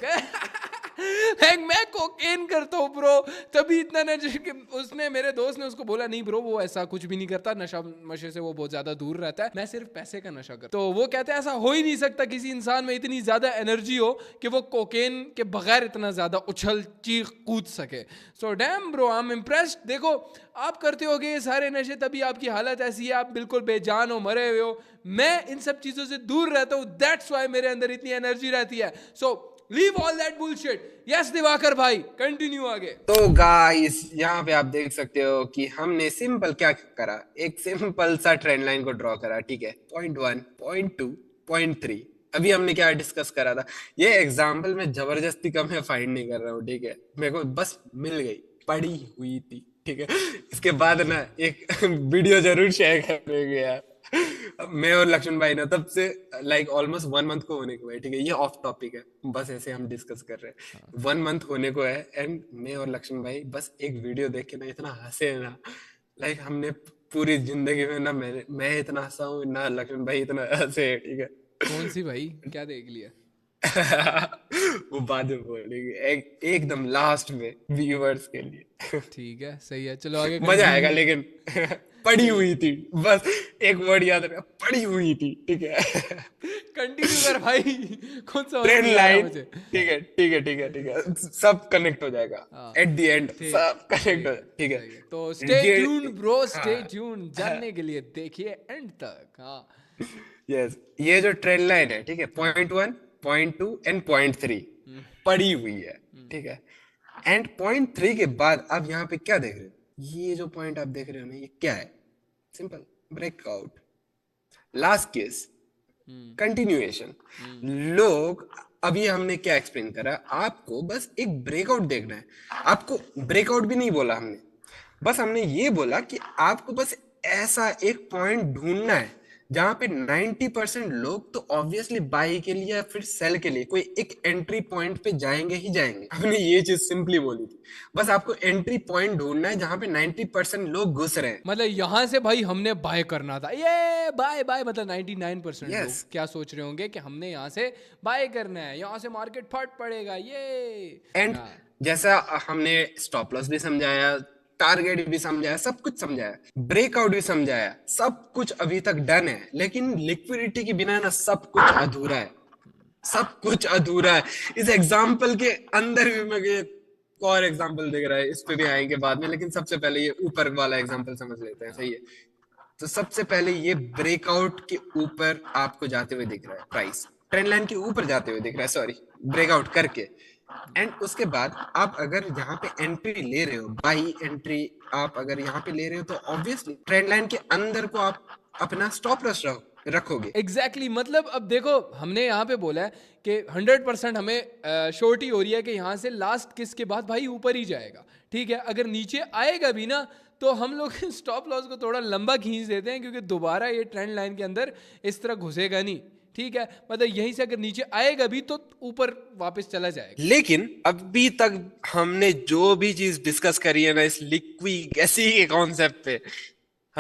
मैं कोकेन करता हूँ ब्रो, तभी इतना नशे के। उसने, मेरे दोस्त ने उसको बोला नहीं ब्रो वो ऐसा कुछ भी नहीं करता, नशा नशे से वो बहुत ज्यादा दूर रहता है, मैं सिर्फ पैसे का नशा करता। तो वो कहते हैं ऐसा हो ही नहीं सकता किसी इंसान में इतनी ज्यादा एनर्जी हो कि वो कोकेन के बगैर इतना ज्यादा उछल चीख कूद सके। So damn bro, I am impressed. देखो आप करते होगे ये सारे नशे, तभी आपकी हालत ऐसी है, आप बिल्कुल बेजान हो, मरे हुए हो। मैं इन सब चीजों से दूर रहता हूँ, दैट्स व्हाई मेरे अंदर इतनी एनर्जी रहती है। So leave all that bullshit. Yes Diwakar भाई, कंटिन्यू आगे। तो गाइस यहाँ पे आप देख सकते हो कि हमने सिंपल क्या करा, एक सिंपल सा ट्रेंड लाइन को ड्रॉ करा, ठीक है, पॉइंट 1, पॉइंट 2, पॉइंट 3। अभी हमने क्या डिस्कस करा था, ये एग्जाम्पल में जबरदस्ती का मैं फाइंड नहीं कर रहा हूँ, ठीक है, मेरे को बस मिल गई, पड़ी हुई थी, ठीक है। इसके बाद ना एक वीडियो जरूर शेयर करेंगे यार। मैं और लक्ष्मण भाई ना तब से लाइक ऑलमोस्ट 1 मंथ को होने को है, ठीक है, ये ऑफ टॉपिक है, बस ऐसे हम डिस्कस कर रहे हैं। 1 मंथ होने को है एंड मैं और लक्ष्मण भाई बस एक वीडियो देख के ना इतना हंसे ना, लाइक हमने पूरी जिंदगी में ना मैं इतना हंसा हूँ ना लक्ष्मण भाई इतना हंसे, ठीक है। कौन सी भाई, क्या देख लिया? वो बाद में बोलेंगे, एकदम लास्ट में व्यूअर्स के लिए। ठीक है, सही है, चलो आगे मजा कंटिन्यू। आएगा लेकिन। पड़ी हुई थी, बस एक वर्ड याद रखा, पड़ी हुई थी, ठीक है। कंटिन्यू कर भाई, कौन सा ट्रेन नहीं आ रहा लाइन, मुझे। ठीक है ठीक है ठीक है ठीक है, सब कनेक्ट हो जाएगा हाँ, एट द एंड, ठीक, सब कनेक्ट सही हो है, जाएगा, ठीक है। सही है। तो स्टे ट्यून ब्रो, स्टे हाँ, ट्यून, जानने के लिए देखिए एंड तक। हाँ यस, ये जो ट्रेंड लाइन है, ठीक है, पॉइंट 1, पॉइंट 2 एंड पॉइंट 3 पड़ी हुई है, ठीक है। एंड पॉइंट 3 के बाद आप यहाँ पे क्या देख रहे हो, ये जो पॉइंट आप देख रहे हो ना, ये क्या है, simple breakout, last case, continuation. लोग, अभी हमने क्या एक्सप्लेन करा, आपको बस एक ब्रेकआउट देखना है, आपको ब्रेकआउट भी नहीं बोला हमने, बस हमने ये बोला कि आपको बस ऐसा एक पॉइंट ढूंढना है जहां पे 90% लोग तो ऑब्वियसली बाई के लिए या फिर सेल के लिए कोई एक एंट्री पॉइंट पे जाएंगे ही जाएंगे। हमने ये चीज सिंपली बोली थी, बस आपको एंट्री पॉइंट ढूंढना है जहां पे 90% लोग घुस रहे हैं। मतलब यहाँ से भाई हमने बाय करना था, ये बाय बाय, मतलब 99% Yes. लोग क्या सोच रहे होंगे कि हमने यहाँ से बाय करना है, यहाँ से मार्केट फट पड़ेगा ये। एंड जैसा हमने स्टॉप लॉस भी समझाया, टारगेट भी समझाया, सब कुछ समझाया, ब्रेकआउट भी समझाया, सब कुछ अभी तक डन है, लेकिन लिक्विडिटी के बिना ना सब कुछ अधूरा है, सब कुछ अधूरा है। इस एग्जाम्पल के अंदर भी मैं एक और एग्जाम्पल दिख रहा है, इस पे भी आएंगे बाद में, लेकिन सबसे पहले ये ऊपर वाला एग्जाम्पल समझ लेते हैं, सही है। तो सबसे पहले ये ब्रेकआउट के ऊपर आपको जाते हुए दिख रहा है, प्राइस ट्रेंड लाइन के ऊपर जाते हुए दिख रहा है, सॉरी, ब्रेकआउट करके। एंड उसके बाद आप अगर यहाँ पे एंट्री ले रहे हो, बाई एंट्री आप अगर यहाँ पे ले रहे हो, तो ऑब्वियसली ट्रेंड लाइन के अंदर को आप अपना स्टॉप लॉस रखोगे। एग्जैक्टली मतलब अब देखो हमने यहाँ पे बोला है कि 100% हमें शॉर्ट ही हो रही है कि यहाँ से लास्ट किस के बाद भाई ऊपर ही जाएगा, ठीक है। अगर नीचे आएगा भी ना तो हम लोग स्टॉप लॉस को थोड़ा लंबा खींच देते हैं, क्योंकि दोबारा ये ट्रेंड लाइन के अंदर इस तरह घुसेगा नहीं, ठीक है। मतलब यहीं से अगर नीचे आएगा भी तो ऊपर वापस चला जाएगा। लेकिन अभी तक हमने जो भी चीज डिस्कस करी है ना इस लिक्विड गैसी के कॉन्सेप्ट पे,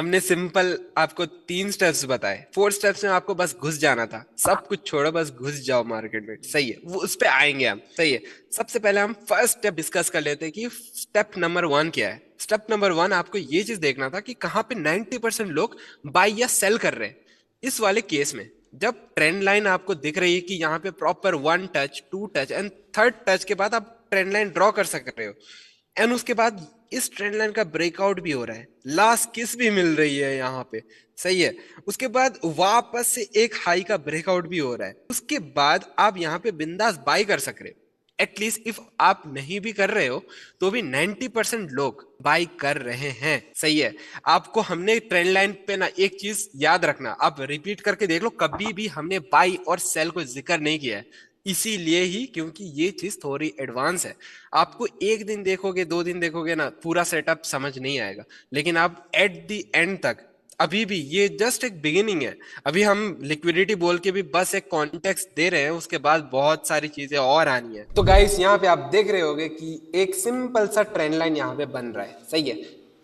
हमने सिंपल आपको 3 स्टेप्स बताए, 4 स्टेप्स में आपको बस घुस जाना था, सब कुछ छोड़ो बस घुस जाओ मार्केट में। सही है, वो उस पे आएंगे हम। सही है, सबसे पहले हम फर्स्ट स्टेप डिस्कस कर लेते हैं कि स्टेप नंबर 1 क्या है। स्टेप नंबर 1 आपको ये चीज देखना था कि कहाँ पे 90% लोग बाय या सेल कर रहे हैं। इस वाले केस में जब ट्रेंड लाइन आपको दिख रही है कि यहाँ पे proper 1 touch 2 touch and 3rd touch के बाद आप ट्रेंड लाइन ड्रॉ कर सक रहे हो, एंड उसके बाद इस ट्रेंड लाइन का ब्रेकआउट भी हो रहा है, लास्ट किस भी मिल रही है यहाँ पे। सही है, उसके बाद वापस से एक हाई का ब्रेकआउट भी हो रहा है, उसके बाद आप यहाँ पे बिंदास बाय कर सक रहे हो। एटलीस्ट इफ आप नहीं भी कर रहे हो तो भी 90% लोग बाय कर रहे हैं। सही है, आपको हमने ट्रेंड लाइन पे ना एक चीज याद रखना, आप रिपीट करके देख लो, कभी भी हमने बाय और सेल को जिक्र नहीं किया है, इसीलिए ही क्योंकि ये चीज थोड़ी एडवांस है। आपको एक दिन देखोगे 2 दिन देखोगे ना, पूरा सेटअप समझ नहीं आएगा, लेकिन आप एट द एंड तक, अभी भी ये जस्ट एक बिगिनिंग है, अभी हम लिक्विडिटी बोल के भी बस एक कॉन्टेक्स्ट दे रहे हैं, उसके बाद बहुत सारी चीजें और आनी है। तो गाइस यहाँ पे आप देख रहे होगे कि एक सिंपल सा ट्रेंड लाइन यहाँ पे बन रहा है। सही है,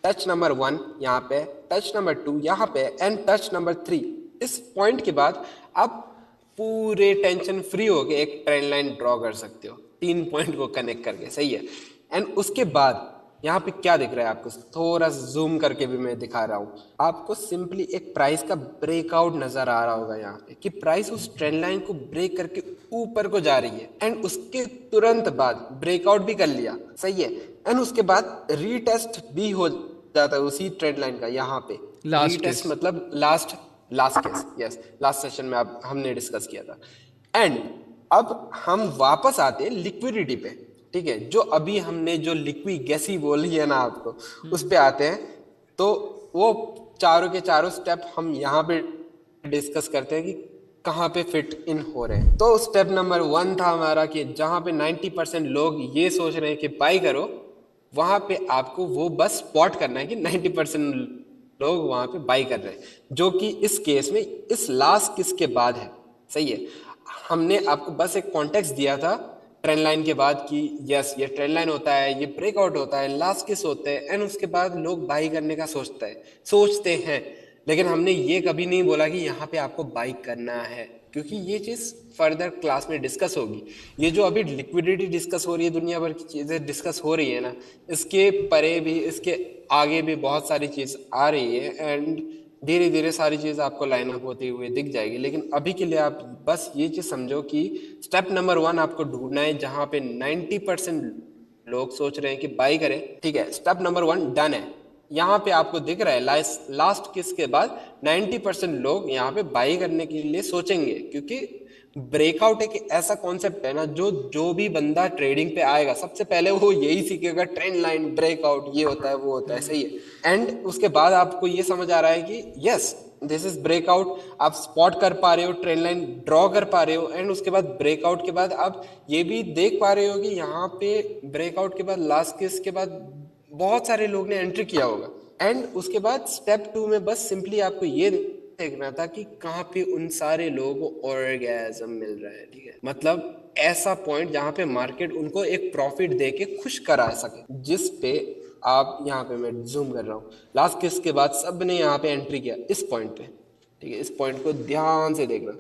टच नंबर 1 यहाँ पे, टच नंबर 2 यहाँ पे एंड टच नंबर 3। इस पॉइंट के बाद आप पूरे टेंशन फ्री होके एक ट्रेंड लाइन ड्रॉ कर सकते हो 3 पॉइंट को कनेक्ट करके। सही है, एंड उसके बाद यहाँ पे क्या दिख रहा है आपको, थोड़ा जूम करके भी मैं दिखा रहा हूँ आपको, सिंपली एक प्राइस का ब्रेकआउट नजर आ रहा होगा यहाँ पे कि प्राइस उस ट्रेंड लाइन को ब्रेक करके ऊपर को जा रही है, एंड उसके तुरंत बाद ब्रेकआउट भी कर लिया। सही है, एंड उसके बाद रीटेस्ट भी हो जाता है उसी ट्रेंड लाइन का यहाँ पे। रीटेस्ट मतलब last case, yes, last session में आप हमने डिस्कस किया था। एंड अब हम वापस आते हैं लिक्विडिटी पे, ठीक है, जो अभी हमने जो लिक्विड गैसी बोली है ना आपको, उस पे आते हैं। तो वो चारों के चारों स्टेप हम यहाँ पे डिस्कस करते हैं कि कहाँ पे फिट इन हो रहे हैं। तो स्टेप नंबर 1 था हमारा कि जहाँ पे 90% लोग ये सोच रहे हैं कि बाई करो, वहां पे आपको वो बस स्पॉट करना है कि 90% लोग वहां पे बाई कर रहे हैं, जो कि इस केस में इस लास्ट किस के बाद है। सही है, हमने आपको बस एक कॉन्टेक्स्ट दिया था ट्रेंड लाइन के बाद कि यस ये ट्रेंड लाइन होता है, ये ब्रेकआउट होता है, लास्ट किस होते हैं, एंड उसके बाद लोग बाई करने का सोचते हैं, लेकिन हमने ये कभी नहीं बोला कि यहाँ पे आपको बाई करना है, क्योंकि ये चीज फर्दर क्लास में डिस्कस होगी। ये जो अभी लिक्विडिटी डिस्कस हो रही है, दुनिया भर की चीजें डिस्कस हो रही है ना, इसके परे भी, इसके आगे भी बहुत सारी चीज आ रही है, एंड धीरे धीरे सारी चीज आपको लाइन अप होती हुई दिख जाएगी। लेकिन अभी के लिए आप बस ये चीज समझो कि स्टेप नंबर 1 आपको ढूंढना है जहां पे 90% लोग सोच रहे हैं कि बाई करें। ठीक है, स्टेप नंबर 1 डन है। यहाँ पे आपको दिख रहा है लास्ट किस के बाद 90% लोग यहाँ पे बाई करने के लिए सोचेंगे, क्योंकि ब्रेकआउट एक ऐसा कॉन्सेप्ट है ना, जो भी बंदा ट्रेडिंग पे आएगा सबसे पहले वो यही सीखेगा, ट्रेंड लाइन ब्रेकआउट ये होता है वो होता है। सही है, एंड उसके बाद आपको ये समझ आ रहा है कि यस दिस इज ब्रेकआउट, आप स्पॉट कर पा रहे हो, ट्रेंड लाइन ड्रॉ कर पा रहे हो, एंड उसके बाद ब्रेकआउट के बाद आप ये भी देख पा रहे हो कि यहाँ पे ब्रेकआउट के बाद लास्ट किस के बाद बहुत सारे लोग ने एंट्री किया होगा। एंड उसके बाद स्टेप 2 में बस सिंपली आपको ये देखना था कि कहाँ पे उन सारे लोगों को ऑर्गेज़म मिल रहा है। ठीक है, मतलब ऐसा पॉइंट जहाँ पे मार्केट उनको एक प्रॉफिट दे के खुश करा सके, जिस पे आप यहाँ पे मैं जूम कर रहा हूँ, लास्ट किस के बाद सब ने यहाँ पे एंट्री किया इस पॉइंट पे। ठीक है, इस पॉइंट को ध्यान से देखना,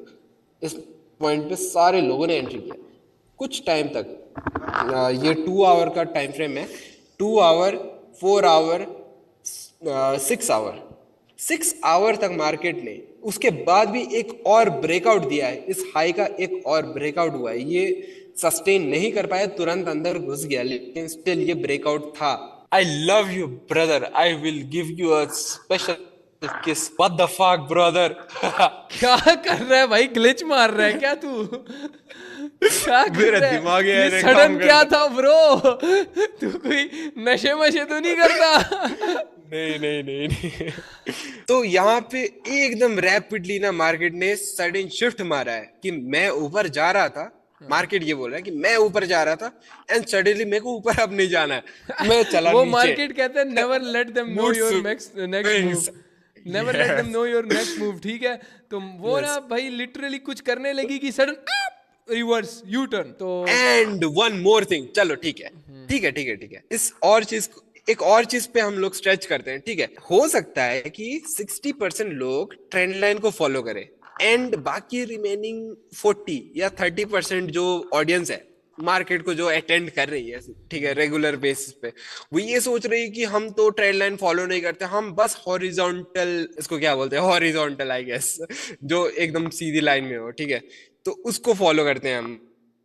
इस पॉइंट पे सारे लोगों ने एंट्री किया कुछ टाइम तक। ये 2 आवर का टाइम फ्रेम है, 2 आवर 4 आवर 6 आवर 6 आवर तक मार्केट ने, उसके बाद भी एक और ब्रेकआउट दिया है, इस हाई का एक और ब्रेकआउट हुआ है, ये सस्टेन नहीं कर पाया, तुरंत अंदर घुस गया, लेकिन स्टिल ये ब्रेकआउट था। I love you brother, I will give you a special kiss. What the fuck brother. क्या कर रहा है भाई, ग्लिच मार रहा है क्या तू? क्या मेरा दिमाग ये सडन क्या था ब्रो? तू कोई नशे मशे तो नहीं करता? नहीं। तो यहाँ पे एकदम रैपिडली ना मार्केट ने सडन शिफ्ट मारा है कि मैं ऊपर जा रहा था, मार्केट ये बोल रहा है कि मैं ऊपर जा रहा था, एंड सडनली मेरे को ऊपर अब नहीं जाना है, मैं चला वो नीचे। मार्केट कहता है never let them know your next move, never let them know your next move. ठीक है, तो वो ना भाई लिटरली कुछ करने लगी कि सडन रिवर्स यू टर्न। तो एंड वन मोर थिंग, चलो ठीक है, इस और चीज एक और चीज पे हम लोग स्ट्रेच करते हैं, ठीक है, हो सकता है कि 60% लोग ट्रेंड लाइन को फॉलो करें एंड बाकी रिमेनिंग 40 या 30% जो ऑडियंस है मार्केट को जो अटेंड कर रही है, ठीक है, रेगुलर बेसिस पे, वो ये सोच रही है कि हम तो ट्रेंड लाइन फॉलो नहीं करते, हम बस हॉरिजॉन्टल, इसको क्या बोलते हैं, हॉरिजॉन्टल आई गेस, जो एकदम सीधी लाइन में हो, ठीक है, तो उसको फॉलो करते हैं हम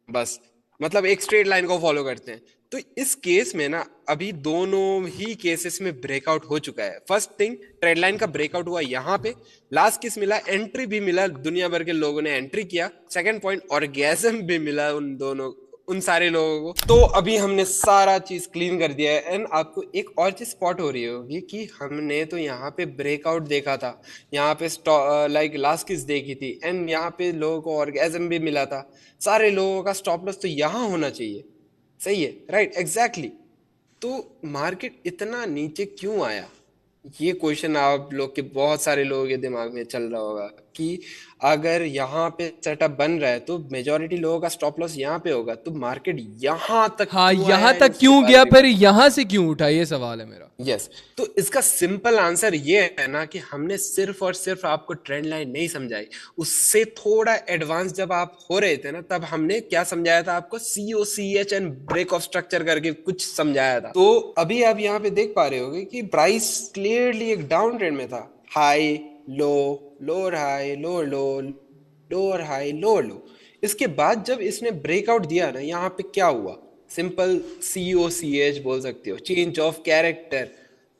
बस, मतलब एक स्ट्रेट लाइन को फॉलो करते हैं। तो इस केस में ना अभी दोनों ही केसेस में ब्रेकआउट हो चुका है। फर्स्ट थिंग, ट्रेंड लाइन का ब्रेकआउट हुआ यहाँ पे, लास्ट किस मिला, एंट्री भी मिला, दुनिया भर के लोगों ने एंट्री किया। सेकंड पॉइंट, ऑर्गेजम भी मिला उन दोनों, उन सारे लोगों को। तो अभी हमने सारा चीज क्लीन कर दिया है एंड आपको एक और चीज स्पॉट हो रही होगी कि हमने तो यहाँ पे ब्रेकआउट देखा था, यहाँ पे लाइक लास्ट किस देखी थी एंड यहाँ पे लोगों को ऑर्गेजम भी मिला था। सारे लोगों का स्टॉप लॉस तो यहाँ होना चाहिए, सही है, राइट, एग्जैक्टली। तो मार्केट इतना नीचे क्यों आया, ये क्वेश्चन आप लोग के बहुत सारे लोगों के दिमाग में चल रहा होगा कि अगर यहाँ पे सेटअप बन रहा है तो मेजोरिटी लोगों का स्टॉप लॉस यहाँ पे होगा, तो मार्केट यहाँ तक हाँ, क्यों यहाँ आया तक इसके क्यों बारे गया, में। फिर यहाँ से क्यों उठा, ये सवाल है मेरा। यस, तो इसका सिंपल आंसर ये है ना कि हमने सिर्फ और सिर्फ आपको ट्रेंड लाइन नहीं समझाई, उससे थोड़ा एडवांस जब आप हो रहे थे ना, तब हमने क्या समझाया था आपको, COCH and break of structure करके कुछ समझाया था। तो अभी आप यहाँ पे देख पा रहे होगे कि प्राइस क्लियरली एक डाउन ट्रेंड में था, high low, lower high, lower लो, लोअर हाई, लोअर लो। इसके बाद जब इसने ब्रेकआउट दिया ना, यहाँ पे क्या हुआ, सिंपल COCH बोल सकते हो, चेंज ऑफ कैरेक्टर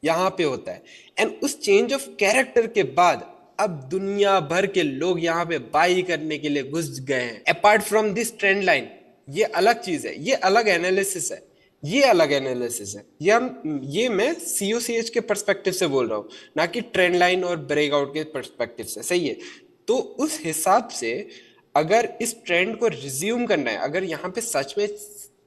यहाँ पे होता है। एंड उस चेंज ऑफ कैरेक्टर के बाद अब दुनिया भर के लोग यहाँ पे बाई करने के लिए घुस गए हैं। Apart from this trend line, ये अलग चीज है, ये अलग एनालिसिस है, ये अलग एनालिसिस है, ये मैं COCH के पर्सपेक्टिव से बोल रहा हूँ, ना कि ट्रेंड लाइन और ब्रेकआउट के पर्सपेक्टिव से, सही है। तो उस हिसाब से अगर इस ट्रेंड को रिज्यूम करना है, अगर यहाँ पे सच में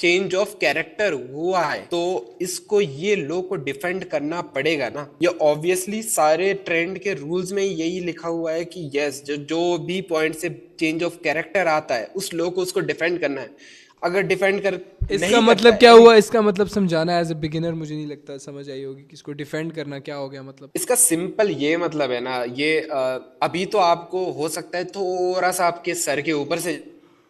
चेंज ऑफ कैरेक्टर हुआ है, तो इसको ये लो को डिफेंड करना पड़ेगा ना। ये ऑब्वियसली सारे ट्रेंड के रूल्स में यही लिखा हुआ है कि यस, जो भी पॉइंट से चेंज ऑफ कैरेक्टर आता है उस लो को उसको डिफेंड करना है। अगर डिफेंड कर इसका मतलब क्या हुआ, इसका मतलब समझाना, एज ए बिगिनर मुझे नहीं लगता समझ आई होगी कि इसको डिफेंड करना क्या हो गया मतलब। इसका सिंपल ये मतलब है ना, ये अभी तो आपको हो सकता है थोड़ा सा आपके सर के ऊपर से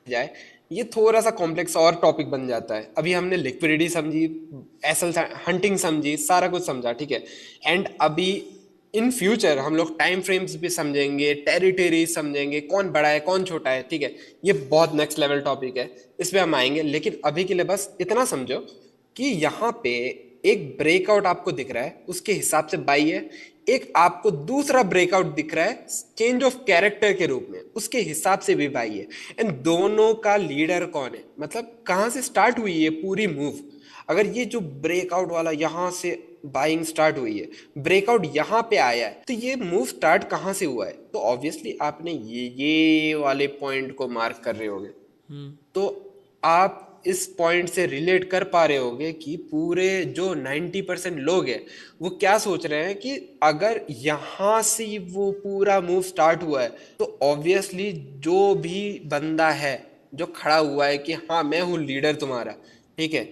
जाए, ये थोड़ा सा कॉम्प्लेक्स और टॉपिक बन जाता है। अभी हमने लिक्विडिटी समझी, एसएल हंटिंग समझी, सारा कुछ समझा, ठीक है, एंड अभी इन फ्यूचर हम लोग टाइम फ्रेम्स भी समझेंगे, टेरिटरी समझेंगे, कौन बड़ा है कौन छोटा है, ठीक है, ये बहुत नेक्स्ट लेवल टॉपिक है, इस पे हम आएंगे। लेकिन अभी के लिए बस इतना समझो कि यहाँ पे एक ब्रेकआउट आपको दिख रहा है, उसके हिसाब से बाई है, एक आपको दूसरा ब्रेकआउट दिख रहा है चेंज ऑफ कैरेक्टर के रूप में, उसके हिसाब से भी बाई है। एंड दोनों का लीडर कौन है, मतलब कहाँ से स्टार्ट हुई है पूरी मूव। अगर ये जो ब्रेकआउट वाला यहाँ से बाइंग स्टार्ट हुई है, ब्रेकआउट यहाँ पे आया है, तो ये मूव स्टार्ट कहाँ से हुआ है, तो ऑब्वियसली आपने ये वाले पॉइंट को मार्क कर रहे होगे। तो आप इस पॉइंट से रिलेट कर पा रहे होगे कि पूरे जो 90% लोग हैं वो क्या सोच रहे हैं कि अगर यहाँ से वो पूरा मूव स्टार्ट हुआ है, तो ऑब्वियसली जो भी बंदा है जो खड़ा हुआ है कि हाँ मैं हूँ लीडर तुम्हारा, ठीक है,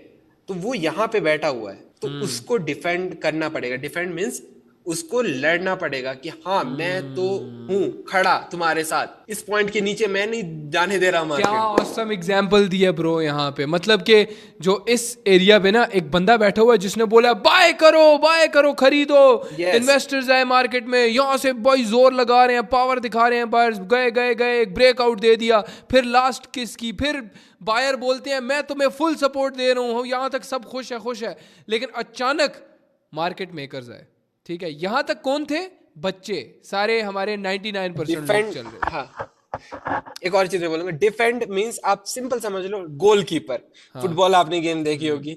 तो वो यहाँ पे बैठा हुआ है, तो उसको डिफेंड करना पड़ेगा। डिफेंड मीन्स उसको लड़ना पड़ेगा कि हाँ मैं तो हूँ खड़ा तुम्हारे साथ, इस पॉइंट के नीचे मैं नहीं जाने दे रहा मार्केट। क्या ऑसम एग्जांपल दिया ब्रो यहाँ पे, मतलब कि जो इस एरिया पे ना एक बंदा बैठा हुआ है जिसने बोला बाय करो खरीदो, इन्वेस्टर्स आए मार्केट में, यहाँ से भाई जोर लगा रहे हैं, पावर दिखा रहे हैं, बायर्स गए एक ब्रेकआउट दे दिया, फिर लास्ट किसकी, फिर बायर बोलते हैं मैं तुम्हें फुल सपोर्ट दे रहा हूँ, यहाँ तक सब खुश है, लेकिन अचानक मार्केट मेकर्स आए, ठीक है, यहाँ तक कौन थे, बच्चे सारे हमारे 99% लोग चल रहे। हाँ, एक और चीज बोलूंगा, डिफेंड मींस आप सिंपल समझ लो गोलकीपर। हाँ। फुटबॉल आपने गेम देखी होगी,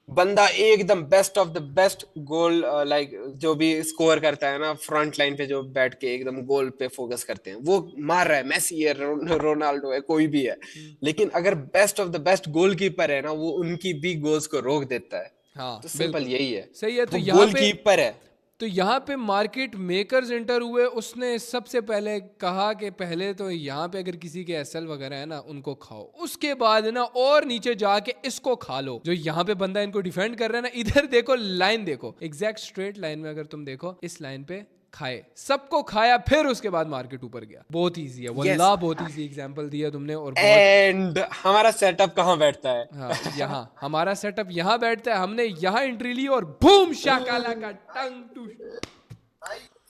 बंदा एकदम best of the best goal like जो भी स्कोर करता है ना, फ्रंट लाइन पे जो बैठ के एकदम गोल पे फोकस करते हैं, वो मार रहा है, मेसी है, रोनाल्डो है, कोई भी है, लेकिन अगर best of the best goalkeeper है ना, वो उनकी भी गोल्स को रोक देता है। हाँ, तो सिंपल यही है, सही है। तो गोलकीपर है। तो यहाँ पे मार्केट मेकर्स एंटर हुए, उसने सबसे पहले कहा कि पहले तो यहाँ पे अगर किसी के एसएल वगैरह है ना उनको खाओ, उसके बाद ना और नीचे जाके इसको खा लो। जो यहाँ पे बंदा इनको डिफेंड कर रहा है ना, इधर देखो लाइन देखो, एग्जैक्ट स्ट्रेट लाइन में अगर तुम देखो, इस लाइन पे खाए, सबको खाया, फिर उसके बाद मार्केट ऊपर गया। बहुत इजी है वल्लाह, बहुत इजी एग्जांपल दिया तुमने। और एंड हमारा सेटअप कहाँ बैठता है? हाँ, यहाँ हमारा सेटअप यहाँ बैठता है। हमने यहाँ एंट्री ली और बूम शाकाला का टंग टू,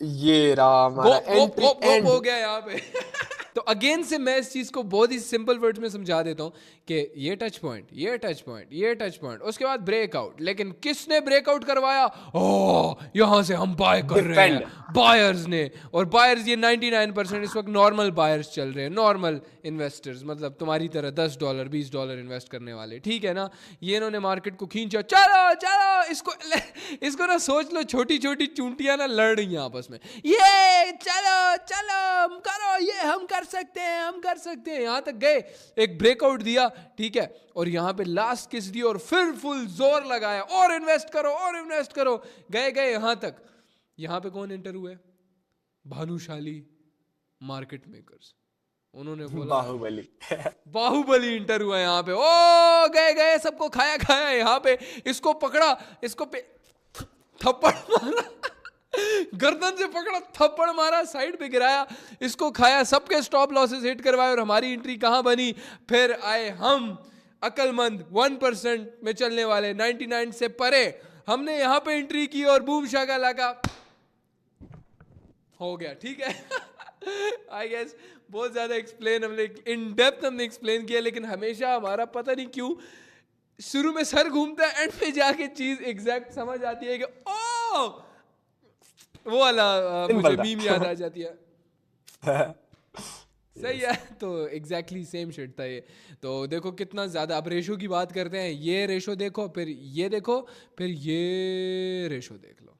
ये रहा हमारा एंट्री हो गया यहाँ पे। तो अगेन से मैं इस चीज को बहुत ही सिंपल वर्ड्स में समझा देता हूँ कि ये टच पॉइंट, ये टच पॉइंट, ये टच पॉइंट, उसके बाद ब्रेकआउट। लेकिन किसने ब्रेकआउट करवाया? ओह, यहां से हम बाय कर रहे हैं, बायर्स ने। और बायर्स ये 99% इस वक्त नॉर्मल बायर्स चल रहे हैं, नॉर्मल इन्वेस्टर्स, मतलब तुम्हारी तरह $10 $20 इन्वेस्ट करने वाले, ठीक है ना। ये इन्होंने मार्केट को खींचा, चलो चलो, इसको ना सोच लो छोटी छोटी चूंटियां ना लड़ रही हैं आपस में, ये चलो चलो करो, ये हम कर सकते हैं, हम कर सकते हैं। यहां तक गए, एक ब्रेकआउट दिया, ठीक है, और यहां पे लास्ट किस दी और फिर फुल जोर लगाया, और इन्वेस्ट करो, और इन्वेस्ट करो। गए यहां तक। यहां पे कौन एंटर हुए? Bhanushali market makers. उन्होंने बोला बाहुबली इंटर हुआ यहाँ पे। ओ गए सबको खाया, यहाँ पे इसको पकड़ा, इसको पे थप्पड़ मारा, गर्दन से पकड़ा, थप्पड़ मारा, साइड पे गिराया, इसको खाया, सबके स्टॉप लॉसेस हिट करवाए। और हमारी एंट्री कहाँ बनी? फिर आए हम अकलमंद 1% में चलने वाले, 99 से परे। हमने यहाँ पे एंट्री की और बूम शाका लाका हो गया, ठीक है। आई गेस बहुत ज्यादा एक्सप्लेन हमने इन डेप्थ हमने एक्सप्लेन किया, लेकिन हमेशा हमारा पता नहीं क्यों शुरू में सर घूमता है, एंड पे जाके चीज एग्जैक्ट समझ आती है कि ओ वो वाला मुझे मीम याद आ जाती है। सही है, तो एग्जैक्टली सेम शिट था ये। तो देखो कितना ज्यादा, अब रेशो की बात करते हैं, ये रेशो देखो, फिर ये देखो, फिर ये रेशो देख लो,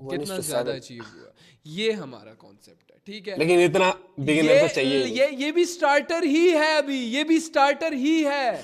कितना ज्यादा अचीव हुआ। ये हमारा कॉन्सेप्ट है, ठीक है। लेकिन इतना बिगिनर को चाहिए। ये भी स्टार्टर ही है, अभी ये भी स्टार्टर ही है,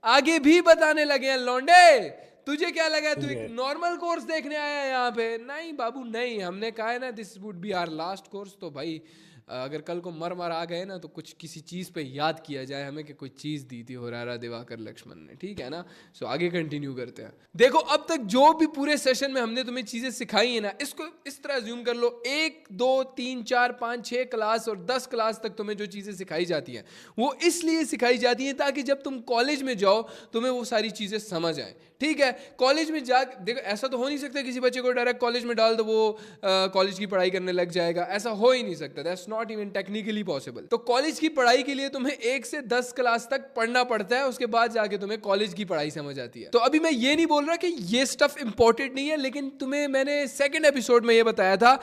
आगे भी बताने लगे हैं लौंडे। तुझे क्या लगा तू एक नॉर्मल कोर्स देखने आया है यहाँ पे? नहीं बाबू नहीं, हमने कहा है ना this would be our last course. तो भाई अगर कल को मर आ गए ना, तो कुछ किसी चीज़ पे याद किया जाए हमें कि कोई चीज़ दी थी होरारा दिवाकर लक्ष्मण ने, ठीक है ना। सो आगे कंटिन्यू करते हैं। देखो अब तक जो भी पूरे सेशन में हमने तुम्हें चीज़ें सिखाई है ना, इसको इस तरह ज्यूम कर लो, 1 2 3 4 5 6 क्लास और 10 क्लास तक तुम्हें जो चीज़ें सिखाई जाती हैं वो इसलिए सिखाई जाती हैं ताकि जब तुम कॉलेज में जाओ तुम्हें वो सारी चीज़ें समझ आए, ठीक है। कॉलेज में जा देखो, ऐसा तो हो नहीं सकता किसी बच्चे को डायरेक्ट कॉलेज में डाल दो वो कॉलेज की पढ़ाई करने लग जाएगा, ऐसा हो ही नहीं सकता, that's not even technically possible. तो कॉलेज की पढ़ाई के लिए तुम्हें 1 से 10 क्लास तक पढ़ना पड़ता है, उसके बाद जाके तुम्हें कॉलेज की पढ़ाई समझ आती है। तो अभी मैं ये नहीं बोल रहा कि ये स्टफ इंपॉर्टेंट नहीं है, लेकिन तुम्हें मैंने सेकंड एपिसोड में ये बताया था,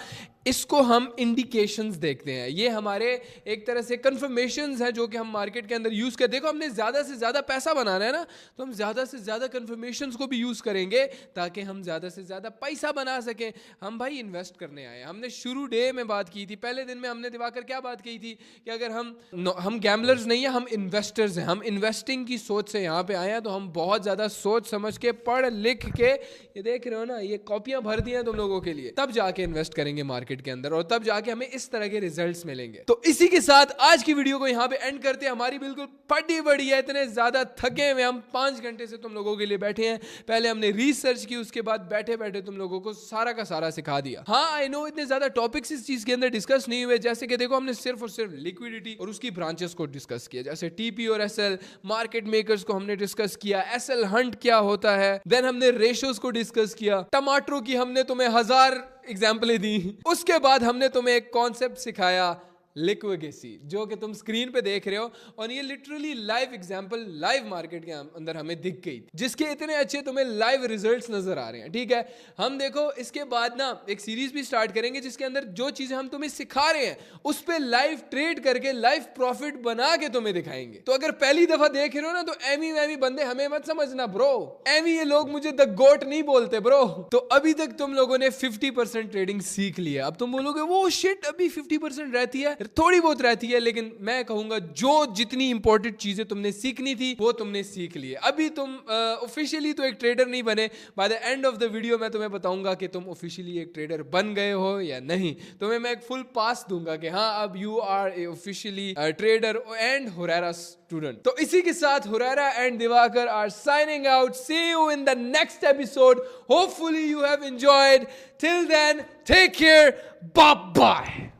इसको हम इंडिकेशंस देखते हैं, ये हमारे एक तरह से कंफर्मेशंस हैं जो कि हम मार्केट के अंदर यूज कर। देखो हमने ज्यादा से ज्यादा पैसा बनाना है ना, तो हम ज्यादा से ज्यादा कंफर्मेशंस को भी यूज करेंगे ताकि हम ज्यादा से ज्यादा पैसा बना सकें। हम भाई इन्वेस्ट करने आए, हमने शुरू डे में बात की थी, पहले दिन में हमने दिवाकर क्या बात की थी कि अगर हम गैम्बलर्स नहीं है, हम इन्वेस्टर्स हैं, हम इन्वेस्टिंग की सोच से यहाँ पे आए हैं। तो हम बहुत ज्यादा सोच समझ के पढ़ लिख के, ये देख रहे हो ना, ये कॉपियां भर दी हैं तुम लोगों के लिए, तब जाके इन्वेस्ट करेंगे मार्केट के अंदर, और तब जाके हमें इस तरह के रिजल्ट्स मिलेंगे। तो इसी के साथ आज की वीडियो को यहाँ पे एंड करते हैं। हमारी बिल्कुल फटी बड़ी है, इतने ज्यादा थके हुए हम, 5 घंटे से तुम लोगों के लिए बैठे हैं। पहले हमने रिसर्च की, उसके बाद बैठे बैठे तुम लोगों को सारा का सारा सिखा दिया। हाँ आई नो इतने ज्यादा टॉपिक्स इस चीज के अंदर डिस्कस नहीं हुए, जैसे कि देखो हमने सिर्फ और सिर्फ लिक्विडिटी और उसकी ब्रांचेस को डिस्कस किया, जैसे टीपी और एसएल, मार्केट मेकर्स को हमने डिस्कस किया, एसएल हंट क्या होता है, देन हमने रेशोज को डिस्कस किया, टमाटरों की हमने तुम्हें 1000 एग्जाम्पलें दी, उसके बाद हमने तुम्हें एक कॉन्सेप्ट सिखाया लिक्विडेसी, जो कि तुम स्क्रीन पे देख रहे हो, और ये literally live example live market के अंदर हमें दिख गई, जिसके इतने अच्छे तुम्हें लाइव रिजल्ट्स नजर आ रहे हैं, ठीक है। हम देखो इसके बाद ना एक सीरीज भी स्टार्ट करेंगे जिसके अंदर जो चीजें हम तुम्हें सिखा रहे हैं उस पे लाइव ट्रेड करके लाइव प्रॉफिट बना के तुम्हें दिखाएंगे। तो अगर पहली दफा देख रहे हो ना, तो एमी वैमी बंदे हमें मत समझना ब्रो, एमी ये लोग मुझे द गोट नहीं बोलते ब्रो। तो अभी तक तुम लोगों ने 50% ट्रेडिंग सीख लिया, अब तुम बोलोगे वो शिट अभी 50% रहती है, थोड़ी बहुत रहती है, लेकिन मैं कहूंगा जो जितनी इंपॉर्टेंट चीजें तुमने सीखनी थी वो तुमने सीख ली। अभी तुम ऑफिशियली तो एक ट्रेडर नहीं बने, by the end of the video मैं तुम्हें बताऊंगा कि तुम ऑफिशियली एक ट्रेडर बन गए हो या नहीं। तुम्हें मैं एक फुल पास दूंगा कि हाँ अब you are a officially trader and Hurairah student. तो इसी के साथ Hurairah and Diwakar are signing out. See you in the next episode. Hopefully you have enjoyed. Till then take care, bye bye.